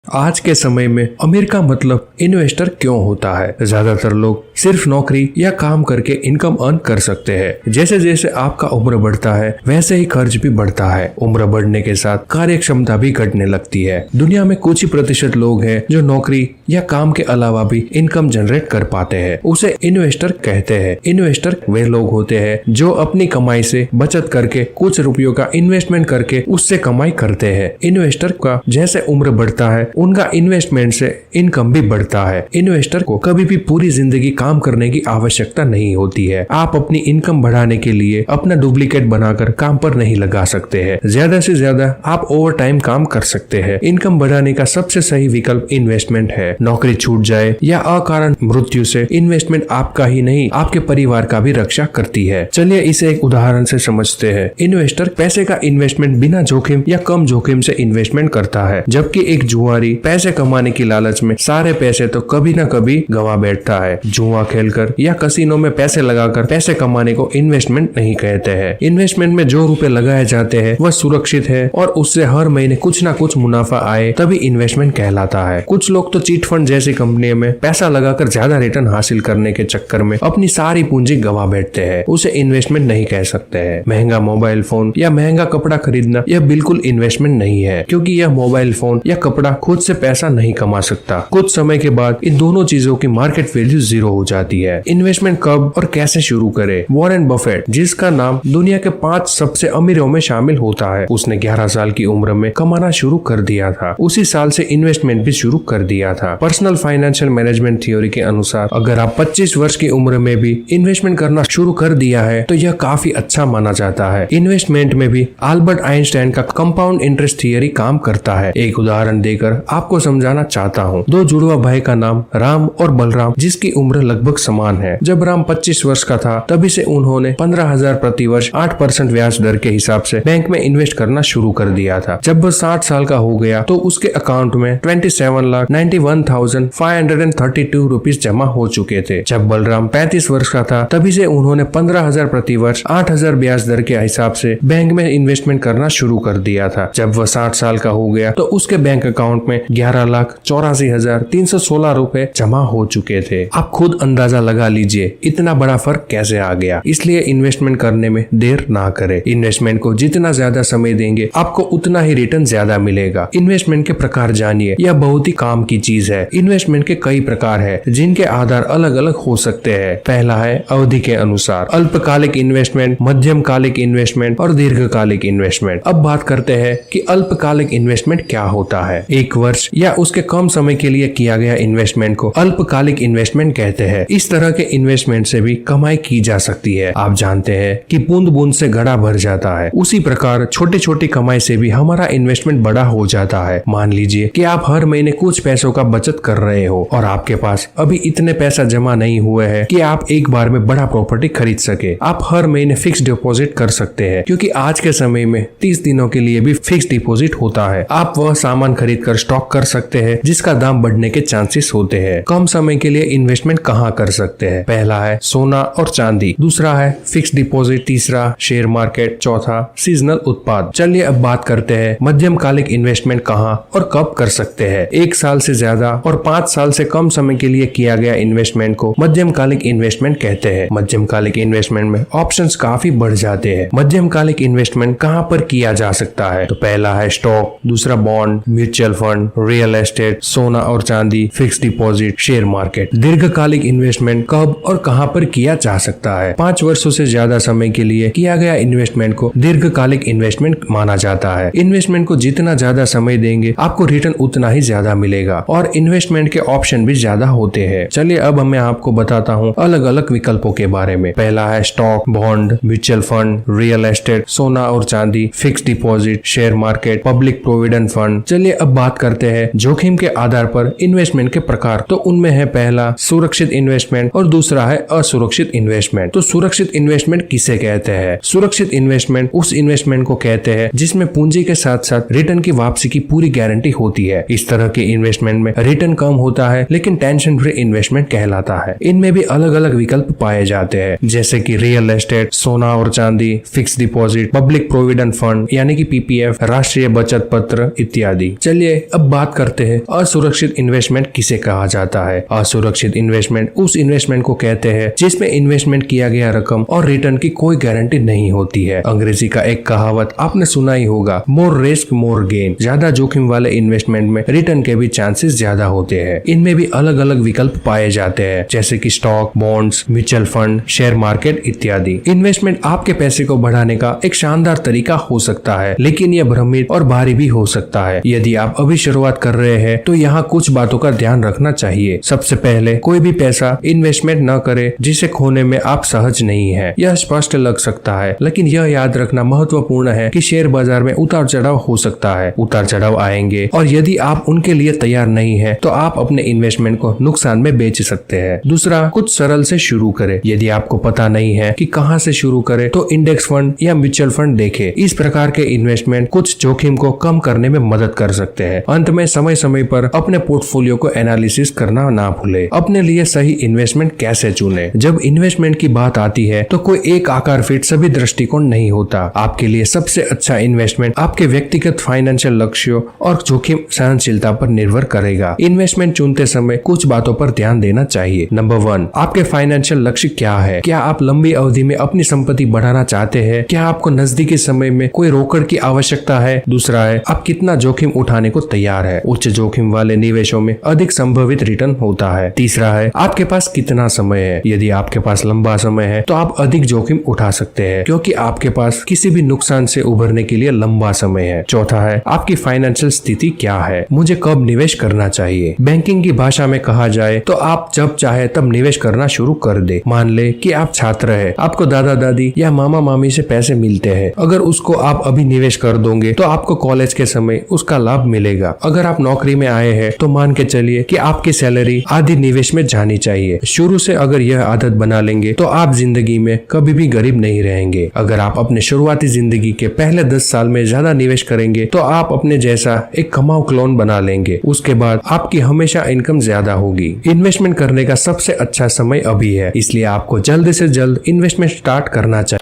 आज के समय में अमीर का मतलब इन्वेस्टर क्यों होता है? ज्यादातर लोग सिर्फ नौकरी या काम करके इनकम अर्न कर सकते हैं। जैसे जैसे आपका उम्र बढ़ता है वैसे ही खर्च भी बढ़ता है। उम्र बढ़ने के साथ कार्य क्षमता भी घटने लगती है। दुनिया में कुछ ही प्रतिशत लोग हैं जो नौकरी या काम के अलावा भी इनकम जनरेट कर पाते हैं। उसे इन्वेस्टर कहते हैं। इन्वेस्टर वे लोग होते हैं जो अपनी कमाई से बचत करके कुछ रुपयों का इन्वेस्टमेंट करके उससे कमाई करते हैं। इन्वेस्टर का जैसे उम्र बढ़ता है उनका इन्वेस्टमेंट से इनकम भी बढ़ता है। इन्वेस्टर को कभी भी पूरी जिंदगी काम करने की आवश्यकता नहीं होती है। आप अपनी इनकम बढ़ाने के लिए अपना डुप्लीकेट बनाकर काम पर नहीं लगा सकते हैं। ज्यादा से ज्यादा आप ओवर टाइम काम कर सकते हैं। इनकम बढ़ाने का सबसे सही विकल्प इन्वेस्टमेंट है। नौकरी छूट जाए या अकारण मृत्यु से इन्वेस्टमेंट आपका ही नहीं आपके परिवार का भी रक्षा करती है। चलिए इसे एक उदाहरण से समझते हैं। इन्वेस्टर पैसे का इन्वेस्टमेंट बिना जोखिम या कम जोखिम से इन्वेस्टमेंट करता है, जबकि एक जुआरी पैसे कमाने की लालच में सारे पैसे तो कभी न कभी गंवा बैठता है। जुआ खेलकर या कसिनो में पैसे लगाकर पैसे कमाने को इन्वेस्टमेंट नहीं कहते हैं। इन्वेस्टमेंट में जो रुपए लगाए जाते हैं वह सुरक्षित है और उससे हर महीने कुछ ना कुछ मुनाफा आए तभी इन्वेस्टमेंट कहलाता है। कुछ लोग तो चीट फंड जैसी कंपनियों में पैसा लगाकर ज्यादा रिटर्न हासिल करने के चक्कर में अपनी सारी पूंजी गंवा बैठते हैं। उसे इन्वेस्टमेंट नहीं कह सकते हैं। महंगा मोबाइल फोन या महंगा कपड़ा खरीदना यह बिल्कुल इन्वेस्टमेंट नहीं है, क्योंकि यह मोबाइल फोन या कपड़ा खुद से पैसा नहीं कमा सकता। कुछ समय के बाद इन दोनों चीजों की मार्केट वैल्यू 0 हो जाती है। इन्वेस्टमेंट कब और कैसे शुरू करें? वॉरेन बफेट, जिसका नाम दुनिया के 5 सबसे अमीरों में शामिल होता है, उसने 11 साल की उम्र में कमाना शुरू कर दिया था। उसी साल से इन्वेस्टमेंट भी शुरू कर दिया था। पर्सनल फाइनेंशियल मैनेजमेंट थ्योरी के अनुसार अगर आप 25 वर्ष की उम्र में भी इन्वेस्टमेंट करना शुरू कर दिया है तो यह काफी अच्छा माना जाता है। इन्वेस्टमेंट में भी अल्बर्ट आइंस्टाइन का कंपाउंड इंटरेस्ट थियरी काम करता है। एक उदाहरण देकर आपको समझाना चाहता हूँ। 2 जुड़वा भाई का नाम राम और बलराम, जिसकी उम्र लगभग समान है। जब राम 25 वर्ष का था तभी से उन्होंने 15,000 प्रति वर्ष 8% ब्याज दर के हिसाब से बैंक में इन्वेस्ट करना शुरू कर दिया था। जब वह 60 साल का हो गया तो उसके अकाउंट में 27,91,532 रुपीज जमा हो चुके थे। जब बलराम 35 वर्ष का था तभी से उन्होंने 15,000 प्रति वर्ष 8,000 ब्याज दर के हिसाब से बैंक में इन्वेस्टमेंट करना शुरू कर दिया था। जब वह 60 साल का हो गया तो उसके बैंक अकाउंट में 11,84,316 रुपए जमा हो चुके थे। आप खुद अंदाजा लगा लीजिए इतना बड़ा फर्क कैसे आ गया। इसलिए इन्वेस्टमेंट करने में देर ना करें। इन्वेस्टमेंट को जितना ज्यादा समय देंगे आपको उतना ही रिटर्न ज्यादा मिलेगा। इन्वेस्टमेंट के प्रकार जानिए, यह बहुत ही काम की चीज है। इन्वेस्टमेंट के कई प्रकार है जिनके आधार अलग अलग हो सकते हैं। पहला है अवधि के अनुसार, अल्पकालिक इन्वेस्टमेंट, मध्यम कालिक इन्वेस्टमेंट और दीर्घकालिक इन्वेस्टमेंट। अब बात करते हैं कि अल्पकालिक इन्वेस्टमेंट क्या होता है। 1 वर्ष या उसके कम समय के लिए किया गया इन्वेस्टमेंट को अल्पकालिक इन्वेस्टमेंट कहते हैं। इस तरह के इन्वेस्टमेंट से भी कमाई की जा सकती है। आप जानते हैं कि बूंद बूंद से घड़ा भर जाता है, उसी प्रकार छोटी छोटी कमाई से भी हमारा इन्वेस्टमेंट बड़ा हो जाता है। मान लीजिए कि आप हर महीने कुछ पैसों का बचत कर रहे हो और आपके पास अभी इतने पैसा जमा नहीं हुए हैं कि आप एक बार में बड़ा प्रॉपर्टी खरीद सके। आप हर महीने फिक्स डिपॉजिट कर सकते हैं, क्योंकि आज के समय में 30 दिनों के लिए भी फिक्स डिपॉजिट होता है। आप वह सामान खरीद कर स्टॉक कर सकते हैं जिसका दाम बढ़ने के चांसेस होते हैं। कम समय के लिए इन्वेस्टमेंट कहाँ कर सकते हैं? पहला है सोना और चांदी, दूसरा है फिक्स डिपॉजिट, तीसरा शेयर मार्केट, चौथा सीजनल उत्पाद। चलिए अब बात करते हैं मध्यम कालिक इन्वेस्टमेंट कहाँ और कब कर सकते हैं। 1 साल से ज्यादा और 5 साल से कम समय के लिए किया गया इन्वेस्टमेंट को मध्यम कालिक इन्वेस्टमेंट कहते हैं। मध्यम कालिक इन्वेस्टमेंट में ऑप्शंस काफी बढ़ जाते हैं। मध्यम कालिक इन्वेस्टमेंट कहाँ पर किया जा सकता है? तो पहला है स्टॉक, दूसरा bond, mutual fund, real estate, सोना और चांदी, फिक्स डिपॉजिट, शेयर मार्केट। दीर्घकालिक इन्वेस्टमेंट कब और कहाँ पर किया जा सकता है? 5 वर्षों से ज्यादा समय के लिए किया गया इन्वेस्टमेंट को दीर्घकालिक इन्वेस्टमेंट माना जाता है। इन्वेस्टमेंट को जितना ज्यादा समय देंगे आपको रिटर्न उतना ही ज्यादा मिलेगा और इन्वेस्टमेंट के ऑप्शन भी ज्यादा होते हैं। चलिए अब मैं आपको बताता हूँ अलग अलग विकल्पों के बारे में। पहला है stock, bond, mutual fund, real estate, सोना और चांदी, fix deposit, share market, public provident fund. चलिए अब बात करते हैं जोखिम के आधार पर इन्वेस्टमेंट के प्रकार। तो उनमें है पहला सुरक्षित इन्वेस्टमेंट और दूसरा है असुरक्षित इन्वेस्टमेंट। तो सुरक्षित इन्वेस्टमेंट किसे कहते हैं? सुरक्षित इन्वेस्टमेंट उस इन्वेस्टमेंट को कहते हैं जिसमें पूंजी के साथ साथ रिटर्न की वापसी की पूरी गारंटी होती है। इस तरह के इन्वेस्टमेंट में रिटर्न कम होता है लेकिन टेंशन फ्री इन्वेस्टमेंट कहलाता है। इनमें भी अलग अलग विकल्प पाए जाते हैं जैसे कि रियल एस्टेट, सोना और चांदी, fix deposit, public provident fund यानी कि पीपीएफ, राष्ट्रीय बचत पत्र इत्यादि। चलिए अब बात करते हैं असुरक्षित इन्वेस्टमेंट किसे कहा जाता है। असुरक्षित इन्वेस्टमेंट उस इन्वेस्टमेंट को कहते हैं जिसमें इन्वेस्टमेंट किया गया रकम और रिटर्न की कोई गारंटी नहीं होती है। अंग्रेजी का एक कहावत आपने सुना ही होगा, मोर रिस्क मोर गेन। ज्यादा जोखिम वाले इन्वेस्टमेंट में रिटर्न के भी चांसेस ज्यादा होते हैं। इनमें भी अलग अलग विकल्प पाए जाते हैं जैसे कि stock, bonds, mutual fund, share market इत्यादि। इन्वेस्टमेंट आपके पैसे को बढ़ाने का एक शानदार तरीका हो सकता है, लेकिन यह भ्रमित और भारी भी हो सकता है। यदि आप अभी शुरुआत कर रहे हैं तो यहाँ कुछ बातों का ध्यान रखना चाहिए। सबसे पहले कोई भी पैसा इन्वेस्टमेंट न करे जिसे खोने में आप सहज नहीं है। यह स्पष्ट लग सकता है, लेकिन यह याद रखना महत्वपूर्ण है कि शेयर बाजार में उतार चढ़ाव हो सकता है। उतार चढ़ाव आएंगे और यदि आप उनके लिए तैयार नहीं है तो आप अपने इन्वेस्टमेंट को नुकसान में बेच सकते हैं। दूसरा, कुछ सरल से शुरू करें। यदि आपको पता नहीं है कि कहां से शुरू करें तो इंडेक्स फंड या म्यूचुअल फंड देखें। इस प्रकार के इन्वेस्टमेंट कुछ जोखिम को कम करने में मदद कर सकते हैं। अंत में समय समय पर अपने पोर्टफोलियो को एनालिसिस करना ना भूले। अपने लिए सही इन्वेस्टमेंट कैसे चुने? जब इन्वेस्टमेंट की बात आती है तो कोई एक आकार फिट सभी दृष्टिकोण नहीं होता। आपके लिए सबसे अच्छा इन्वेस्टमेंट आपके व्यक्तिगत फाइनेंशियल लक्ष्यों और जोखिम सहनशीलता पर निर्भर करेगा। इन्वेस्टमेंट चुनते समय कुछ बातों पर ध्यान देना चाहिए। नंबर 1, आपके फाइनेंशियल लक्ष्य क्या है? क्या आप लंबी अवधि में अपनी संपत्ति बढ़ाना चाहते हैं? क्या आपको नजदीकी समय में कोई रोकड़ की आवश्यकता है? दूसरा है, आप कितना जोखिम उठाने को तैयार है? उच्च जोखिम वाले निवेशों में अधिक संभावित रिटर्न होता है। तीसरा है, आपके पास कितना समय है? यदि आपके पास लंबा समय है तो आप अधिक जोखिम उठा सकते हैं क्योंकि आपके पास किसी भी नुकसान से उभरने के लिए लंबा समय है। चौथा है, आपकी फाइनेंशियल स्थिति क्या है? मुझे कब निवेश करना चाहिए? बैंकिंग की भाषा में कहा जाए तो आप जब चाहे तब निवेश करना शुरू कर दे। मान ले कि आप छात्र है, आपको दादा दादी या मामा मामी से पैसे मिलते हैं। अगर उसको आप अभी निवेश कर दोगे तो आपको कॉलेज के समय उसका लाभ मिलेगा। अगर आप नौकरी में आए हैं तो मान के चलिए कि आपकी सैलरी आधी निवेश में जानी चाहिए। शुरू से अगर यह आदत बना लेंगे तो आप जिंदगी में कभी भी गरीब नहीं रहेंगे। अगर आप अपने शुरुआती जिंदगी के पहले 10 साल में ज्यादा निवेश करेंगे तो आप अपने जैसा एक कमाऊ क्लोन बना लेंगे। उसके बाद आपकी हमेशा इनकम ज्यादा होगी। इन्वेस्टमेंट करने का सबसे अच्छा समय अभी है, इसलिए आपको जल्द से जल्द इन्वेस्टमेंट स्टार्ट करना चाहिए।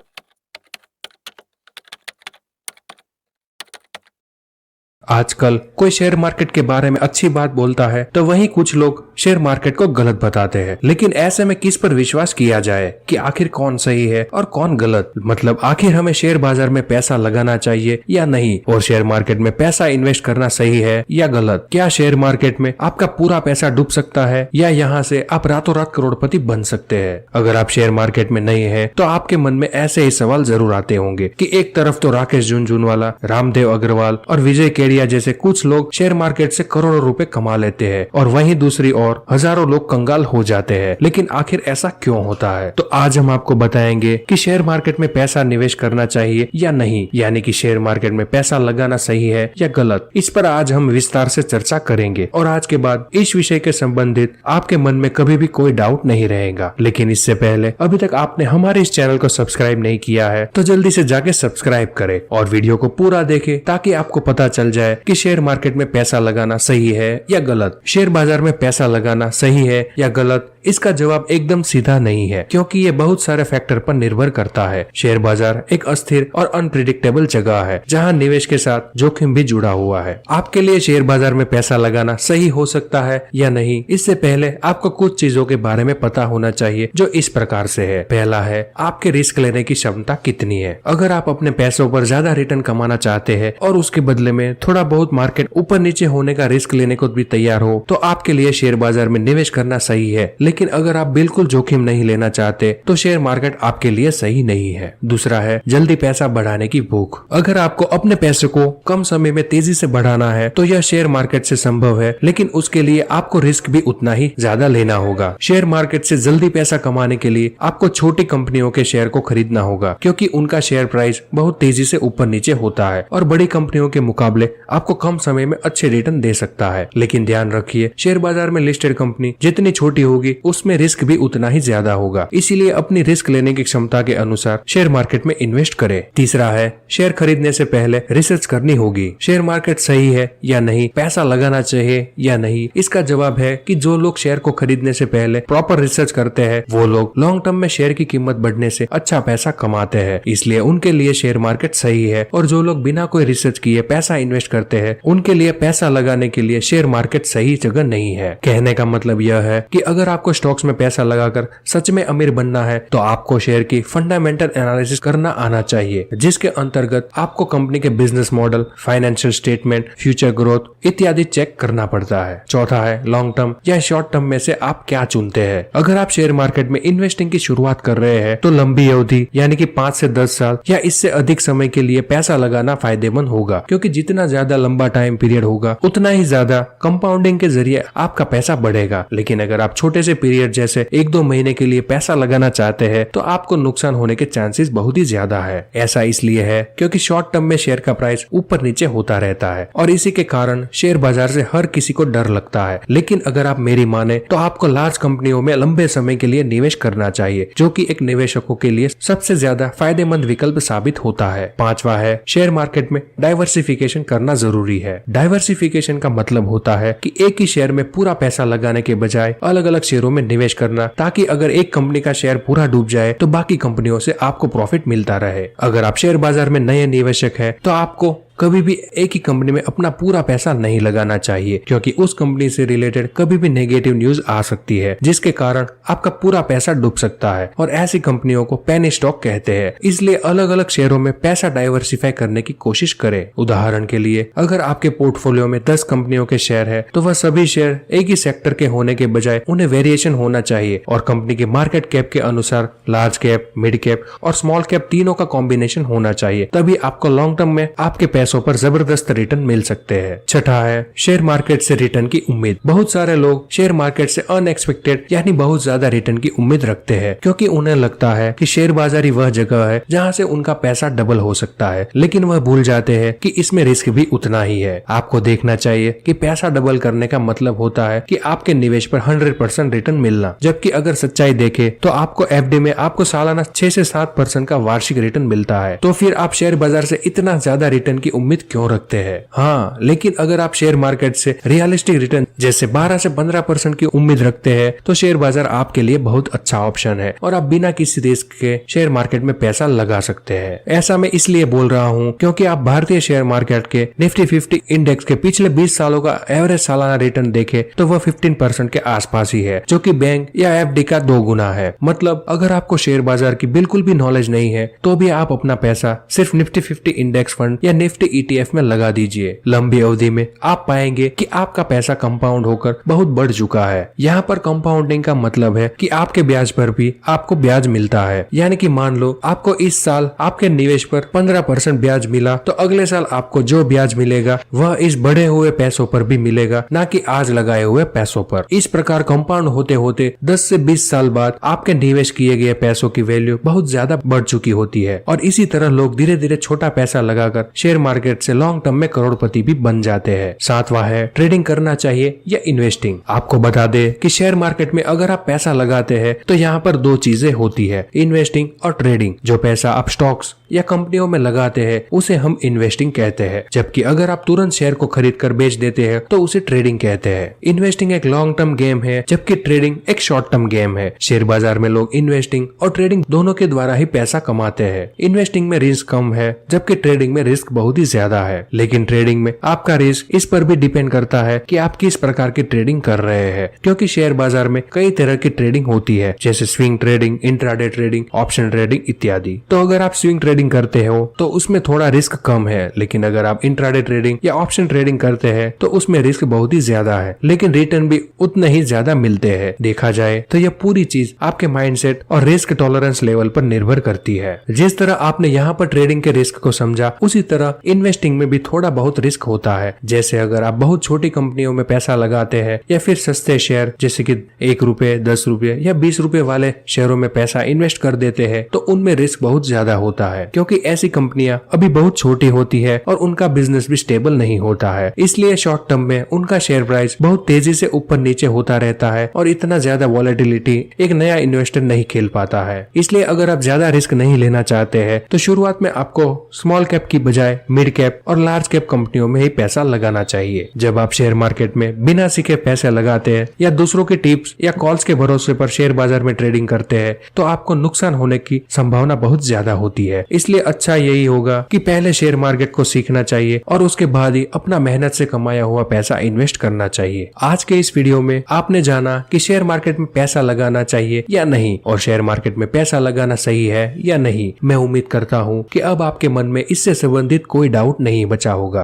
आजकल कोई शेयर मार्केट के बारे में अच्छी बात बोलता है तो वहीं कुछ लोग शेयर मार्केट को गलत बताते हैं। लेकिन ऐसे में किस पर विश्वास किया जाए कि आखिर कौन सही है और कौन गलत? मतलब आखिर हमें शेयर बाजार में पैसा लगाना चाहिए या नहीं, और शेयर मार्केट में पैसा इन्वेस्ट करना सही है या गलत? क्या शेयर मार्केट में आपका पूरा पैसा डूब सकता है या यहाँ से आप रातों रात करोड़पति बन सकते हैं? अगर आप शेयर मार्केट में नहीं है तो आपके मन में ऐसे ही सवाल जरूर आते होंगे कि एक तरफ तो राकेश झुनझुनवाला, रामदेव अग्रवाल और विजय केडिया जैसे कुछ लोग शेयर मार्केट से करोड़ों रुपए कमा लेते हैं और वहीं दूसरी ओर हजारों लोग कंगाल हो जाते हैं। लेकिन आखिर ऐसा क्यों होता है? तो आज हम आपको बताएंगे कि शेयर मार्केट में पैसा निवेश करना चाहिए या नहीं, यानी कि शेयर मार्केट में पैसा लगाना सही है या गलत। इस पर आज हम विस्तार से चर्चा करेंगे और आज के बाद इस विषय के संबंधित आपके मन में कभी भी कोई डाउट नहीं रहेगा। लेकिन इससे पहले अभी तक आपने हमारे इस चैनल को सब्सक्राइब नहीं किया है तो जल्दी से जाके सब्सक्राइब करें और वीडियो को पूरा देखें ताकि आपको पता चल जाए कि शेयर मार्केट में पैसा लगाना सही है या गलत। शेयर बाजार में पैसा लगाना सही है या गलत, इसका जवाब एकदम सीधा नहीं है क्योंकि ये बहुत सारे फैक्टर पर निर्भर करता है। शेयर बाजार एक अस्थिर और अनप्रिडिक्टेबल जगह है जहां निवेश के साथ जोखिम भी जुड़ा हुआ है। आपके लिए शेयर बाजार में पैसा लगाना सही हो सकता है या नहीं, इससे पहले आपको कुछ चीजों के बारे में पता होना चाहिए जो इस प्रकार से है। पहला है, आपके रिस्क लेने की क्षमता कितनी है। अगर आप अपने पैसों पर ज्यादा रिटर्न कमाना चाहते हैं और उसके बदले में थोड़ा बहुत मार्केट ऊपर नीचे होने का रिस्क लेने को भी तैयार हो तो आपके लिए शेयर बाजार में निवेश करना सही है। लेकिन अगर आप बिल्कुल जोखिम नहीं लेना चाहते तो शेयर मार्केट आपके लिए सही नहीं है। दूसरा है, जल्दी पैसा बढ़ाने की भूख। अगर आपको अपने पैसे को कम समय में तेजी से बढ़ाना है तो यह शेयर मार्केट से संभव है, लेकिन उसके लिए आपको रिस्क भी उतना ही ज्यादा लेना होगा। शेयर मार्केट से जल्दी पैसा कमाने के लिए आपको छोटी कंपनियों के शेयर को खरीदना होगा क्योंकि उनका शेयर प्राइस बहुत तेजी से ऊपर नीचे होता है और बड़ी कंपनियों के मुकाबले आपको कम समय में अच्छे रिटर्न दे सकता है। लेकिन ध्यान रखिए, शेयर बाजार में लिस्टेड कंपनी जितनी छोटी होगी उसमें रिस्क भी उतना ही ज्यादा होगा, इसीलिए अपनी रिस्क लेने की क्षमता के अनुसार शेयर मार्केट में इन्वेस्ट करें। तीसरा है, शेयर खरीदने से पहले रिसर्च करनी होगी। शेयर मार्केट सही है या नहीं, पैसा लगाना चाहिए या नहीं, इसका जवाब है कि जो लोग शेयर को खरीदने से पहले प्रॉपर रिसर्च करते हैं वो लोग लॉन्ग टर्म में शेयर की कीमत बढ़ने से अच्छा पैसा कमाते हैं, इसलिए उनके लिए शेयर मार्केट सही है। और जो लोग बिना कोई रिसर्च किए पैसा इन्वेस्ट करते हैं उनके लिए पैसा लगाने के लिए शेयर मार्केट सही जगह नहीं है। कहने का मतलब यह है कि अगर आपको स्टॉक्स में पैसा लगाकर सच में अमीर बनना है तो आपको शेयर की फंडामेंटल एनालिसिस करना आना चाहिए, जिसके अंतर्गत आपको कंपनी के business model, financial statement, future growth इत्यादि चेक करना पड़ता है। चौथा है, लॉन्ग टर्म या शॉर्ट टर्म में से आप क्या चुनते हैं। अगर आप शेयर मार्केट में इन्वेस्टिंग की शुरुआत कर रहे हैं तो लंबी अवधि यानी कि 5 से 10 साल या इससे अधिक समय के लिए पैसा लगाना फायदेमंद होगा, क्योंकि जितना ज्यादा लंबा टाइम पीरियड होगा उतना ही ज्यादा कंपाउंडिंग के जरिए आपका पैसा बढ़ेगा। लेकिन अगर आप छोटे से पीरियड जैसे 1-2 महीने के लिए पैसा लगाना चाहते हैं तो आपको नुकसान होने के चांसेस बहुत ही ज्यादा है। ऐसा इसलिए है क्योंकि शॉर्ट टर्म में शेयर का प्राइस ऊपर नीचे होता रहता है और इसी के कारण शेयर बाजार से हर किसी को डर लगता है। लेकिन अगर आप मेरी माने तो आपको लार्ज कंपनियों में लंबे समय के लिए निवेश करना चाहिए, जो कि एक निवेशकों के लिए सबसे ज्यादा फायदेमंद विकल्प साबित होता है। पांचवा है, शेयर मार्केट में डाइवर्सिफिकेशन करना जरूरी है। डाइवर्सिफिकेशन का मतलब होता है कि एक ही शेयर में पूरा पैसा लगाने के बजाय अलग अलग शेयरों में निवेश करना, ताकि अगर एक कंपनी का शेयर पूरा डूब जाए तो बाकी कंपनियों से आपको प्रॉफिट मिलता रहे। अगर आप शेयर बाजार में नए निवेशक हैं तो आपको कभी भी एक ही कंपनी में अपना पूरा पैसा नहीं लगाना चाहिए, क्योंकि उस कंपनी से रिलेटेड कभी भी नेगेटिव न्यूज आ सकती है जिसके कारण आपका पूरा पैसा डूब सकता है और ऐसी कंपनियों को पेनी स्टॉक कहते हैं। इसलिए अलग अलग शेयरों में पैसा डाइवर्सिफाई करने की कोशिश करें। उदाहरण के लिए, अगर आपके पोर्टफोलियो में 10 कंपनियों के शेयर है तो वह सभी शेयर एक ही सेक्टर के होने के बजाय उन्हें वेरिएशन होना चाहिए और कंपनी के मार्केट कैप के अनुसार लार्ज कैप, मिड कैप और स्मॉल कैप तीनों का कॉम्बिनेशन होना चाहिए। तभी आपको लॉन्ग टर्म में आपके पैसों पर जबरदस्त रिटर्न मिल सकते हैं। छठा है, शेयर मार्केट से रिटर्न की उम्मीद। बहुत सारे लोग शेयर मार्केट से अनएक्सपेक्टेड यानी बहुत ज्यादा रिटर्न की उम्मीद रखते हैं, क्योंकि उन्हें लगता है कि शेयर बाजारी वह जगह है जहां से उनका पैसा डबल हो सकता है। लेकिन वह भूल जाते हैं कि इसमें रिस्क भी उतना ही है। आपको देखना चाहिए कि पैसा डबल करने का मतलब होता है कि आपके निवेश पर 100% रिटर्न मिलना, जबकि अगर सच्चाई देखे तो आपको एफडी में आपको सालाना 6 से 7% का वार्षिक रिटर्न मिलता है। तो फिर आप शेयर बाजार से इतना ज्यादा रिटर्न की उम्मीद क्यों रखते हैं। हाँ, लेकिन अगर आप शेयर मार्केट से रियलिस्टिक रिटर्न जैसे 12 से 15% की उम्मीद रखते हैं तो शेयर बाजार आपके लिए बहुत अच्छा ऑप्शन है और आप बिना किसी रिस्क के शेयर मार्केट में पैसा लगा सकते हैं। ऐसा मैं इसलिए बोल रहा हूँ क्योंकि आप भारतीय शेयर मार्केट के निफ्टी 50 इंडेक्स के पिछले 20 सालों का एवरेज सालाना रिटर्न देखें तो वह 15% के आसपास ही है, जो कि बैंक या एफडी का 2 गुना है। मतलब अगर आपको शेयर बाजार की बिल्कुल भी नॉलेज नहीं है तो भी आप अपना पैसा सिर्फ निफ्टी 50 इंडेक्स फंड या निफ्टी ETF में लगा दीजिए। लंबी अवधि में आप पाएंगे कि आपका पैसा कंपाउंड होकर बहुत बढ़ चुका है। यहाँ पर कंपाउंडिंग का मतलब है कि आपके ब्याज पर भी आपको ब्याज मिलता है। यानी कि मान लो आपको इस साल आपके निवेश पर 15% ब्याज मिला तो अगले साल आपको जो ब्याज मिलेगा वह इस बढ़े हुए पैसों पर भी मिलेगा, ना कि आज लगाए हुए पैसों पर। इस प्रकार कंपाउंड होते होते 10 से 20 साल बाद आपके निवेश किए गए पैसों की वैल्यू बहुत ज्यादा बढ़ चुकी होती है और इसी तरह लोग धीरे धीरे छोटा पैसा लगाकर शेयर मार्केट से लॉन्ग टर्म में करोड़पति भी बन जाते हैं। सातवां है ट्रेडिंग करना चाहिए या इन्वेस्टिंग। आपको बता दे कि शेयर मार्केट में अगर आप पैसा लगाते हैं तो यहाँ पर 2 चीजें होती है, इन्वेस्टिंग और ट्रेडिंग। जो पैसा आप स्टॉक्स या कंपनियों में लगाते हैं उसे हम इन्वेस्टिंग कहते हैं, जबकि अगर आप तुरंत शेयर को खरीद कर बेच देते हैं तो उसे ट्रेडिंग कहते हैं। इन्वेस्टिंग एक लॉन्ग टर्म गेम है जबकि ट्रेडिंग एक शॉर्ट टर्म गेम है। शेयर बाजार में लोग इन्वेस्टिंग और ट्रेडिंग दोनों के द्वारा ही पैसा कमाते हैं। इन्वेस्टिंग में रिस्क कम है जबकि ट्रेडिंग में रिस्क बहुत ही ज्यादा है, लेकिन ट्रेडिंग में आपका रिस्क इस पर भी डिपेंड करता है कि आप किस प्रकार की ट्रेडिंग कर रहे हैं, क्योंकि शेयर बाजार में कई तरह की ट्रेडिंग होती है जैसे swing trading, intraday trading, option trading इत्यादि। तो अगर आप स्विंग ट्रेडिंग करते हो तो उसमें थोड़ा रिस्क कम है, लेकिन अगर आप इंट्राडे ट्रेडिंग या ऑप्शन ट्रेडिंग करते हैं तो उसमें रिस्क बहुत ही ज्यादा है, लेकिन रिटर्न भी उतने ही ज्यादा मिलते हैं। देखा जाए तो यह पूरी चीज आपके माइंडसेट और रिस्क टॉलरेंस लेवल पर निर्भर करती है। जिस तरह आपने यहाँ पर ट्रेडिंग के रिस्क को समझा उसी तरह इन्वेस्टिंग में भी थोड़ा बहुत रिस्क होता है। जैसे अगर आप बहुत छोटी कंपनियों में पैसा लगाते हैं या फिर सस्ते शेयर जैसे कि 1 रुपए, 10 रुपए या 20 रुपए वाले शेयरों में पैसा इन्वेस्ट कर देते हैं तो उनमें रिस्क बहुत ज्यादा होता है, क्योंकि ऐसी कंपनियां अभी बहुत छोटी होती है और उनका बिजनेस भी स्टेबल नहीं होता है। इसलिए शॉर्ट टर्म में उनका शेयर प्राइस बहुत तेजी से ऊपर नीचे होता रहता है और इतना ज्यादा वॉलेटिलिटी एक नया इन्वेस्टर नहीं खेल पाता है। इसलिए अगर आप ज्यादा रिस्क नहीं लेना चाहते हैं तो शुरुआत में आपको स्मॉल कैप की बजाय मिड कैप और लार्ज कैप कंपनियों में ही पैसा लगाना चाहिए। जब आप शेयर मार्केट में बिना सीखे पैसे लगाते हैं या दूसरों के टिप्स या कॉल्स के भरोसे पर शेयर बाजार में ट्रेडिंग करते हैं तो आपको नुकसान होने की संभावना बहुत ज्यादा होती है। इसलिए अच्छा यही होगा कि पहले शेयर मार्केट को सीखना चाहिए और उसके बाद ही अपना मेहनत से कमाया हुआ पैसा इन्वेस्ट करना चाहिए। आज के इस वीडियो में आपने जाना कि शेयर मार्केट में पैसा लगाना चाहिए या नहीं और शेयर मार्केट में पैसा लगाना सही है या नहीं। मैं उम्मीद करता हूँ कि अब आपके मन में इससे संबंधित कोई डाउट नहीं बचा होगा।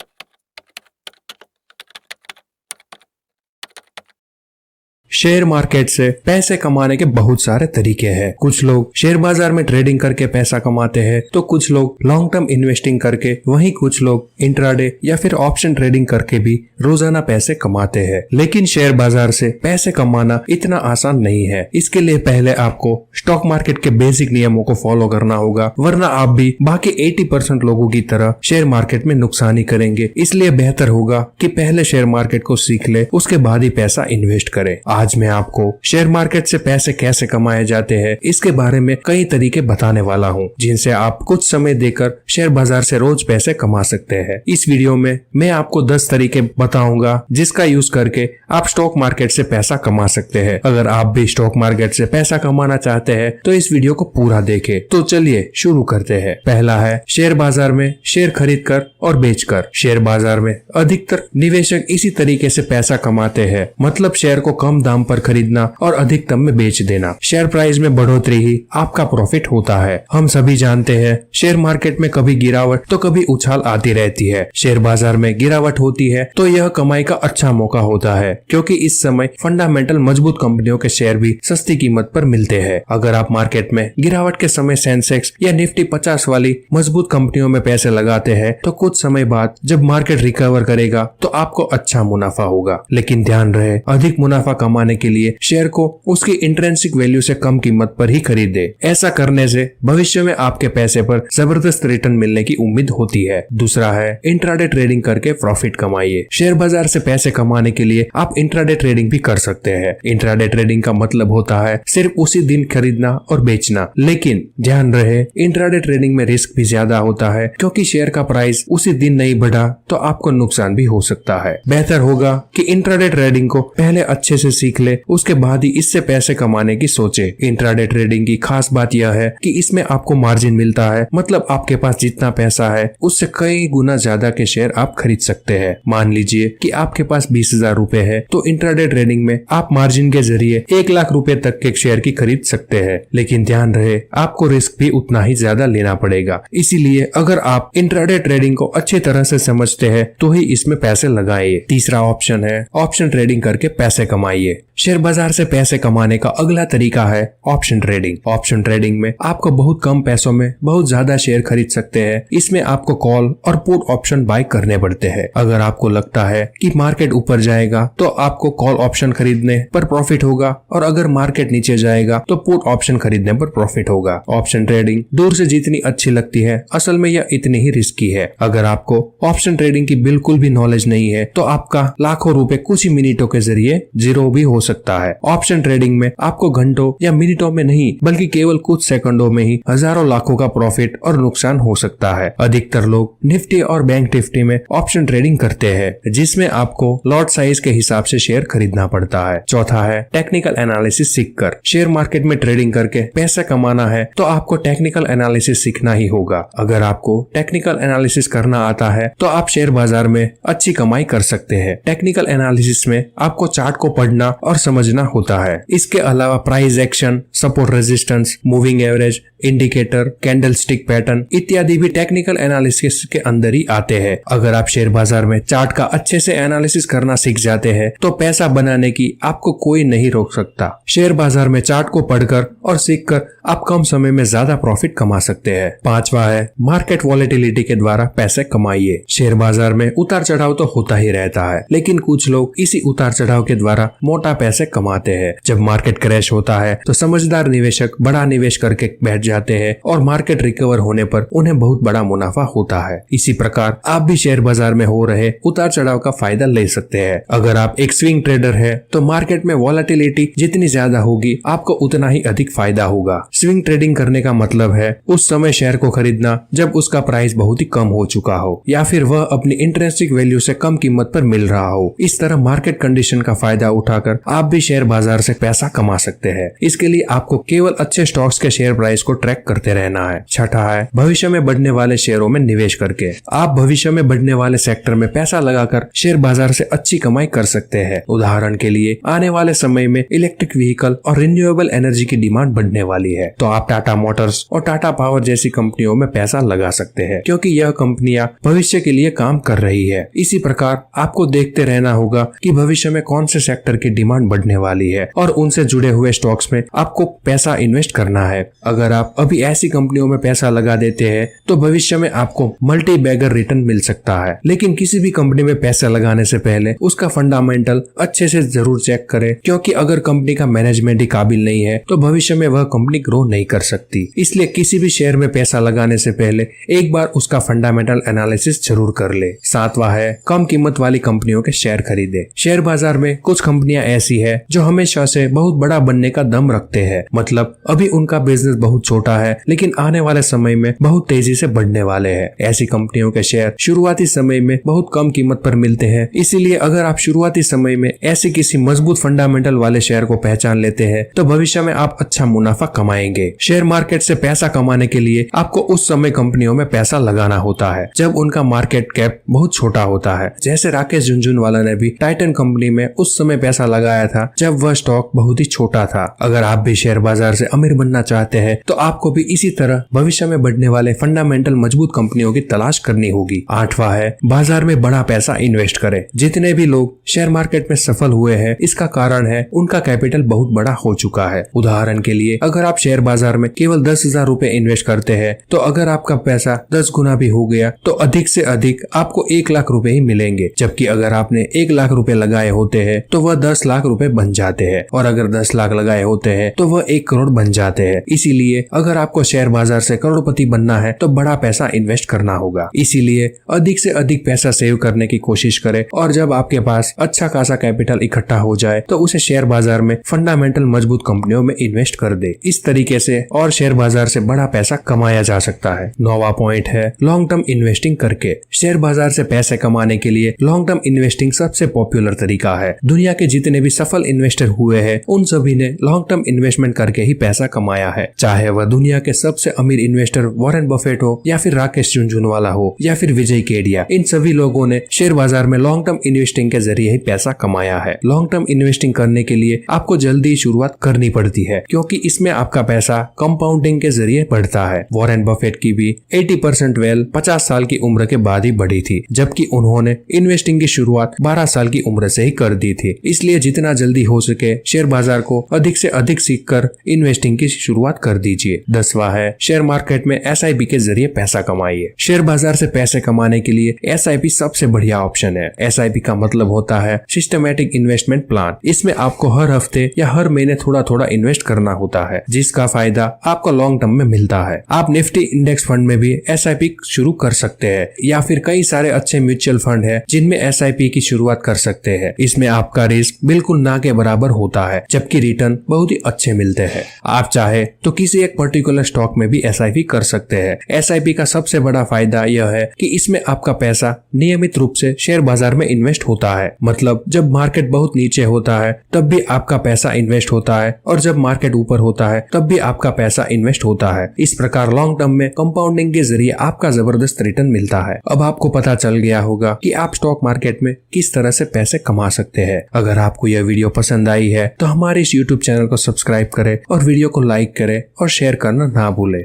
शेयर मार्केट से पैसे कमाने के बहुत सारे तरीके हैं। कुछ लोग शेयर बाजार में ट्रेडिंग करके पैसा कमाते हैं तो कुछ लोग लॉन्ग टर्म इन्वेस्टिंग करके, वहीं कुछ लोग इंट्राडे या फिर ऑप्शन ट्रेडिंग करके भी रोजाना पैसे कमाते हैं। लेकिन शेयर बाजार से पैसे कमाना इतना आसान नहीं है। इसके लिए पहले आपको स्टॉक मार्केट के बेसिक नियमों को फॉलो करना होगा, वरना आप भी बाकी 80% लोगों की तरह शेयर मार्केट में नुकसान ही करेंगे। इसलिए बेहतर होगा कि पहले शेयर मार्केट को सीख ले, उसके बाद ही पैसा इन्वेस्ट करें। आज मैं आपको शेयर मार्केट से पैसे कैसे कमाए जाते हैं इसके बारे में कई तरीके बताने वाला हूं, जिनसे आप कुछ समय देकर शेयर बाजार से रोज पैसे कमा सकते हैं। इस वीडियो में मैं आपको 10 तरीके बताऊंगा जिसका यूज करके आप स्टॉक मार्केट से पैसा कमा सकते हैं। अगर आप भी स्टॉक मार्केट से पैसा कमाना चाहते हैं तो इस वीडियो को पूरा देखें। तो चलिए शुरू करते हैं। पहला है शेयर बाजार में शेयर खरीद कर और बेचकर। शेयर बाजार में अधिकतर निवेशक इसी तरीके से पैसा कमाते हैं, मतलब शेयर को कम दाम पर खरीदना और अधिकतम में बेच देना। शेयर प्राइस में बढ़ोतरी ही आपका प्रॉफिट होता है। हम सभी जानते हैं शेयर मार्केट में कभी गिरावट तो कभी उछाल आती रहती है। शेयर बाजार में गिरावट होती है तो यह कमाई का अच्छा मौका होता है, क्योंकि इस समय फंडामेंटल मजबूत कंपनियों के शेयर भी सस्ती कीमत पर मिलते हैं। अगर आप मार्केट में गिरावट के समय सेंसेक्स या निफ्टी 50 वाली मजबूत कंपनियों में पैसे लगाते हैं तो कुछ समय बाद जब मार्केट रिकवर करेगा तो आपको अच्छा मुनाफा होगा। लेकिन ध्यान रहे, अधिक मुनाफा कमाने कमाने के लिए शेयर को उसकी इंट्रिंसिक वैल्यू से कम कीमत पर ही खरीदे। ऐसा करने से भविष्य में आपके पैसे पर जबरदस्त रिटर्न मिलने की उम्मीद होती है। दूसरा है इंट्राडे ट्रेडिंग करके प्रॉफिट कमाइए। शेयर बाजार से पैसे कमाने के लिए आप इंट्राडे ट्रेडिंग भी कर सकते हैं। इंट्राडे ट्रेडिंग का मतलब होता है सिर्फ उसी दिन खरीदना और बेचना, लेकिन ध्यान रहे इंट्राडे ट्रेडिंग में रिस्क भी ज्यादा होता है, क्योंकि शेयर का प्राइस उसी दिन नहीं बढ़ा तो आपको नुकसान भी हो सकता है। बेहतर होगा कि इंट्राडे ट्रेडिंग को पहले अच्छे से सीख ले, उसके बाद ही इससे पैसे कमाने की सोचे। इंट्राडे ट्रेडिंग की खास बात यह है कि इसमें आपको मार्जिन मिलता है, मतलब आपके पास जितना पैसा है उससे कई गुना ज्यादा के शेयर आप खरीद सकते हैं। मान लीजिए कि आपके पास 20,000 रुपए है, तो इंट्राडे ट्रेडिंग में आप मार्जिन के जरिए 1 लाख रुपए तक के शेयर की खरीद सकते हैं, लेकिन ध्यान रहे आपको रिस्क भी उतना ही ज्यादा लेना पड़ेगा। इसीलिए अगर आप इंट्राडे ट्रेडिंग को अच्छी तरह से समझते हैं तो ही इसमें पैसे लगाइए। तीसरा ऑप्शन है ऑप्शन ट्रेडिंग करके पैसे कमाइए। शेयर बाजार से पैसे कमाने का अगला तरीका है ऑप्शन ट्रेडिंग। ऑप्शन ट्रेडिंग में आपको बहुत कम पैसों में बहुत ज्यादा शेयर खरीद सकते हैं। इसमें आपको कॉल और पुट ऑप्शन बाय करने पड़ते हैं। अगर आपको लगता है कि मार्केट ऊपर जाएगा तो आपको कॉल ऑप्शन खरीदने पर प्रॉफिट होगा, और अगर मार्केट नीचे जाएगा तो पुट ऑप्शन खरीदने पर प्रॉफिट होगा। ऑप्शन ट्रेडिंग दूर से जितनी अच्छी लगती है, असल में यह इतनी ही रिस्की है। अगर आपको ऑप्शन ट्रेडिंग की बिल्कुल भी नॉलेज नहीं है तो आपका लाखों रुपए कुछ ही मिनटों के जरिए जीरो भी हो सकता है। ऑप्शन ट्रेडिंग में आपको घंटों या मिनटों में नहीं बल्कि केवल कुछ सेकंडों में ही हजारों लाखों का प्रॉफिट और नुकसान हो सकता है। अधिकतर लोग निफ्टी और बैंक निफ्टी में ऑप्शन ट्रेडिंग करते हैं, जिसमें आपको लॉट साइज के हिसाब से शेयर खरीदना पड़ता है। चौथा है टेक्निकल एनालिसिस सीखकर। शेयर मार्केट में ट्रेडिंग करके पैसा कमाना है तो आपको टेक्निकल एनालिसिस सीखना ही होगा। अगर आपको टेक्निकल एनालिसिस करना आता है तो आप शेयर बाजार में अच्छी कमाई कर सकते हैं। टेक्निकल एनालिसिस में आपको चार्ट को पढ़ना और समझना होता है। इसके अलावा price action, support resistance, moving average, indicator, candlestick pattern इत्यादि भी टेक्निकल एनालिसिस के अंदर ही आते हैं। अगर आप शेयर बाजार में चार्ट का अच्छे से एनालिसिस करना सीख जाते हैं तो पैसा बनाने की आपको कोई नहीं रोक सकता। शेयर बाजार में चार्ट को पढ़कर और सीखकर आप कम समय में ज्यादा प्रॉफिट कमा सकते हैं। पांचवा है मार्केट वॉलेटिलिटी के द्वारा पैसे कमाइए। शेयर बाजार में उतार चढ़ाव तो होता ही रहता है, लेकिन कुछ लोग इसी उतार चढ़ाव के द्वारा मोटा पैसे कमाते हैं। जब मार्केट क्रैश होता है तो समझदार निवेशक बड़ा निवेश करके बैठ जाते हैं और मार्केट रिकवर होने पर उन्हें बहुत बड़ा मुनाफा होता है। इसी प्रकार आप भी शेयर बाजार में हो रहे उतार चढ़ाव का फायदा ले सकते हैं। अगर आप एक स्विंग ट्रेडर है तो मार्केट में वॉलेटिलिटी जितनी ज्यादा होगी आपको उतना ही अधिक फायदा होगा। स्विंग ट्रेडिंग करने का मतलब है उस समय शेयर को खरीदना जब उसका प्राइस बहुत ही कम हो चुका हो या फिर वह अपनी इंट्रिंसिक वैल्यू से कम कीमत पर मिल रहा हो। इस तरह मार्केट कंडीशन का फायदा उठाकर आप भी शेयर बाजार से पैसा कमा सकते हैं। इसके लिए आपको केवल अच्छे स्टॉक्स के शेयर प्राइस को ट्रैक करते रहना है। छठा है भविष्य में बढ़ने वाले शेयरों में निवेश करके। आप भविष्य में बढ़ने वाले सेक्टर में पैसा लगाकर शेयर बाजार से अच्छी कमाई कर सकते हैं। उदाहरण के लिए आने वाले समय में इलेक्ट्रिक व्हीकल और रिन्यूएबल एनर्जी की डिमांड बढ़ने वाली है, तो आप टाटा मोटर्स और टाटा पावर जैसी कंपनियों में पैसा लगा सकते हैं, क्योंकि यह कंपनियां भविष्य के लिए काम कर रही है। इसी प्रकार आपको देखते रहना होगा कि भविष्य में कौन से सेक्टर की डिमांड बढ़ने वाली है और उनसे जुड़े हुए स्टॉक्स में आपको पैसा इन्वेस्ट करना है। अगर आप अभी ऐसी कंपनियों में पैसा लगा देते हैं तो भविष्य में आपको मल्टी बैगर रिटर्न मिल सकता है। लेकिन किसी भी कंपनी में पैसा लगाने से पहले उसका फंडामेंटल अच्छे से जरूर चेक करें, क्योंकि अगर कंपनी का मैनेजमेंट ही काबिल नहीं है तो भविष्य में वह कंपनी ग्रो नहीं कर सकती। इसलिए किसी भी शेयर में पैसा लगाने से पहले एक बार उसका फंडामेंटल एनालिसिस जरूर कर ले। सातवां है कम कीमत वाली कंपनियों के शेयर खरीदे। शेयर बाजार में कुछ कंपनियां ऐसी है जो हमेशा से बहुत बड़ा बनने का दम रखते हैं, मतलब अभी उनका बिजनेस बहुत छोटा है लेकिन आने वाले समय में बहुत तेजी से बढ़ने वाले हैं। ऐसी कंपनियों के शेयर शुरुआती समय में बहुत कम कीमत पर मिलते हैं। इसीलिए अगर आप शुरुआती समय में ऐसे किसी मजबूत फंडामेंटल वाले शेयर को पहचान लेते हैं तो भविष्य में आप अच्छा मुनाफा कमाएंगे। शेयर मार्केट से पैसा कमाने के लिए आपको उस समय कंपनियों में पैसा लगाना होता है जब उनका मार्केट कैप बहुत छोटा होता है। जैसे राकेश झुनझुनवाला ने भी टाइटन कंपनी में उस समय पैसा लगाया था जब वह स्टॉक बहुत ही छोटा था। अगर आप भी शेयर बाजार से अमीर बनना चाहते हैं तो आपको भी इसी तरह भविष्य में बढ़ने वाले फंडामेंटल मजबूत कंपनियों की तलाश करनी होगी। आठवां है बाजार में बड़ा पैसा इन्वेस्ट करें। जितने भी लोग शेयर मार्केट में सफल हुए हैं इसका कारण है उनका कैपिटल बहुत बड़ा हो चुका है। उदाहरण के लिए अगर आप शेयर बाजार में केवल 10,000 रुपए इन्वेस्ट करते हैं तो अगर आपका पैसा 10 गुना भी हो गया तो अधिक से अधिक आपको 1 लाख रुपए ही मिलेंगे, जबकि अगर आपने 1 लाख रुपए लगाए होते हैं तो वह 10 10 लाख रुपए बन जाते हैं, और अगर 10 लाख लगाए होते हैं तो वह 1 करोड़ बन जाते हैं। इसीलिए अगर आपको शेयर बाजार से करोड़पति बनना है तो बड़ा पैसा इन्वेस्ट करना होगा। इसीलिए अधिक से अधिक पैसा सेव करने की कोशिश करें, और जब आपके पास अच्छा खासा कैपिटल इकट्ठा हो जाए तो उसे शेयर बाजार में फंडामेंटल मजबूत कंपनियों में इन्वेस्ट कर दे। इस तरीके से और शेयर बाजार से बड़ा पैसा कमाया जा सकता है। 9वां पॉइंट है लॉन्ग टर्म इन्वेस्टिंग करके। शेयर बाजार से पैसे कमाने के लिए लॉन्ग टर्म इन्वेस्टिंग सबसे पॉपुलर तरीका है। दुनिया के जितने भी सफल इन्वेस्टर हुए हैं उन सभी ने लॉन्ग टर्म इन्वेस्टमेंट करके ही पैसा कमाया है। चाहे वह दुनिया के सबसे अमीर इन्वेस्टर वॉरेन बफेट हो, या फिर राकेश झुनझुनवाला हो, या फिर विजय केडिया, इन सभी लोगों ने शेयर बाजार में लॉन्ग टर्म इन्वेस्टिंग के जरिए ही पैसा कमाया है। लॉन्ग टर्म इन्वेस्टिंग करने के लिए आपको जल्दी शुरुआत करनी पड़ती है, क्योंकि इसमें आपका पैसा कंपाउंडिंग के जरिए बढ़ता है। वॉरेन बफेट की भी 80% वेल्थ 50 साल की उम्र के बाद ही बढ़ी थी, जबकि उन्होंने इन्वेस्टिंग की शुरुआत 12 साल की उम्र से ही कर दी थी। इसलिए जितना जल्दी हो सके शेयर बाजार को अधिक से अधिक सीखकर इन्वेस्टिंग की शुरुआत कर दीजिए। 10वां है शेयर मार्केट में SIP के जरिए पैसा कमाइए। शेयर बाजार से पैसे कमाने के लिए SIP सबसे बढ़िया ऑप्शन है। SIP का मतलब होता है सिस्टमैटिक इन्वेस्टमेंट प्लान। इसमें आपको हर हफ्ते या हर महीने थोड़ा थोड़ा इन्वेस्ट करना होता है, जिसका फायदा आपको लॉन्ग टर्म में मिलता है। आप निफ्टी इंडेक्स फंड में भी SIP शुरू कर सकते हैं, या फिर कई सारे अच्छे म्यूचुअल फंड है जिनमें SIP की शुरुआत कर सकते हैं। इसमें आपका रिस्क बिल्कुल ना के बराबर होता है, जबकि रिटर्न बहुत ही अच्छे मिलते हैं। आप चाहे तो किसी एक पर्टिकुलर स्टॉक में भी SIP कर सकते हैं। SIP का सबसे बड़ा फायदा यह है कि इसमें आपका पैसा नियमित रूप से शेयर बाजार में इन्वेस्ट होता है। मतलब जब मार्केट बहुत नीचे होता है तब भी आपका पैसा इन्वेस्ट होता है, और जब मार्केट ऊपर होता है तब भी आपका पैसा इन्वेस्ट होता है। इस प्रकार लॉन्ग टर्म में कंपाउंडिंग के जरिए आपका जबरदस्त रिटर्न मिलता है। अब आपको पता चल गया होगा कि आप स्टॉक मार्केट में किस तरह से पैसे कमा सकते हैं। अगर आपको यह वीडियो पसंद आई है तो हमारे इस YouTube चैनल को सब्सक्राइब करें और वीडियो को लाइक करें और शेयर करना ना भूलें।